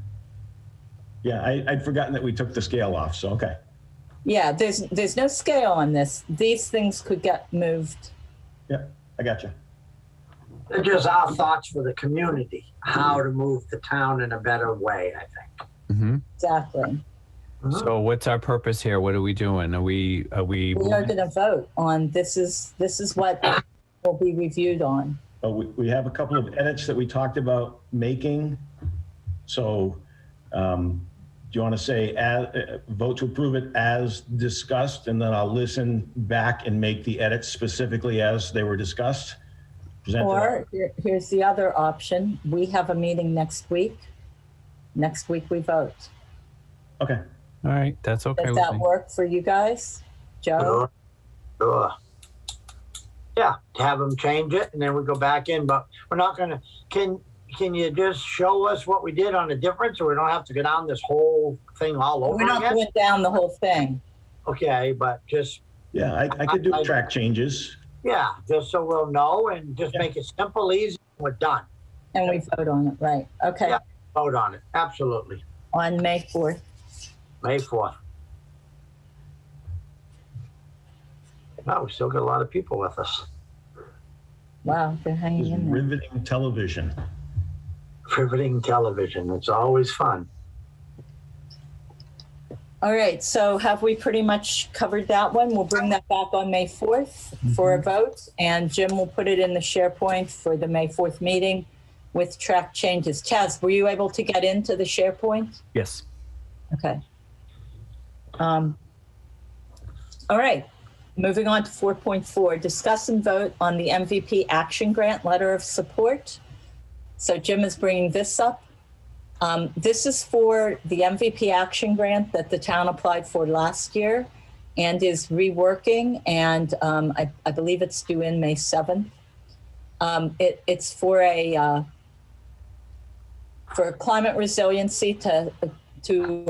Yeah, I'd forgotten that we took the scale off, so okay. Yeah, there's no scale on this. These things could get moved. Yeah, I got you. They're just our thoughts for the community, how to move the town in a better way, I think. Mm-hmm. Exactly. So what's our purpose here? What are we doing? Are we We are going to vote on this is what will be reviewed on. We have a couple of edits that we talked about making. So do you want to say vote to approve it as discussed, and then I'll listen back and make the edits specifically as they were discussed? Or here's the other option. We have a meeting next week. Next week we vote. Okay. all right? That's okay Does with that me. work for you guys? Joe? Sure. Yeah, have them change it and then we go back in, but we're not gonna, can you just show us what we did on the difference so we don't have to go down this whole thing all over We're not again? going down the whole thing. Okay, but just, Yeah, I could do track changes. yeah, just so we'll know and just make it simple, easy, we're done. And we vote on it, right? Okay, Yeah. Vote on it, absolutely. on May 4th. May 4th. Oh, we still got a lot of people with us. Wow, they're hanging Is in there. riveting television. riveting television. It's always fun. All right, so have we pretty much covered that one? We'll bring that back on May 4th for a vote, and Jim will put it in the SharePoint for the May 4th meeting with track changes. Chaz, were you able to get into the SharePoint? Yes. Okay. All right, moving on to 4.4, discuss and vote on the MVP Action Grant Letter of Support. So Jim is bringing this up. This is for the MVP Action Grant that the town applied for last year and is reworking, and I believe it's due in May 7th. It's for climate resiliency to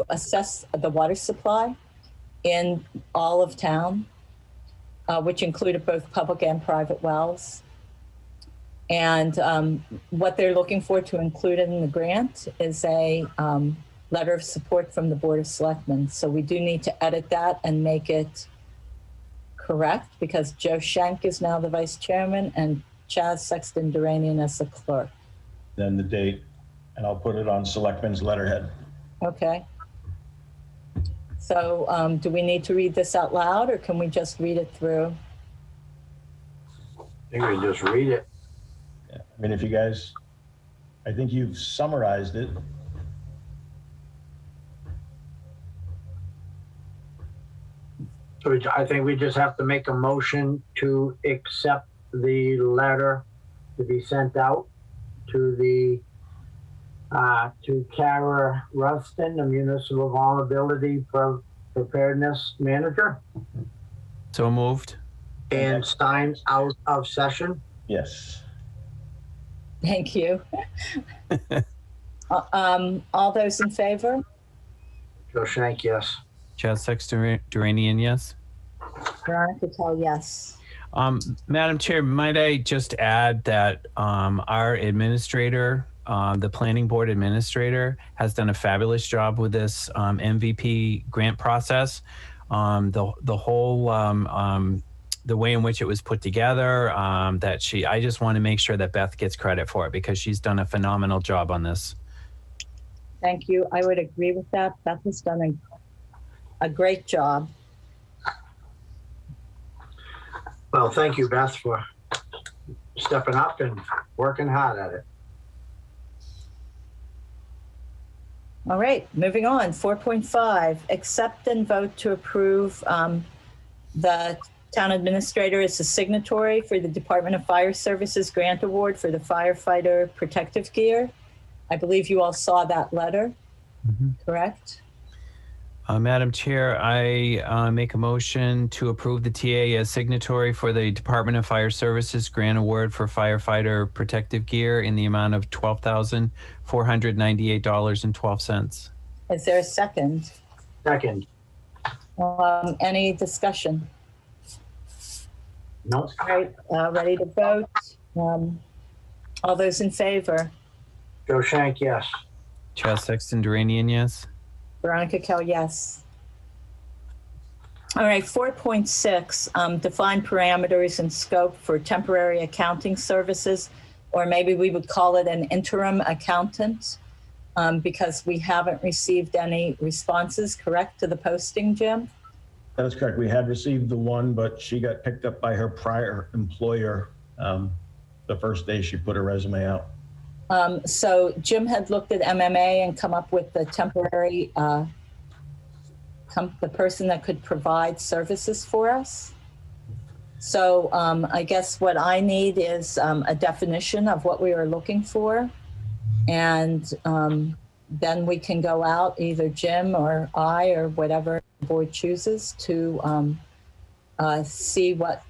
assess the water supply in all of town, which included both public and private wells. And what they're looking for to include in the grant is a letter of support from the Board of Selectmen. So we do need to edit that and make it correct, because Joe Schenk is now the vice chairman and Chaz Sexton Duranian as the clerk. Then the date, and I'll put it on Selectmen's letterhead. Okay. So do we need to read this out loud, or can we just read it through? I think we just read it. Yeah. I mean, if you guys, I think you've summarized it. So I think we just have to make a motion to accept the letter to be sent out to the to Kara Rustin, the Municipal Vulnerability Preparedness Manager, So moved. and sign out of session. Yes. Thank you. All those in favor? Joe Shank, yes. Chaz Sexton Duranian, yes. Veronica Kell, yes. Madam Chair, might I just add that our administrator, the planning board administrator, has done a fabulous job with this MVP grant process. The whole the way in which it was put together, I just want to make sure that Beth gets credit for it, because she's done a phenomenal job on this. Thank you. I would agree with that. Beth has done a great job. Well, thank you, Beth, for stepping up and working hard at it. All right, moving on. 4.5, accept and vote to approve the town administrator as a signatory for the Department of Fire Services Grant Award for the firefighter protective gear. I believe you all saw that letter, correct? Madam Chair, I make a motion to approve the TA as signatory for the Department of Fire Services Grant Award for firefighter protective gear in the amount of $12,498.12. Is there a second? Second. Any discussion? No. All right, ready to vote? All those in favor? Joe Shank, yes. Chaz Sexton Duranian, yes. Veronica Kell, yes. All right, 4.6, define parameters and scope for temporary accounting services, or maybe we would call it an interim accountant, because we haven't received any responses, correct, to the posting, Jim? That is correct. We had received the one, but she got picked up by her prior employer the first day she put her resume out. So Jim had looked at MMA and come up with the temporary, the person that could provide services for us. So I guess what I need is a definition of what we are looking for. And then we can go out, either Jim or I or whatever the board chooses, to see what,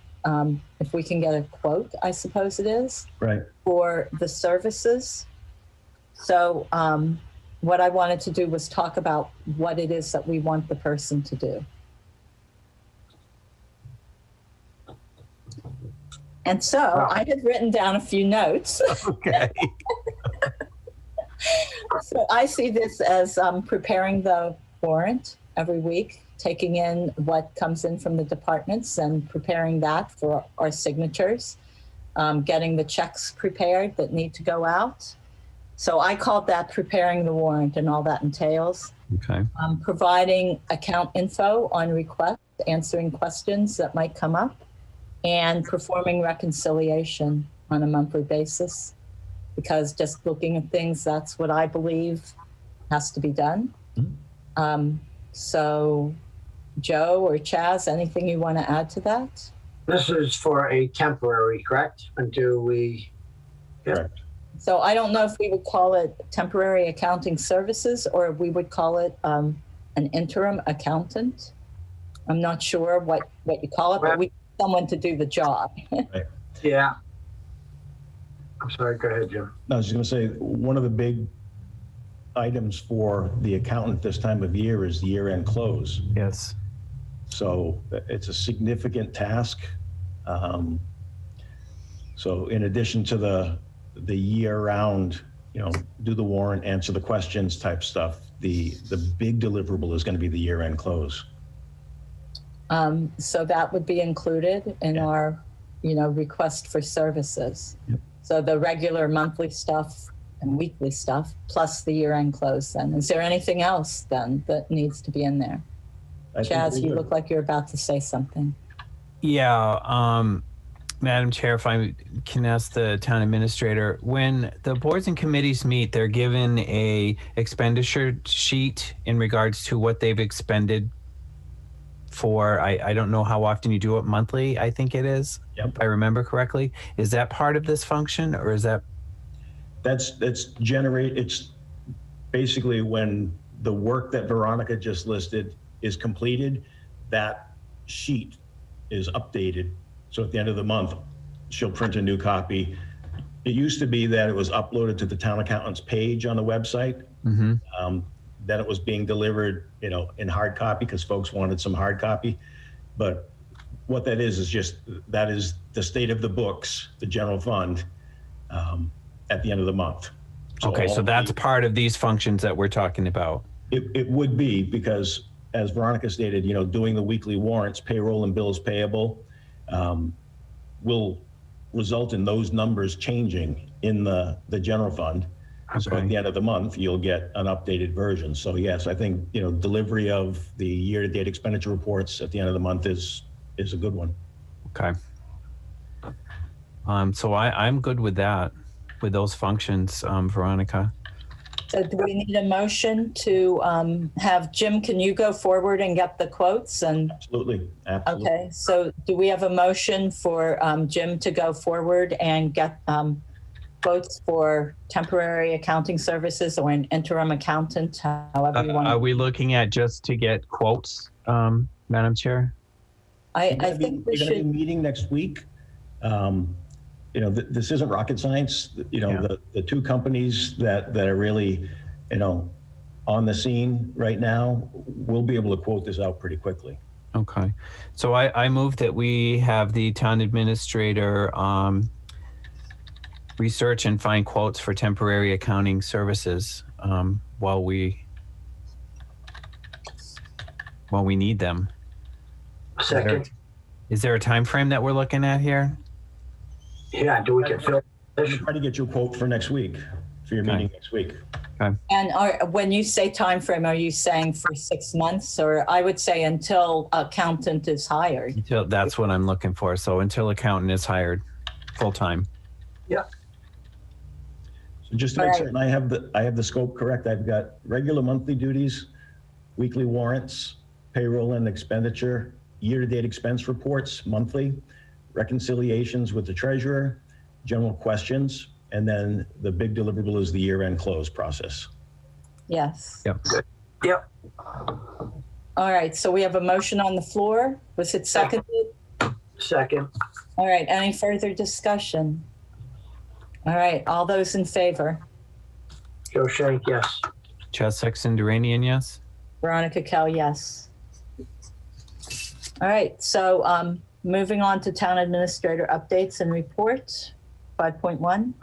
if we can get a quote, I suppose it is, Right. for the services. So what I wanted to do was talk about what it is that we want the person to do. And so I had written down a few notes. Okay. So I see this as preparing the warrant every week, taking in what comes in from the departments and preparing that for our signatures, getting the checks prepared that need to go out, So I called that preparing the warrant and all that entails. Okay. Providing account info on request, answering questions that might come up, and performing reconciliation on a monthly basis. Because just looking at things, that's what I believe has to be done. So Joe or Chaz, anything you want to add to that? This is for a temporary, correct? Until we, Correct. So I don't know if we would call it temporary accounting services or we would call it an interim accountant. I'm not sure what you call it, but we need someone to do the job. yeah. I'm sorry, go ahead, Jim. I was just going to say, one of the big items for the accountant this time of year is the year-end close. Yes. So it's a significant task. So in addition to the year-round, do the warrant, answer the questions type stuff, the big deliverable is going to be the year-end close. So that would be included in our, request for services. Yep. So the regular monthly stuff and weekly stuff, plus the year-end close then. Is there anything else then that needs to be in there? Chaz, you look like you're about to say something. Yeah, Madam Chair, if I can ask the town administrator, when the boards and committees meet, they're given a expenditure sheet in regards to what they've expended for, I don't know how often you do it, monthly, I think it is, Yep. if I remember correctly. Is that part of this function, or is that? It's basically when the work that Veronica just listed is completed, that sheet is updated. So at the end of the month, she'll print a new copy. It used to be that it was uploaded to the town accountant's page on the website. Mm-hmm. Then it was being delivered, in hard copy because folks wanted some hard copy. But what that is just, that is the state of the books, the general fund, at the end of the month. Okay, so that's part of these functions that we're talking about. It would be, because as Veronica stated, doing the weekly warrants, payroll and bills payable, will result in those numbers changing in the general fund. So at the end of the month, you'll get an updated version. So yes, I think, delivery of the year-to-date expenditure reports at the end of the month is a good one. Okay. So I'm good with that, with those functions, Veronica. So do we need a motion to have Jim, can you go forward and get the quotes? And Absolutely. okay, so do we have a motion for Jim to go forward and get quotes for temporary accounting services or an interim accountant, however you want? Are we looking at just to get quotes, Madam Chair? I think we We're going to be should. meeting next week. This isn't rocket science. The two companies that are really, on the scene right now, we'll be able to quote this out pretty quickly. Okay. So I move that we have the town administrator research and find quotes for temporary accounting services while we need them. Second. Is there a time frame that we're looking at here? Yeah, do we get Phil? We'll try to get you a quote for next week, for your meeting next week. Okay. And when you say time frame, are you saying for 6 months, or I would say until accountant is hired? That's what I'm looking for. So until accountant is hired full time. Yeah. So just to make certain I have the scope correct, I've got regular monthly duties, weekly warrants, payroll and expenditure, year-to-date expense reports monthly, reconciliations with the treasurer, general questions, and then the big deliverable is the year-end close process. Yes. Yep. Yep. All right, so we have a motion on the floor. Was it seconded? Second. All right, any further discussion? All right, all those in favor? Joe Shank, yes. Chaz Sexton Duranian, yes? Veronica Kell, yes. All right, so moving on to town administrator updates and reports, 5.1.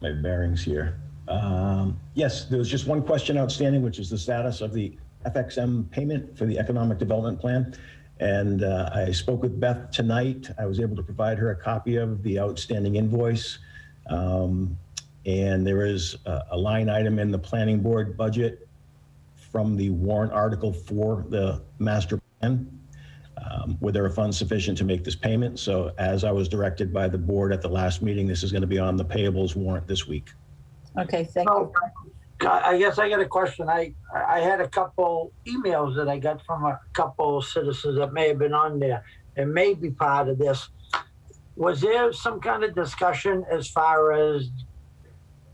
My bearings here. Yes, there was just one question outstanding, which is the status of the FXM payment for the economic development plan. And I spoke with Beth tonight. I was able to provide her a copy of the outstanding invoice. And there is a line item in the planning board budget from the warrant article for the master plan, where there are funds sufficient to make this payment. So as I was directed by the board at the last meeting, this is going to be on the payables warrant this week. Okay, thank you. I guess I got a question. I had a couple emails that I got from a couple citizens that may have been on there and may be part of this. Was there some kind of discussion as far as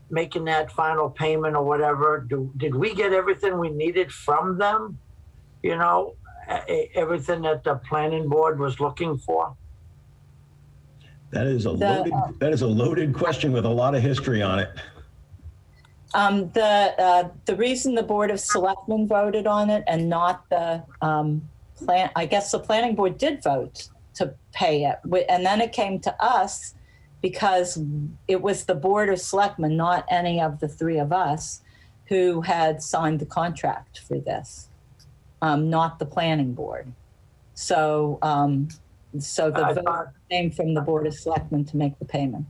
making that final payment or whatever? Did we get everything we needed from them? You know, everything that the planning board was looking for? That is a loaded question with a lot of history on it. The reason the Board of Selectmen voted on it and not the I guess the planning board did vote to pay it. And then it came to us because it was the Board of Selectmen, not any of the three of us, who had signed the contract for this, not the planning board. So, the vote came from the Board of Selectmen to make the payment.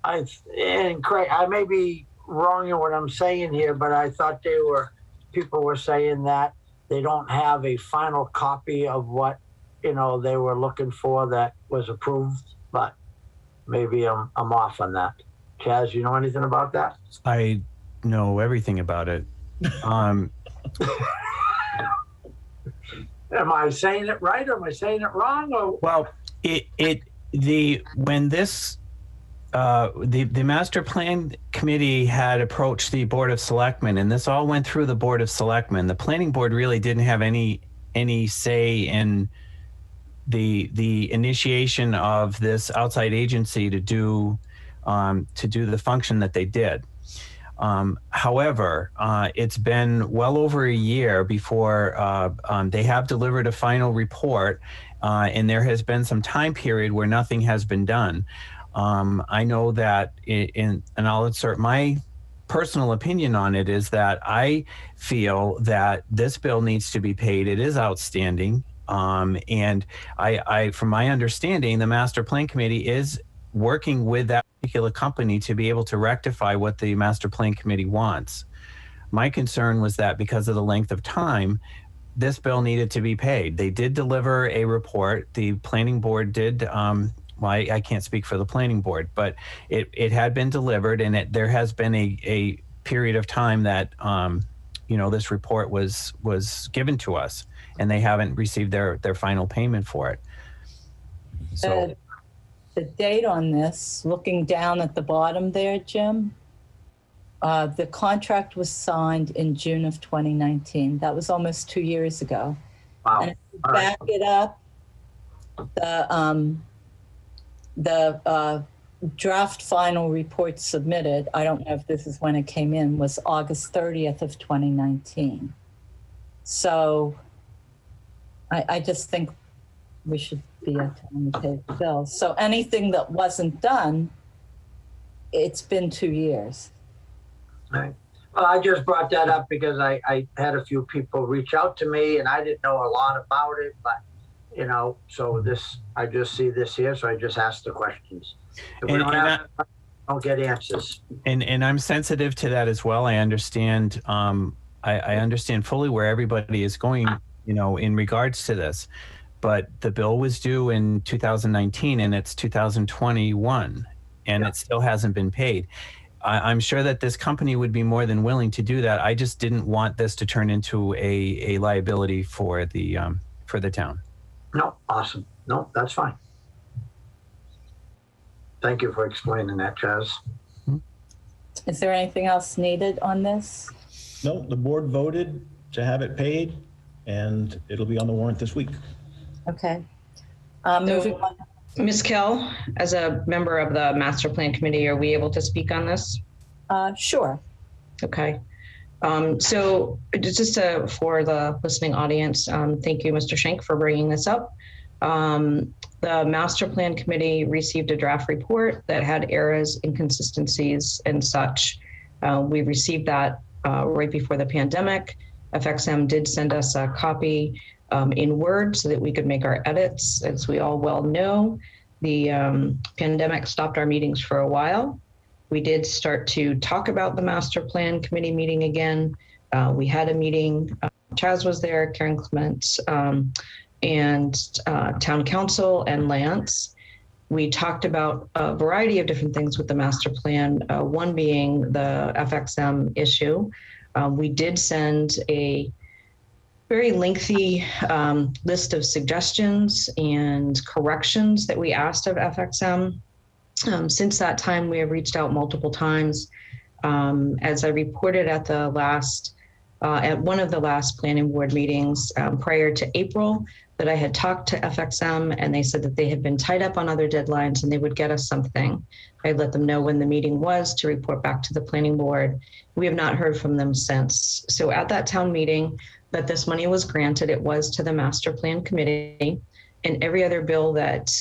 And Craig, I may be wrong in what I'm saying here, but I thought people were saying that they don't have a final copy of what, they were looking for that was approved, but maybe I'm off on that. Chaz, you know anything about that? I know everything about it. Am I saying it right or am I saying it wrong? Or? Well, when this the master plan committee had approached the Board of Selectmen, and this all went through the Board of Selectmen. The planning board really didn't have any say in the initiation of this outside agency to do the function that they did. However, it's been well over a year before they have delivered a final report, and there has been some time period where nothing has been done. I know that and I'll insert my personal opinion on it, is that I feel that this bill needs to be paid. It is outstanding. And I, from my understanding, the master plan committee is working with that particular company to be able to rectify what the master plan committee wants. My concern was that because of the length of time, this bill needed to be paid. They did deliver a report. The planning board did, I can't speak for the planning board, but it had been delivered, and there has been a period of time that this report was given to us, and they haven't received their final payment for it. So the date on this, looking down at the bottom there, Jim, the contract was signed in June of 2019. That was almost 2 years ago. Wow. And if you back it up, the draft final report submitted, I don't know if this is when it came in, was August 30th of 2019. So I just think we should be at time to pay the bills. So anything that wasn't done, it's been 2 years. Right. Well, I just brought that up because I had a few people reach out to me, and I didn't know a lot about it, but so I just see this here, so I just ask the questions. If we don't get answers. And I'm sensitive to that as well. I understand. I understand fully where everybody is going, in regards to this. But the bill was due in 2019, and it's 2021, and it still hasn't been paid. I'm sure that this company would be more than willing to do that. I just didn't want this to turn into a liability for the town. No, awesome. No, that's fine. Thank you for explaining that, Chaz. Is there anything else needed on this? No, the board voted to have it paid, and it'll be on the warrant this week. Okay. Moving on. Ms. Kell, as a member of the master plan committee, are we able to speak on this? Sure. Okay. So just for the listening audience, thank you, Mr. Schenk, for bringing this up. The master plan committee received a draft report that had errors, inconsistencies, and such. We received that right before the pandemic. FXM did send us a copy. in Word so that we could make our edits. As we all well know, the pandemic stopped our meetings for a while. We did start to talk about the master plan committee meeting again. We had a meeting, Chaz was there, Karen Clements, and town council and Lance. We talked about a variety of different things with the master plan, one being the FXM issue. We did send a very lengthy list of suggestions and corrections that we asked of FXM. Since that time, we have reached out multiple times. As I reported at the last, at one of the last planning board meetings prior to April, that I had talked to FXM and they said that they had been tied up on other deadlines and they would get us something. I let them know when the meeting was to report back to the planning board. We have not heard from them since. So at that town meeting that this money was granted, it was to the master plan committee, and every other bill that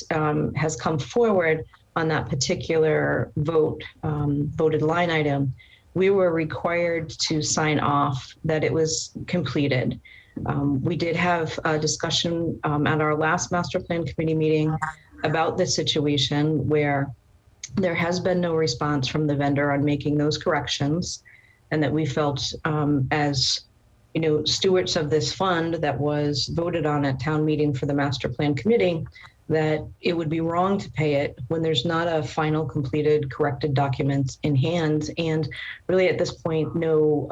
has come forward on that particular voted line item, we were required to sign off that it was completed. We did have a discussion at our last master plan committee meeting about the situation where there has been no response from the vendor on making those corrections, and that we felt as stewards of this fund that was voted on at town meeting for the master plan committee, that it would be wrong to pay it when there's not a final completed corrected document in hand, and really at this point no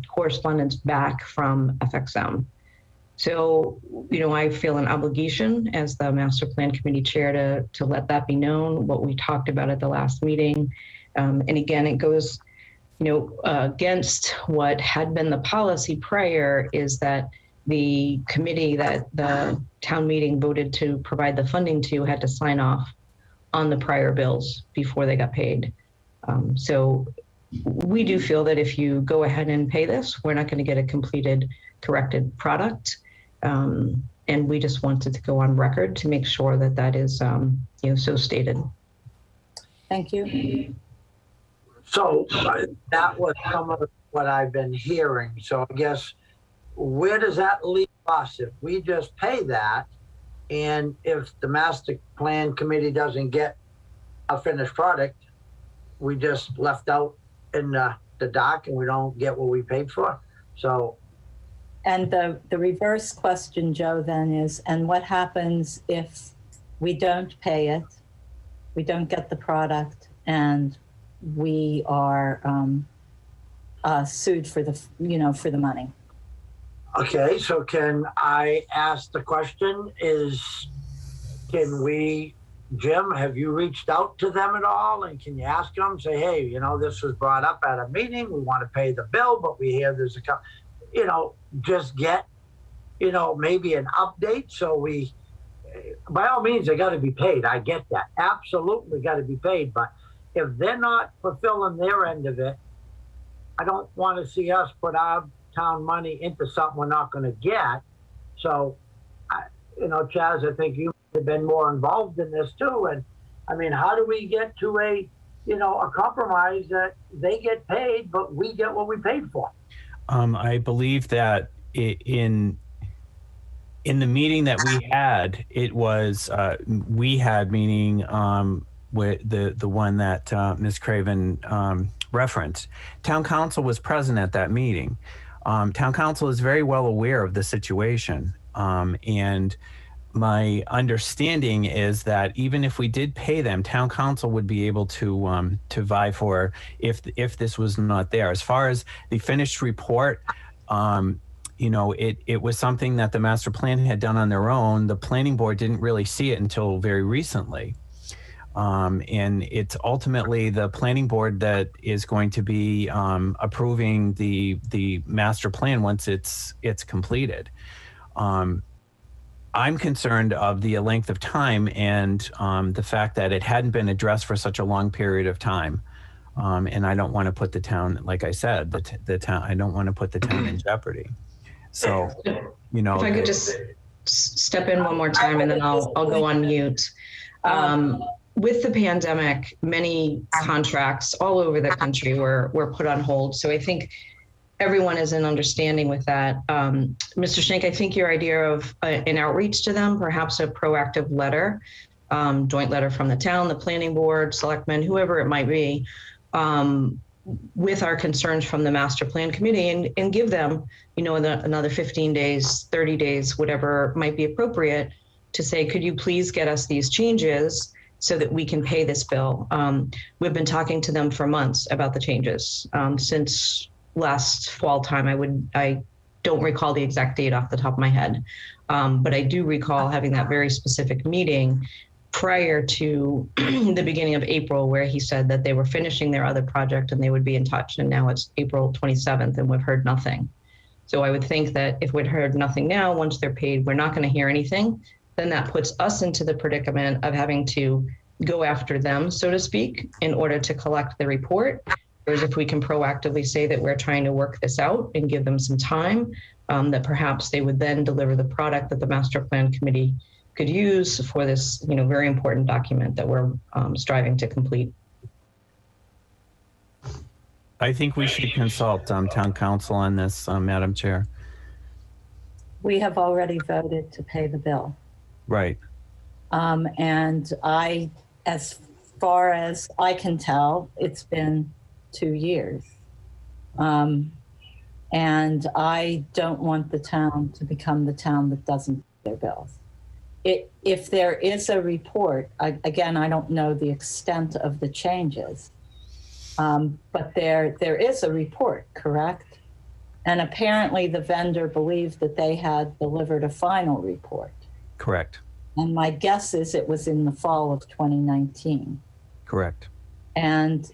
correspondence back from FXM. So I feel an obligation as the master plan committee chair to let that be known, what we talked about at the last meeting. And again, it goes against what had been the policy prior, is that the committee that the town meeting voted to provide the funding to had to sign off on the prior bills before they got paid. So we do feel that if you go ahead and pay this, we're not going to get a completed corrected product. And we just wanted to go on record to make sure that that is so stated. Thank you. So that was some of what I've been hearing. So I guess, where does that leave us if we just pay that, and if the master plan committee doesn't get a finished product, we just left out in the dock and we don't get what we paid for? So. And the reverse question, Joe, then is, and what happens if we don't pay it, we don't get the product, and we are sued for the money? Okay, so can I ask the question, Jim, have you reached out to them at all? And can you ask them, say, hey, this was brought up at a meeting, we want to pay the bill, but we hear there's just get, maybe an update. So we, by all means, they got to be paid. I get that. Absolutely got to be paid. But if they're not fulfilling their end of it, I don't want to see us put our town money into something we're not going to get. So, Chaz, I think you have been more involved in this too. And I mean, how do we get to a compromise that they get paid, but we get what we paid for? I believe that in the meeting that we had, it was meaning with the one that Ms. Craven referenced. Town council was present at that meeting. Town council is very well aware of the situation, and my understanding is that even if we did pay them, town council would be able to vie for if this was not there. As far as the finished report, it was something that the master plan had done on their own. The planning board didn't really see it until very recently. And it's ultimately the planning board that is going to be approving the master plan once it's completed. I'm concerned of the length of time and the fact that it hadn't been addressed for such a long period of time. And I don't want to put the town, like I said, the town, I don't want to put the town in jeopardy. So, If I could just step in one more time and then I'll go on mute. With the pandemic, many contracts all over the country were put on hold. So I think everyone is in understanding with that. Mr. Schenk, I think your idea of an outreach to them, perhaps a proactive letter, joint letter from the town, the planning board, selectmen, whoever it might be, with our concerns from the master plan committee, and give them, another 15 days, 30 days, whatever might be appropriate, to say, could you please get us these changes so that we can pay this bill? We've been talking to them for months about the changes, since last fall time. I don't recall the exact date off the top of my head, but I do recall having that very specific meeting prior to the beginning of April, where he said that they were finishing their other project and they would be in touch. And now it's April 27th and we've heard nothing. So I would think that if we'd heard nothing now, once they're paid, we're not going to hear anything. Then that puts us into the predicament of having to go after them, so to speak, in order to collect the report. Whereas if we can proactively say that we're trying to work this out and give them some time, that perhaps they would then deliver the product that the master plan committee could use for this, very important document that we're striving to complete. I think we should consult town council on this, Madam Chair. We have already voted to pay the bill. Right. And as far as I can tell, it's been 2 years. And I don't want the town to become the town that doesn't pay their bills. If there is a report, again, I don't know the extent of the changes, but there is a report, correct? And apparently the vendor believed that they had delivered a final report. Correct. And my guess is it was in the fall of 2019. Correct. And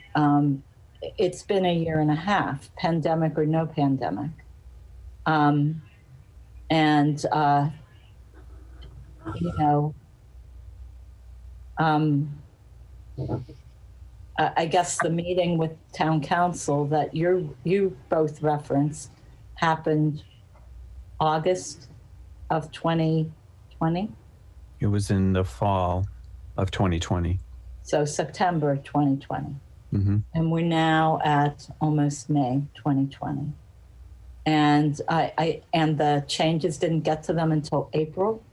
it's been 1.5 years, pandemic or no pandemic. I guess the meeting with town council that you both referenced happened August of 2020. It was in the fall of 2020. So September 2020. Mm-hmm. And we're now at almost May 2020. And and the changes didn't get to them until April.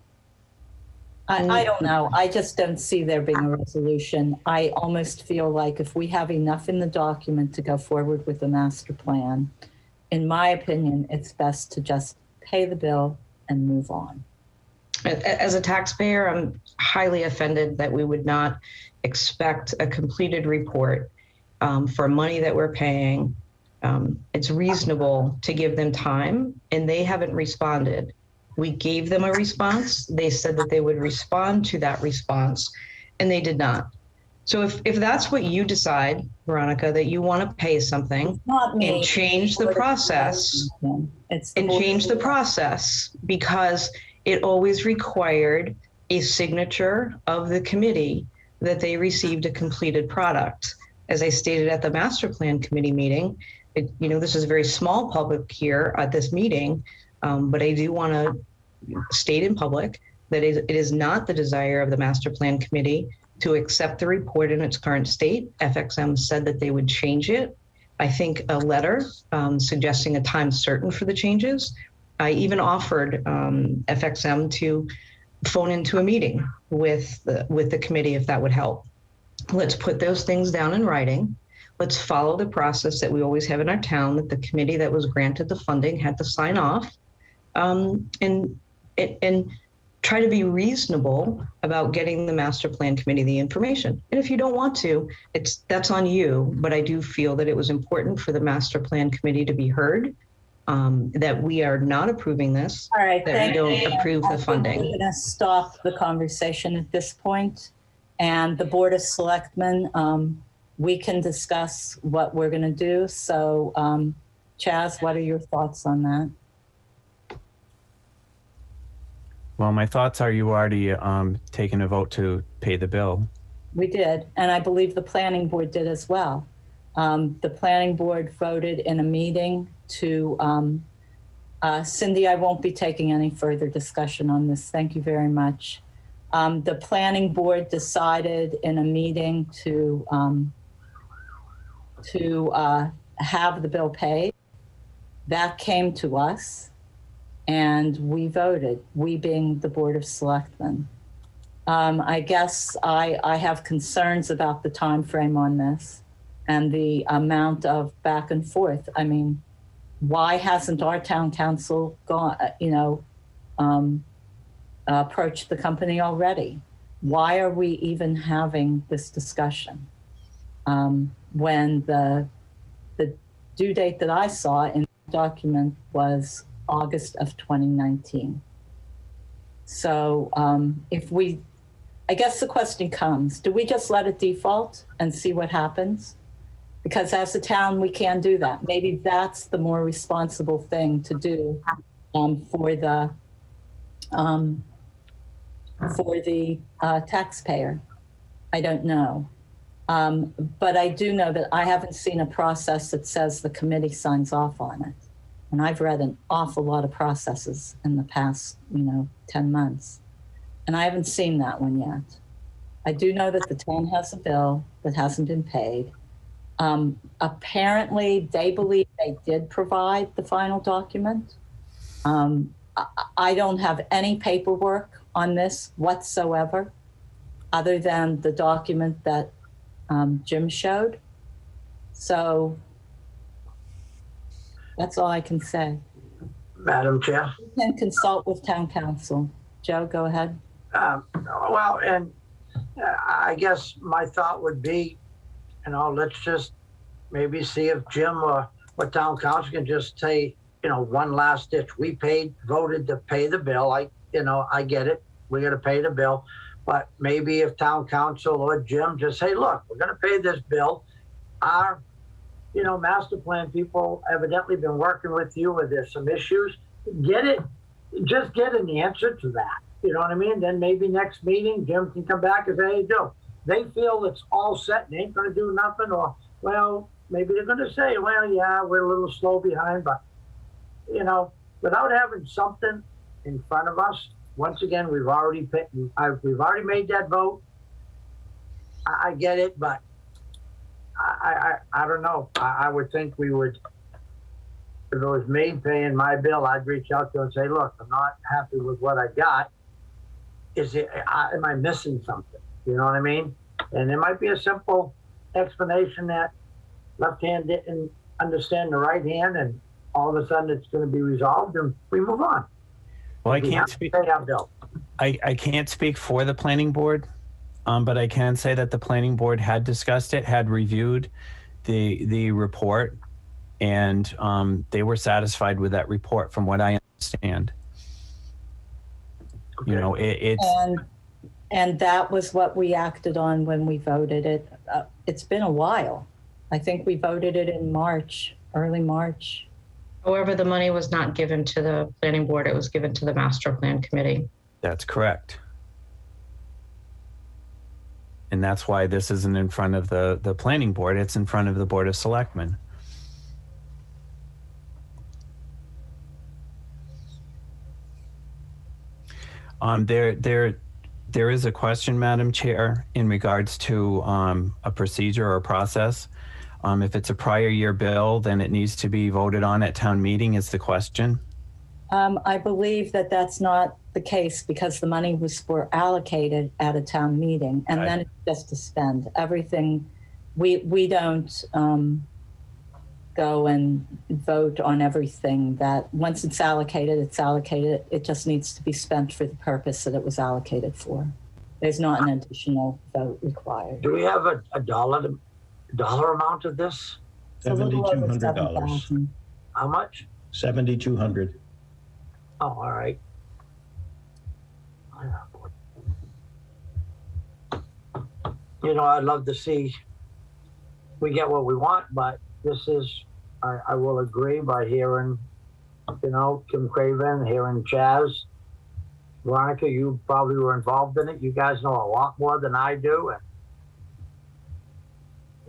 I don't know. I just don't see there being a resolution. I almost feel like if we have enough in the document to go forward with the master plan, in my opinion, it's best to just pay the bill and move on. As a taxpayer, I'm highly offended that we would not expect a completed report for money that we're paying. It's reasonable to give them time, and they haven't responded. We gave them a response. They said that they would respond to that response, and they did not. So if that's what you decide, Veronica, that you want to pay something and change the process, because it always required a signature of the committee that they received a completed product. As I stated at the master plan committee meeting, this is a very small public here at this meeting, but I do want to state in public that it is not the desire of the master plan committee to accept the report in its current state. FXM said that they would change it. I think a letter suggesting a time certain for the changes. I even offered FXM to phone into a meeting with the committee if that would help. Let's put those things down in writing. Let's follow the process that we always have in our town, that the committee that was granted the funding had to sign off, and try to be reasonable about getting the master plan committee the information. And if you don't want to, that's on you. But I do feel that it was important for the master plan committee to be heard, that we are not approving this, all right, that we don't approve the funding. We're going to stop the conversation at this point, and the Board of Selectmen, we can discuss what we're going to do. So, Chaz, what are your thoughts on that? Well, my thoughts are you already taken a vote to pay the bill. We did, and I believe the planning board did as well. The planning board voted in a meeting to, Cindy, I won't be taking any further discussion on this. Thank you very much. The planning board decided in a meeting to have the bill paid. that came to us and we voted, we being the Board of Selectmen. I guess I have concerns about the time frame on this and the amount of back and forth. I mean, why hasn't our town council gone, approached the company already? Why are we even having this discussion when the due date that I saw in the document was August of 2019? So I guess the question comes, do we just let it default and see what happens? Because as a town, we can do that. Maybe that's the more responsible thing to do for the taxpayer. I don't know. But I do know that I haven't seen a process that says the committee signs off on it. And I've read an awful lot of processes in the past, 10 months. And I haven't seen that one yet. I do know that the town has a bill that hasn't been paid. Apparently, they believe they did provide the final document. I don't have any paperwork on this whatsoever, other than the document that Jim showed. So that's all I can say. Madam Chair. You can consult with town council. Joe, go ahead. Well, and I guess my thought would be, let's just maybe see if Jim or town council can just say, one last ditch. We voted to pay the bill. I get it. We got to pay the bill. But maybe if town council or Jim just say, look, we're going to pay this bill. Our, master plan people evidently been working with you where there's some issues. Just get an answer to that. You know what I mean? Then maybe next meeting, Jim can come back and say, hey, Joe, they feel it's all set and ain't going to do nothing. Or, well, maybe they're going to say, well, yeah, we're a little slow behind. But, without having something in front of us, once again, we've already made that vote. I get it, but I don't know. I would think we would, if it was me paying my bill, I'd reach out to them and say, look, I'm not happy with what I got. Am I missing something? You know what I mean? And there might be a simple explanation that left hand didn't understand the right hand, and all of a sudden it's going to be resolved and we move on. Well, I can't speak. I can't speak for the planning board, but I can say that the planning board had discussed it, had reviewed the report, and they were satisfied with that report, from what I understand. Okay. And that was what we acted on when we voted it. It's been a while. I think we voted it in March, early March. However, the money was not given to the planning board. It was given to the master plan committee. That's correct. And that's why this isn't in front of the planning board. It's in front of the Board of Selectmen. There is a question, Madam Chair, in regards to a procedure or process. If it's a prior year bill, then it needs to be voted on at town meeting, is the question. I believe that that's not the case, because the money was allocated at a town meeting, and then it's just to spend everything. We don't go and vote on everything. That once it's allocated, it's allocated. It just needs to be spent for the purpose that it was allocated for. There's not an additional vote required. Do we have a dollar amount of this? $7,200. How much? $7,200. Oh, all right. I'd love to see we get what we want, but this is, I will agree by hearing, Kim Craven, hearing Chaz. Veronica, you probably were involved in it. You guys know a lot more than I do. And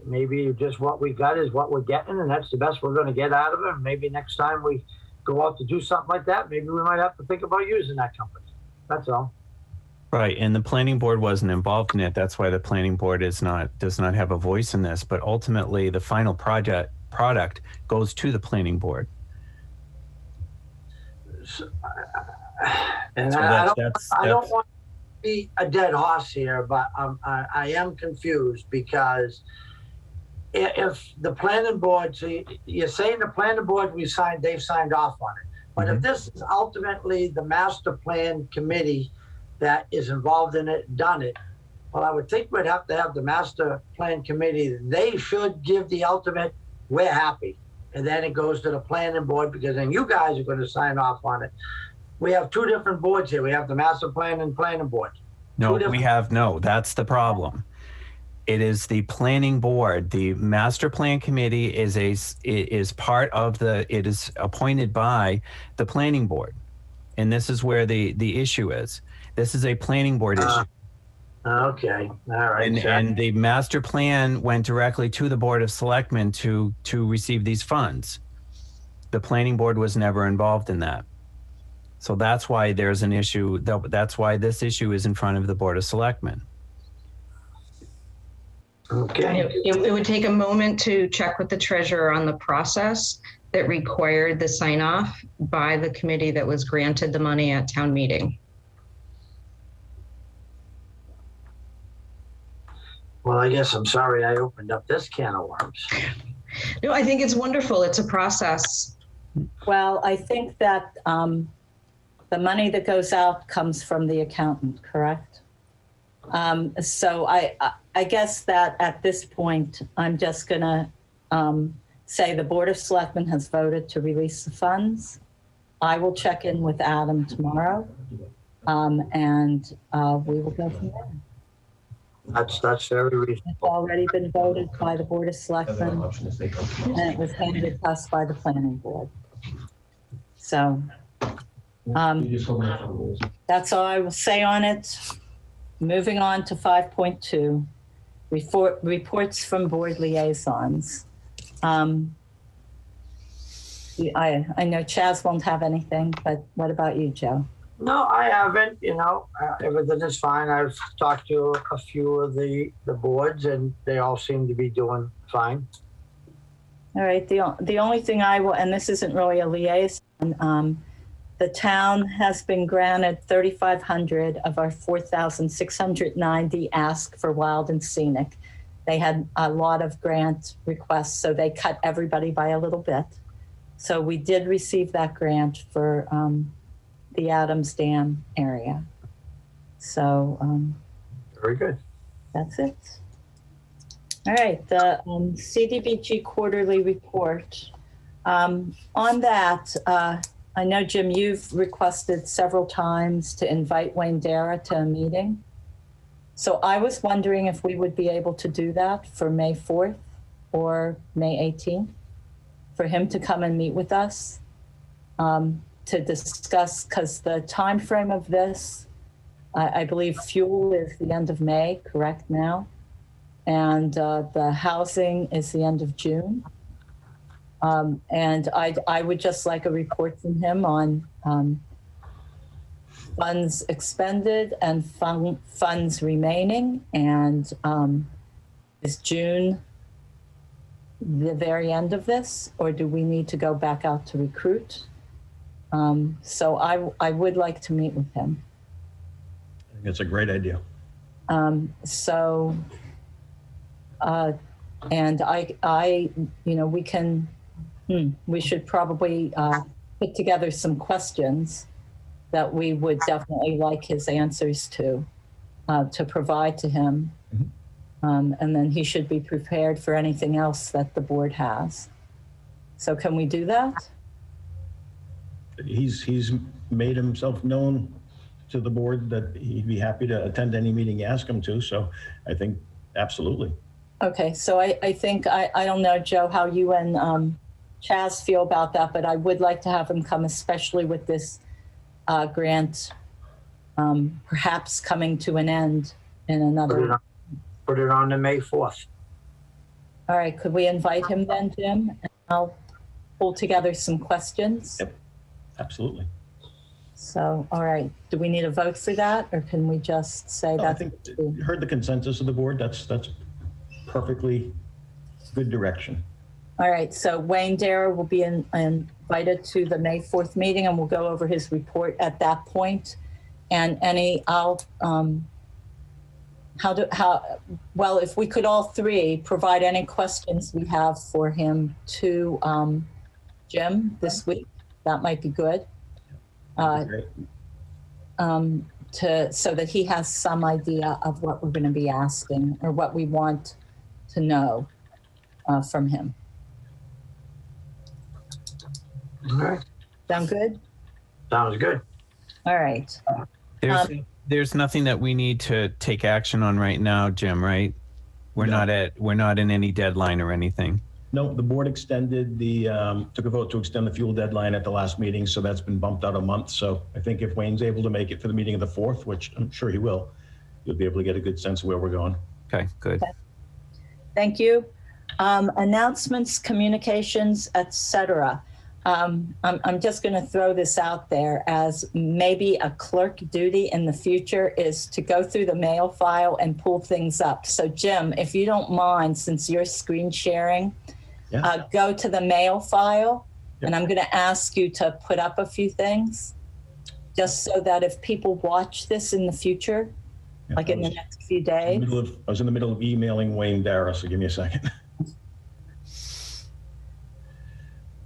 maybe just what we got is what we're getting, and that's the best we're going to get out of it. And maybe next time we go out to do something like that, maybe we might have to think about using that company. That's all. Right, and the planning board wasn't involved in it. That's why the planning board does not have a voice in this. But ultimately, the final product goes to the planning board. And So I don't want to be a dead horse here, but I am confused because if the planning board, so you're saying the planning board they've signed off on it. But if this is ultimately the master plan committee that is involved in it, done it, well, I would think we'd have to have the master plan committee. They should give the ultimate, we're happy. And then it goes to the planning board because then you guys are going to sign off on it. We have two different boards here. We have the master plan and planning board. No, that's the problem. It is the planning board. The master plan committee is appointed by the planning board. And this is where the issue is. This is a planning board issue. Okay, all right. And the master plan went directly to the Board of Selectmen to receive these funds. The planning board was never involved in that. So that's why there's an issue. That's why this issue is in front of the Board of Selectmen. Okay. It would take a moment to check with the treasurer on the process that required the sign off by the committee that was granted the money at town meeting. Well, I guess I'm sorry I opened up this can of worms. No, I think it's wonderful. It's a process. Well, I think that the money that goes out comes from the accountant, correct? So I guess that at this point, I'm just going to say the Board of Selectmen has voted to release the funds. I will check in with Adam tomorrow, and we will go from there. That's very reasonable. It's already been voted by the Board of Selectmen, and it was handed to us by the planning board. So that's all I will say on it. Moving on to 5.2, reports from board liaisons. I know Chaz won't have anything, but what about you, Joe? No, I haven't. Everything is fine. I've talked to a few of the boards, and they all seem to be doing fine. All right. The only thing I will, and this isn't really a liaison, the town has been granted 3,500 of our 4,690 ask for wild and scenic. They had a lot of grant requests, so they cut everybody by a little bit. So we did receive that grant for the Adams Dam area. So very good. That's it. All right, the CDBG quarterly report. On that, I know, Jim, you've requested several times to invite Wayne Dara to a meeting. So I was wondering if we would be able to do that for May 4th or May 18th, for him to come and meet with us to discuss, because the time frame of this, I believe fuel is the end of May, correct now? And the housing is the end of June. And I would just like a report from him on funds expended and funds remaining. And is June the very end of this, or do we need to go back out to recruit? So I would like to meet with him. I think it's a great idea. And we should probably put together some questions that we would definitely like his answers to provide to him. Mm-hmm. And then he should be prepared for anything else that the board has. So can we do that? He's made himself known to the board that he'd be happy to attend any meeting you ask him to. So I think absolutely. Okay, so I think, I don't know, Joe, how you and Chaz feel about that, but I would like to have him come, especially with this grant perhaps coming to an end in another. Put it on to May 4th. All right, could we invite him then, Jim? And I'll pull together some questions. Yep, absolutely. So, all right, do we need a vote for that, or can we just say that? I think you heard the consensus of the board. That's perfectly good direction. All right, so Wayne Dara will be invited invited to the May 4th meeting, and we'll go over his report at that point. And well, if we could all three provide any questions we have for him to Jim this week, that might be good. Great. So that he has some idea of what we're going to be asking or what we want to know from him. All right. Sound good? Sounds good. All right. There's nothing that we need to take action on right now, Jim, right? We're not in any deadline or anything. No, the board extended took a vote to extend the fuel deadline at the last meeting, so that's been bumped out a month. So I think if Wayne's able to make it for the meeting of the 4th, which I'm sure he will, you'll be able to get a good sense of where we're going. Okay, good. Okay. Thank you. Announcements, communications, etc. I'm just going to throw this out there as maybe a clerk duty in the future is to go through the mail file and pull things up. So Jim, if you don't mind, since you're screen sharing, go to the mail file, and I'm going to ask you to put up a few things just so that if people watch this in the future, like in the next few days. I was in the middle of emailing Wayne Dara, so give me a second.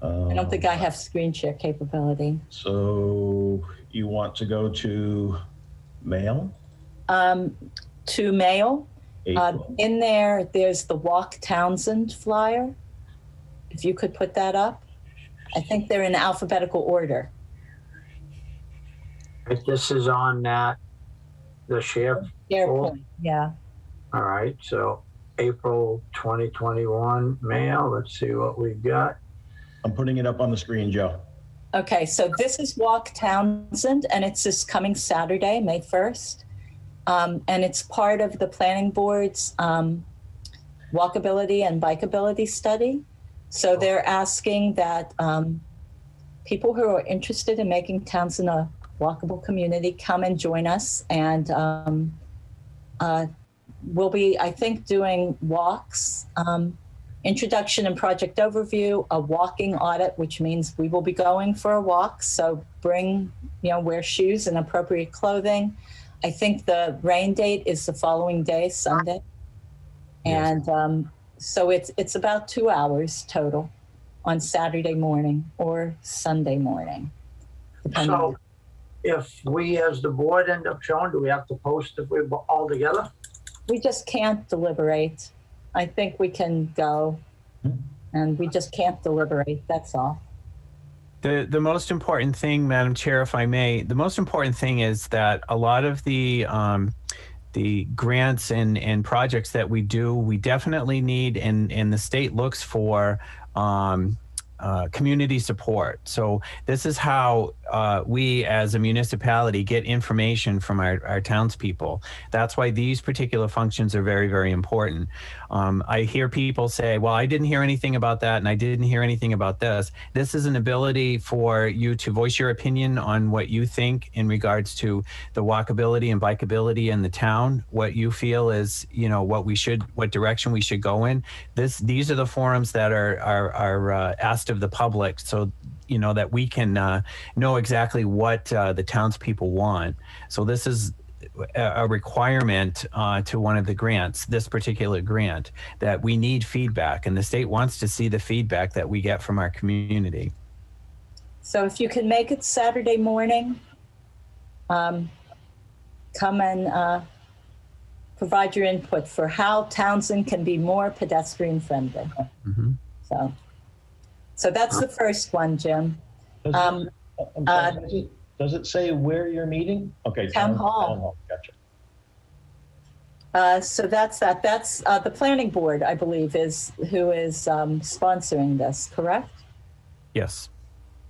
I don't think I have screen share capability. So you want to go to mail? To mail. In there's the Walk Townsend flyer. If you could put that up. I think they're in alphabetical order. This is on the SharePoint. SharePoint, yeah. All right, so April 2021 mail. Let's see what we've got. I'm putting it up on the screen, Joe. Okay, so this is Walk Townsend, and it's this coming Saturday, May 1st. And it's part of the planning board's walkability and bikeability study. So they're asking that people who are interested in making Townsend a walkable community come and join us. And we'll be, I think, doing walks, introduction and project overview, a walking audit, which means we will be going for a walk. So bring, wear shoes and appropriate clothing. I think the rain date is the following day, Sunday. Yes. And so it's about 2 hours total on Saturday morning or Sunday morning. So if we as the board end up showing, do we have to post if we're all together? We just can't deliberate. I think we can go, and we just can't deliberate. That's all. The most important thing, Madam Chair, if I may, the most important thing is that a lot of the grants and projects that we do, we definitely need, and the state looks for community support. So this is how we as a municipality get information from our townspeople. That's why these particular functions are very, very important. I hear people say, well, I didn't hear anything about that and I didn't hear anything about this. This is an ability for you to voice your opinion on what you think in regards to the walkability and bikeability in the town, what you feel is, what direction we should go in. These are the forums that are asked of the public, so that we can know exactly what the townspeople want. So this is a requirement to one of the grants, this particular grant, that we need feedback, and the state wants to see the feedback that we get from our community. So if you can make it Saturday morning, come and provide your input for how Townsend can be more pedestrian friendly. Mm-hmm. So that's the first one, Jim. Does it say where you're meeting? Okay. Town Hall. Gotcha. So that's that. That's the planning board, I believe, who is sponsoring this, correct? Yes.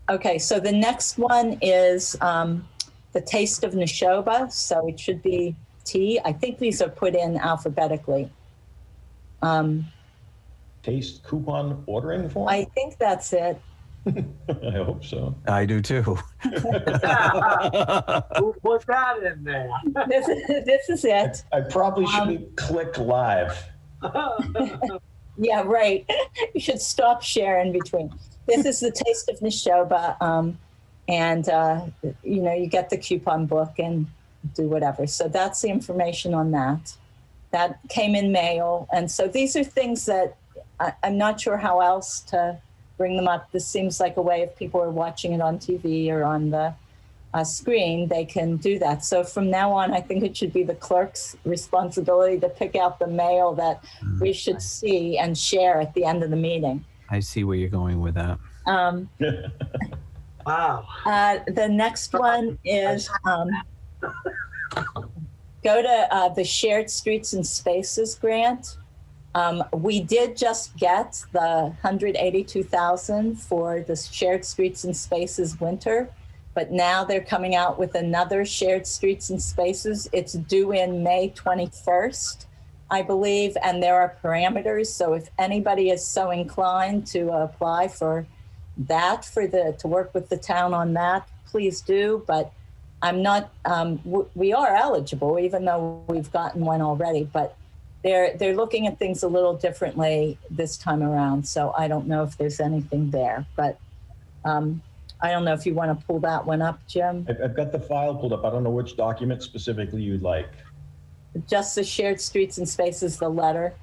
Okay, so the next one is the Taste of Neshoba. So it should be T. I think these are put in alphabetically. Taste coupon ordering form? I think that's it. I hope so. I do too. Who put that in there? This is it. I probably shouldn't click live. Yeah, right. You should stop sharing between. This is the Taste of Neshoba. And, you get the coupon book and do whatever. So that's the information on that. That came in mail. And so these are things that I'm not sure how else to bring them up. This seems like a way if people are watching it on TV or on the screen, they can do that. So from now on, I think it should be the clerk's responsibility to pick out the mail that we should see and share at the end of the meeting. I see where you're going with that. Wow. The next one is go to the Shared Streets and Spaces grant. We did just get the $182,000 for the Shared Streets and Spaces winter, but now they're coming out with another Shared Streets and Spaces. It's due in May 21st, I believe, and there are parameters. So if anybody is so inclined to apply for that, to work with the town on that, please do. But I'm not, we are eligible, even though we've gotten one already, but they're looking at things a little differently this time around. So I don't know if there's anything there, but I don't know if you want to pull that one up, Jim. I've got the file pulled up. I don't know which document specifically you'd like. Just the Shared Streets and Spaces, the letter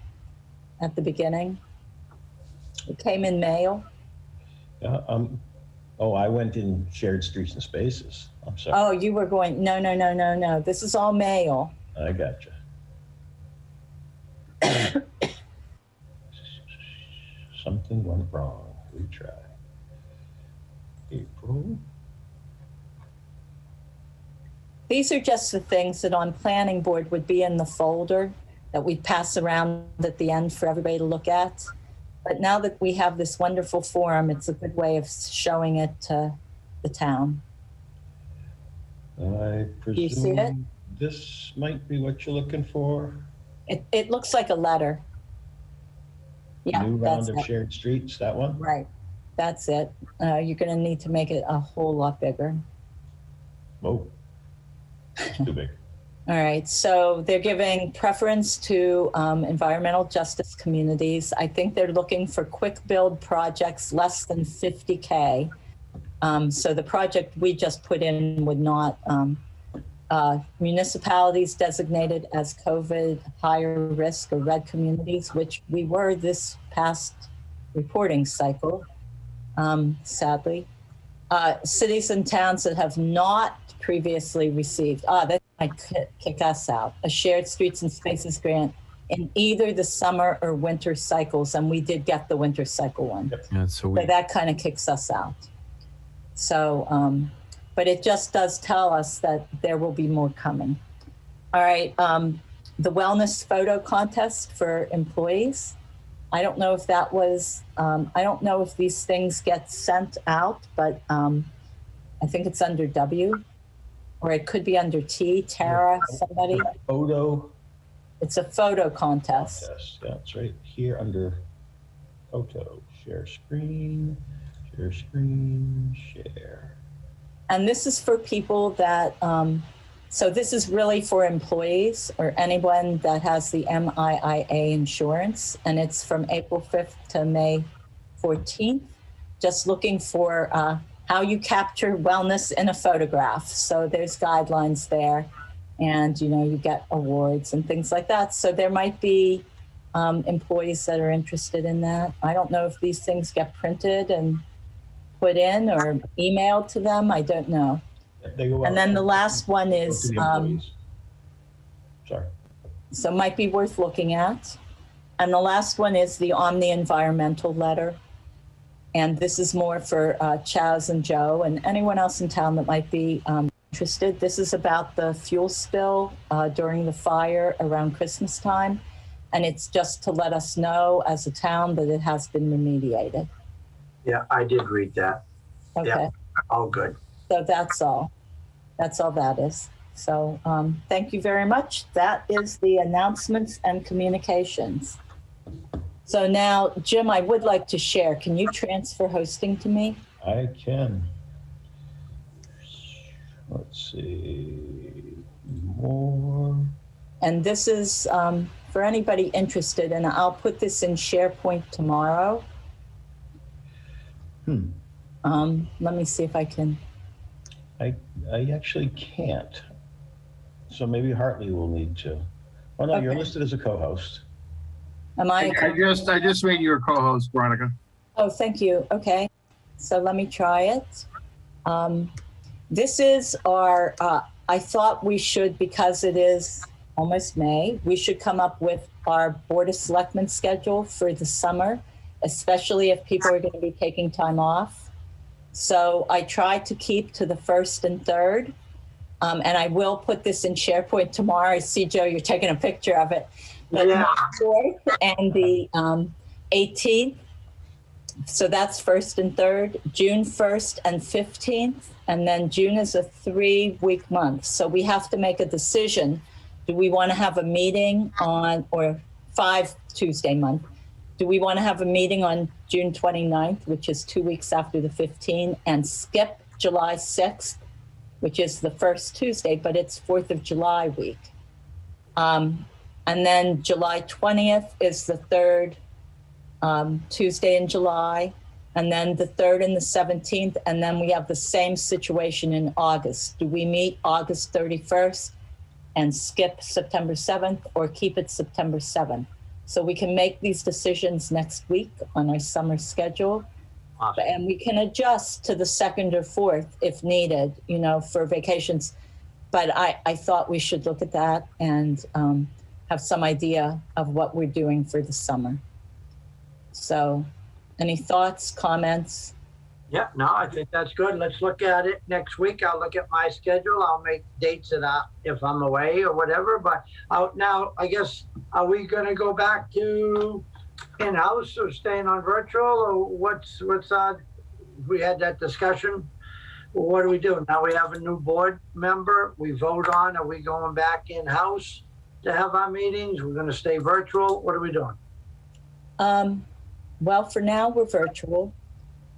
at the beginning. It came in mail. I went in Shared Streets and Spaces. I'm sorry. Oh, you were going, no. This is all mail. I gotcha. Something went wrong. Retry. April. These are just the things that on planning board would be in the folder that we pass around at the end for everybody to look at. But now that we have this wonderful forum, it's a good way of showing it to the town. I presume you see it? This might be what you're looking for. It looks like a letter. Yeah, New round of it. Shared Streets, that one? Right, that's it. You're gonna need to make it a whole lot bigger. Whoa, it's too big. All right, so they're giving preference to environmental justice communities. I think they're looking for quick build projects less than 50K. So the project we just put in would not, municipalities designated as COVID higher risk or red communities, which we were this past reporting cycle, sadly. Cities and towns that have not previously received, that might kick us out, a Shared Streets and Spaces grant in either the summer or winter cycles, and we did get the winter cycle one. Yeah, so So that kind of kicks us out. So, but it just does tell us that there will be more coming. All right, the wellness photo contest for employees. I don't know if that was, I don't know if these things get sent out, but I think it's under W, or it could be under T, Tara, somebody. Photo. It's a photo contest. Yes, that's right here under photo. Share screen, share. And this is for people that, so this is really for employees or anyone that has the MIIA insurance, and it's from April 5th to May 14th, just looking for how you capture wellness in a photograph. So there's guidelines there, and you get awards and things like that. So there might be employees that are interested in that. I don't know if these things get printed and put in or emailed to them. I don't know. They go And out then the last one is, to the employees. Sorry. so might be worth looking at. And the last one is the Omni Environmental Letter. And this is more for Chaz and Joe and anyone else in town that might be interested. This is about the fuel spill during the fire around Christmas time. And it's just to let us know as a town that it has been remediated. Yeah, I did read that. Okay. Yeah. All good. So that's all. That's all that is. So thank you very much. That is the announcements and communications. So now, Jim, I would like to share. Can you transfer hosting to me? I can. Let's see. More. And this is for anybody interested, and I'll put this in SharePoint tomorrow. Let me see if I can. I actually can't. So maybe Hartley will need to. Oh, no, you're Okay. listed as a co-host. Am I? I just made you a co-host, Veronica. Oh, thank you. Okay. So let me try it. This is our, I thought we should, because it is almost May, we should come up with our Board of Selectmen schedule for the summer, especially if people are going to be taking time off. So I tried to keep to the 1st and 3rd. And I will put this in SharePoint tomorrow. I see, Joe, you're taking a picture of it. But Yeah. the 4th and the 18th. So that's 1st and 3rd, June 1st and 15th. And then June is a 3-week month. So we have to make a decision. Do we want to have a meeting on, or 5 Tuesday month? Do we want to have a meeting on June 29th, which is 2 weeks after the 15th, and skip July 6th, which is the first Tuesday, but it's 4th of July week. And then July 20th is the 3rd Tuesday in July, and then the 3rd and the 17th, and then we have the same situation in August. Do we meet August 31st and skip September 7th, or keep it September 7th? So we can make these decisions next week on our summer schedule. Awesome. And we can adjust to the 2nd or 4th if needed, you know, for vacations. But I thought we should look at that and have some idea of what we're doing for the summer. So any thoughts, comments? Yeah, no, I think that's good. Let's look at it next week. I'll look at my schedule. I'll make dates of that if I'm away or whatever. But now, I guess, are we going to go back to in-house or staying on virtual, or what's we had that discussion? What do we do? Now we have a new board member. We vote on, are we going back in-house to have our meetings? We're going to stay virtual. What are we doing? Well, for now, we're virtual.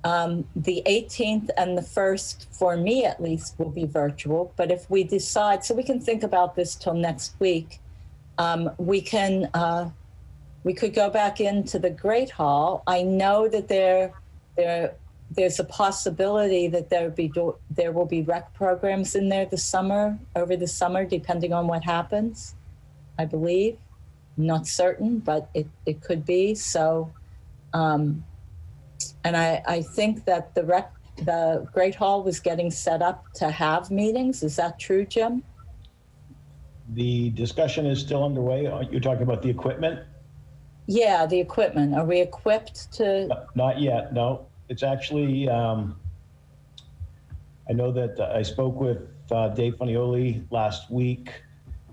The 18th and the 1st, for me at least, will be virtual. But if we decide, so we can think about this till next week, we could go back into the Great Hall. I know that there's a possibility that there will be rec programs in there over the summer, depending on what happens, I believe. I'm not certain, but it could be. So, and I think that the Great Hall was getting set up to have meetings. Is that true, Jim? The discussion is still underway. You're talking about the equipment? Yeah, the equipment. Are we equipped to? Not yet, no. It's actually, I know that I spoke with Dave Funioli last week.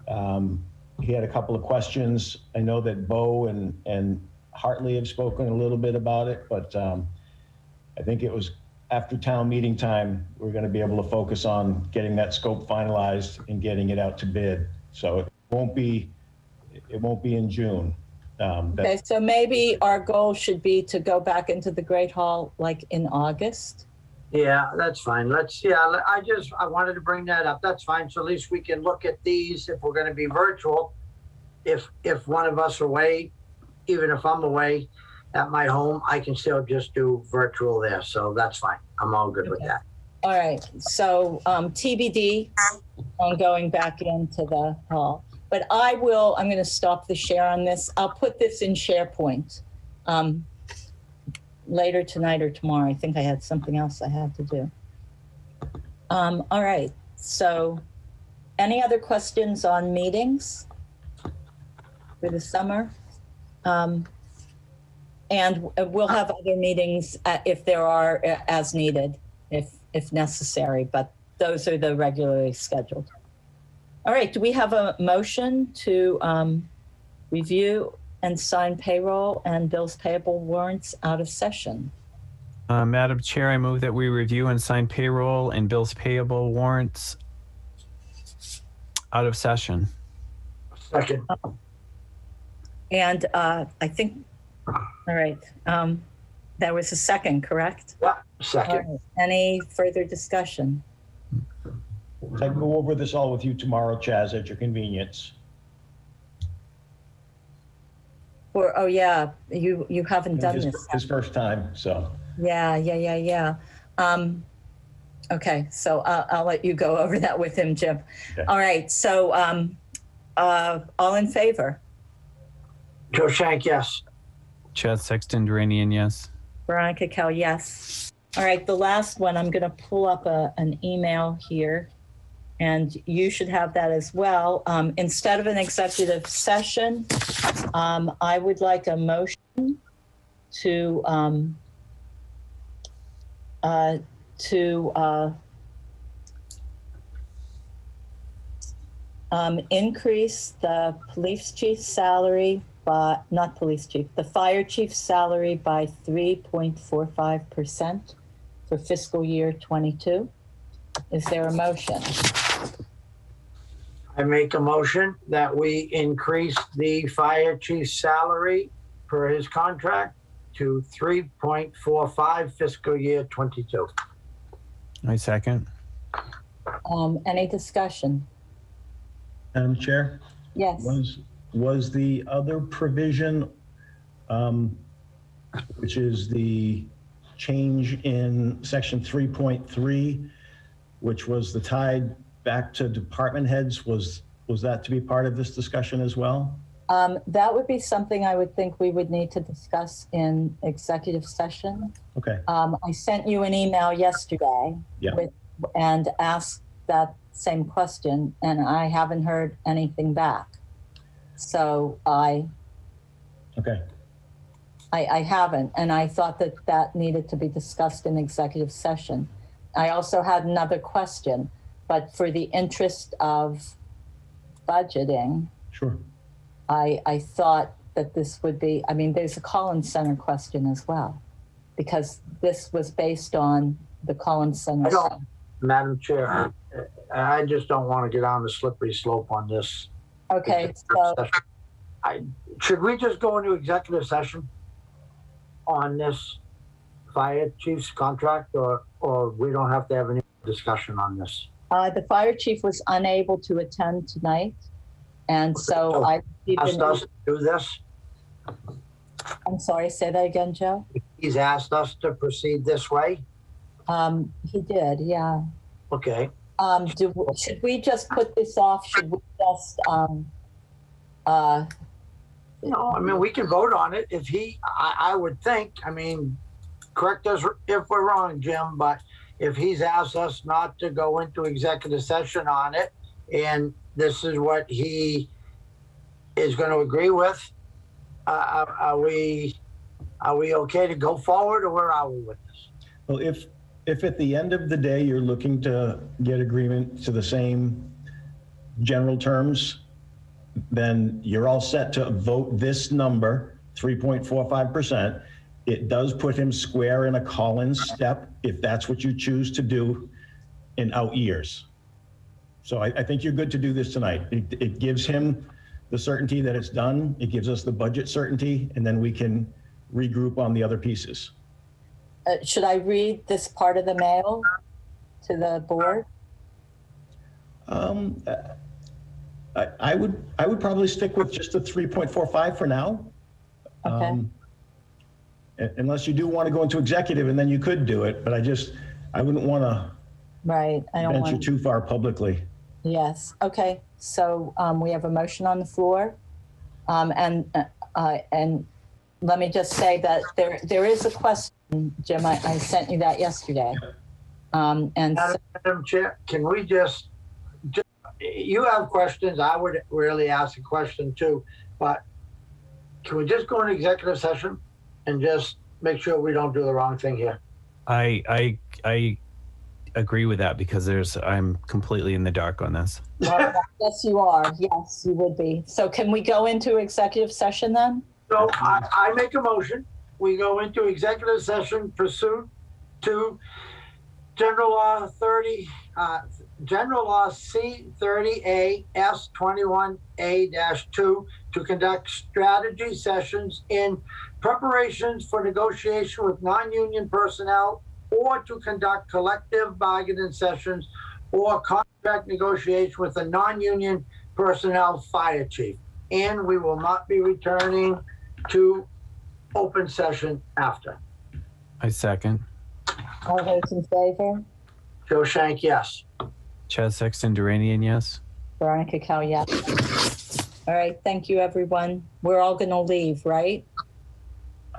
He had a couple of questions. I know that Bo and Hartley have spoken a little bit about it, but I think it was after town meeting time, we're going to be able to focus on getting that scope finalized and getting it out to bid. So it won't be in June. Okay, so maybe our goal should be to go back into the Great Hall like in August. Yeah, that's fine. I wanted to bring that up. That's fine. So at least we can look at these if we're going to be virtual. If one of us are away, even if I'm away at my home, I can still just do virtual there. So that's fine. I'm all good with that. All right. So TBD on going back into the hall. But I'm going to stop the share on this. I'll put this in SharePoint later tonight or tomorrow. I think I had something else I had to do. All right. So any other questions on meetings for the summer? And we'll have other meetings if there are as needed, if necessary, but those are the regularly scheduled. All right, do we have a motion to review and sign payroll and bills payable warrants out of session? Madam Chair, I move that we review and sign payroll and bills payable warrants out of session. Second. And I think, all right, that was a second, correct? Yeah, second. All right. Any further discussion? I can go over this all with you tomorrow, Chaz, at your convenience. Or, oh yeah, you haven't done His, this. his first time, so. Yeah. Okay, so I'll let you go over that with him, Jim. Okay. All right, so all in favor? Joe Shank, yes. Chad Sexton Duranian, yes. Veronica Kell, yes. All right, the last one, I'm going to pull up an email here, and you should have that as well. Instead of an executive session, I would like a motion to increase the police chief's salary, but not police chief, the fire chief's salary by 3.45% for fiscal year 22. Is there a motion? I make a motion that we increase the fire chief's salary per his contract to 3.45 fiscal year 22. I second. Any discussion? Madam Chair? Yes. Was the other provision, which is the change in section 3.3, which was the tied back to department heads, was that to be part of this discussion as well? That would be something I would think we would need to discuss in executive session. Okay. I sent you an email yesterday Yeah. and asked that same question, and I haven't heard anything back. So I haven't, and I thought that needed to be discussed in executive session. I also had another question, but for the interest of budgeting, Sure. I thought that this would be, I mean, there's a Collins Center question as well, because this was based on the Collins Center. Madam Chair, I just don't want to get on the slippery slope on this. Okay, so Should we just go into executive session on this fire chief's contract, or we don't have to have any discussion on this? the fire chief was unable to attend tonight, and so I Asked us to do this? I'm sorry, say that again, Joe? He's asked us to proceed this way? He did, yeah. Okay. Should we just put this off? Should we just, No, I mean, we can vote on it if I would think, I mean, correct us if we're wrong, Jim, but if he's asked us not to go into executive session on it, and this is what he is going to agree with, are we okay to go forward, or where are we with this? Well, if at the end of the day, you're looking to get agreement to the same general terms, then you're all set to vote this number, 3.45%. It does put him square in a Collins step, if that's what you choose to do in out years. So I think you're good to do this tonight. It gives him the certainty that it's done. It gives us the budget certainty, and then we can regroup on the other pieces. should I read this part of the mail to the board? I would probably stick with just the 3.45 for now. Okay. Unless you do want to go into executive, and then you could do it, but I wouldn't want to Right, I don't venture want, too far publicly. yes, okay, so we have a motion on the floor. And let me just say that there is a question, Jim, I sent you that yesterday. And so- Madam Chair, can we just, you have questions, I would really ask a question too, but can we just go into executive session and just make sure we don't do the wrong thing here? I agree with that because I'm completely in the dark on this. Yes, you are. Yes, you would be. So can we go into executive session then? So I make a motion, we go into executive session pursuant to General Law C30A S21A-2 to conduct strategy sessions in preparations for negotiation with non-union personnel, or to conduct collective bargaining sessions or contract negotiation with a non-union personnel fire chief. And we will not be returning to open session after. I second. All those in favor? Joe Shank, yes. Chad Sexton Duranian, yes. Veronica Cal, yes. All right, thank you, everyone. We're all going to leave, right?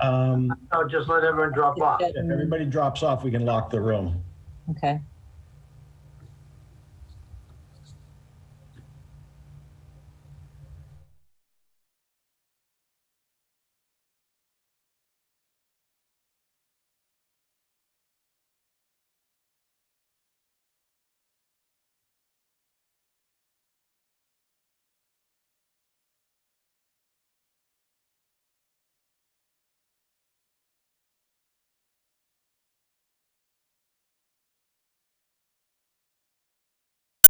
No, just let everyone drop off. If everybody drops off, we can lock the room. Okay.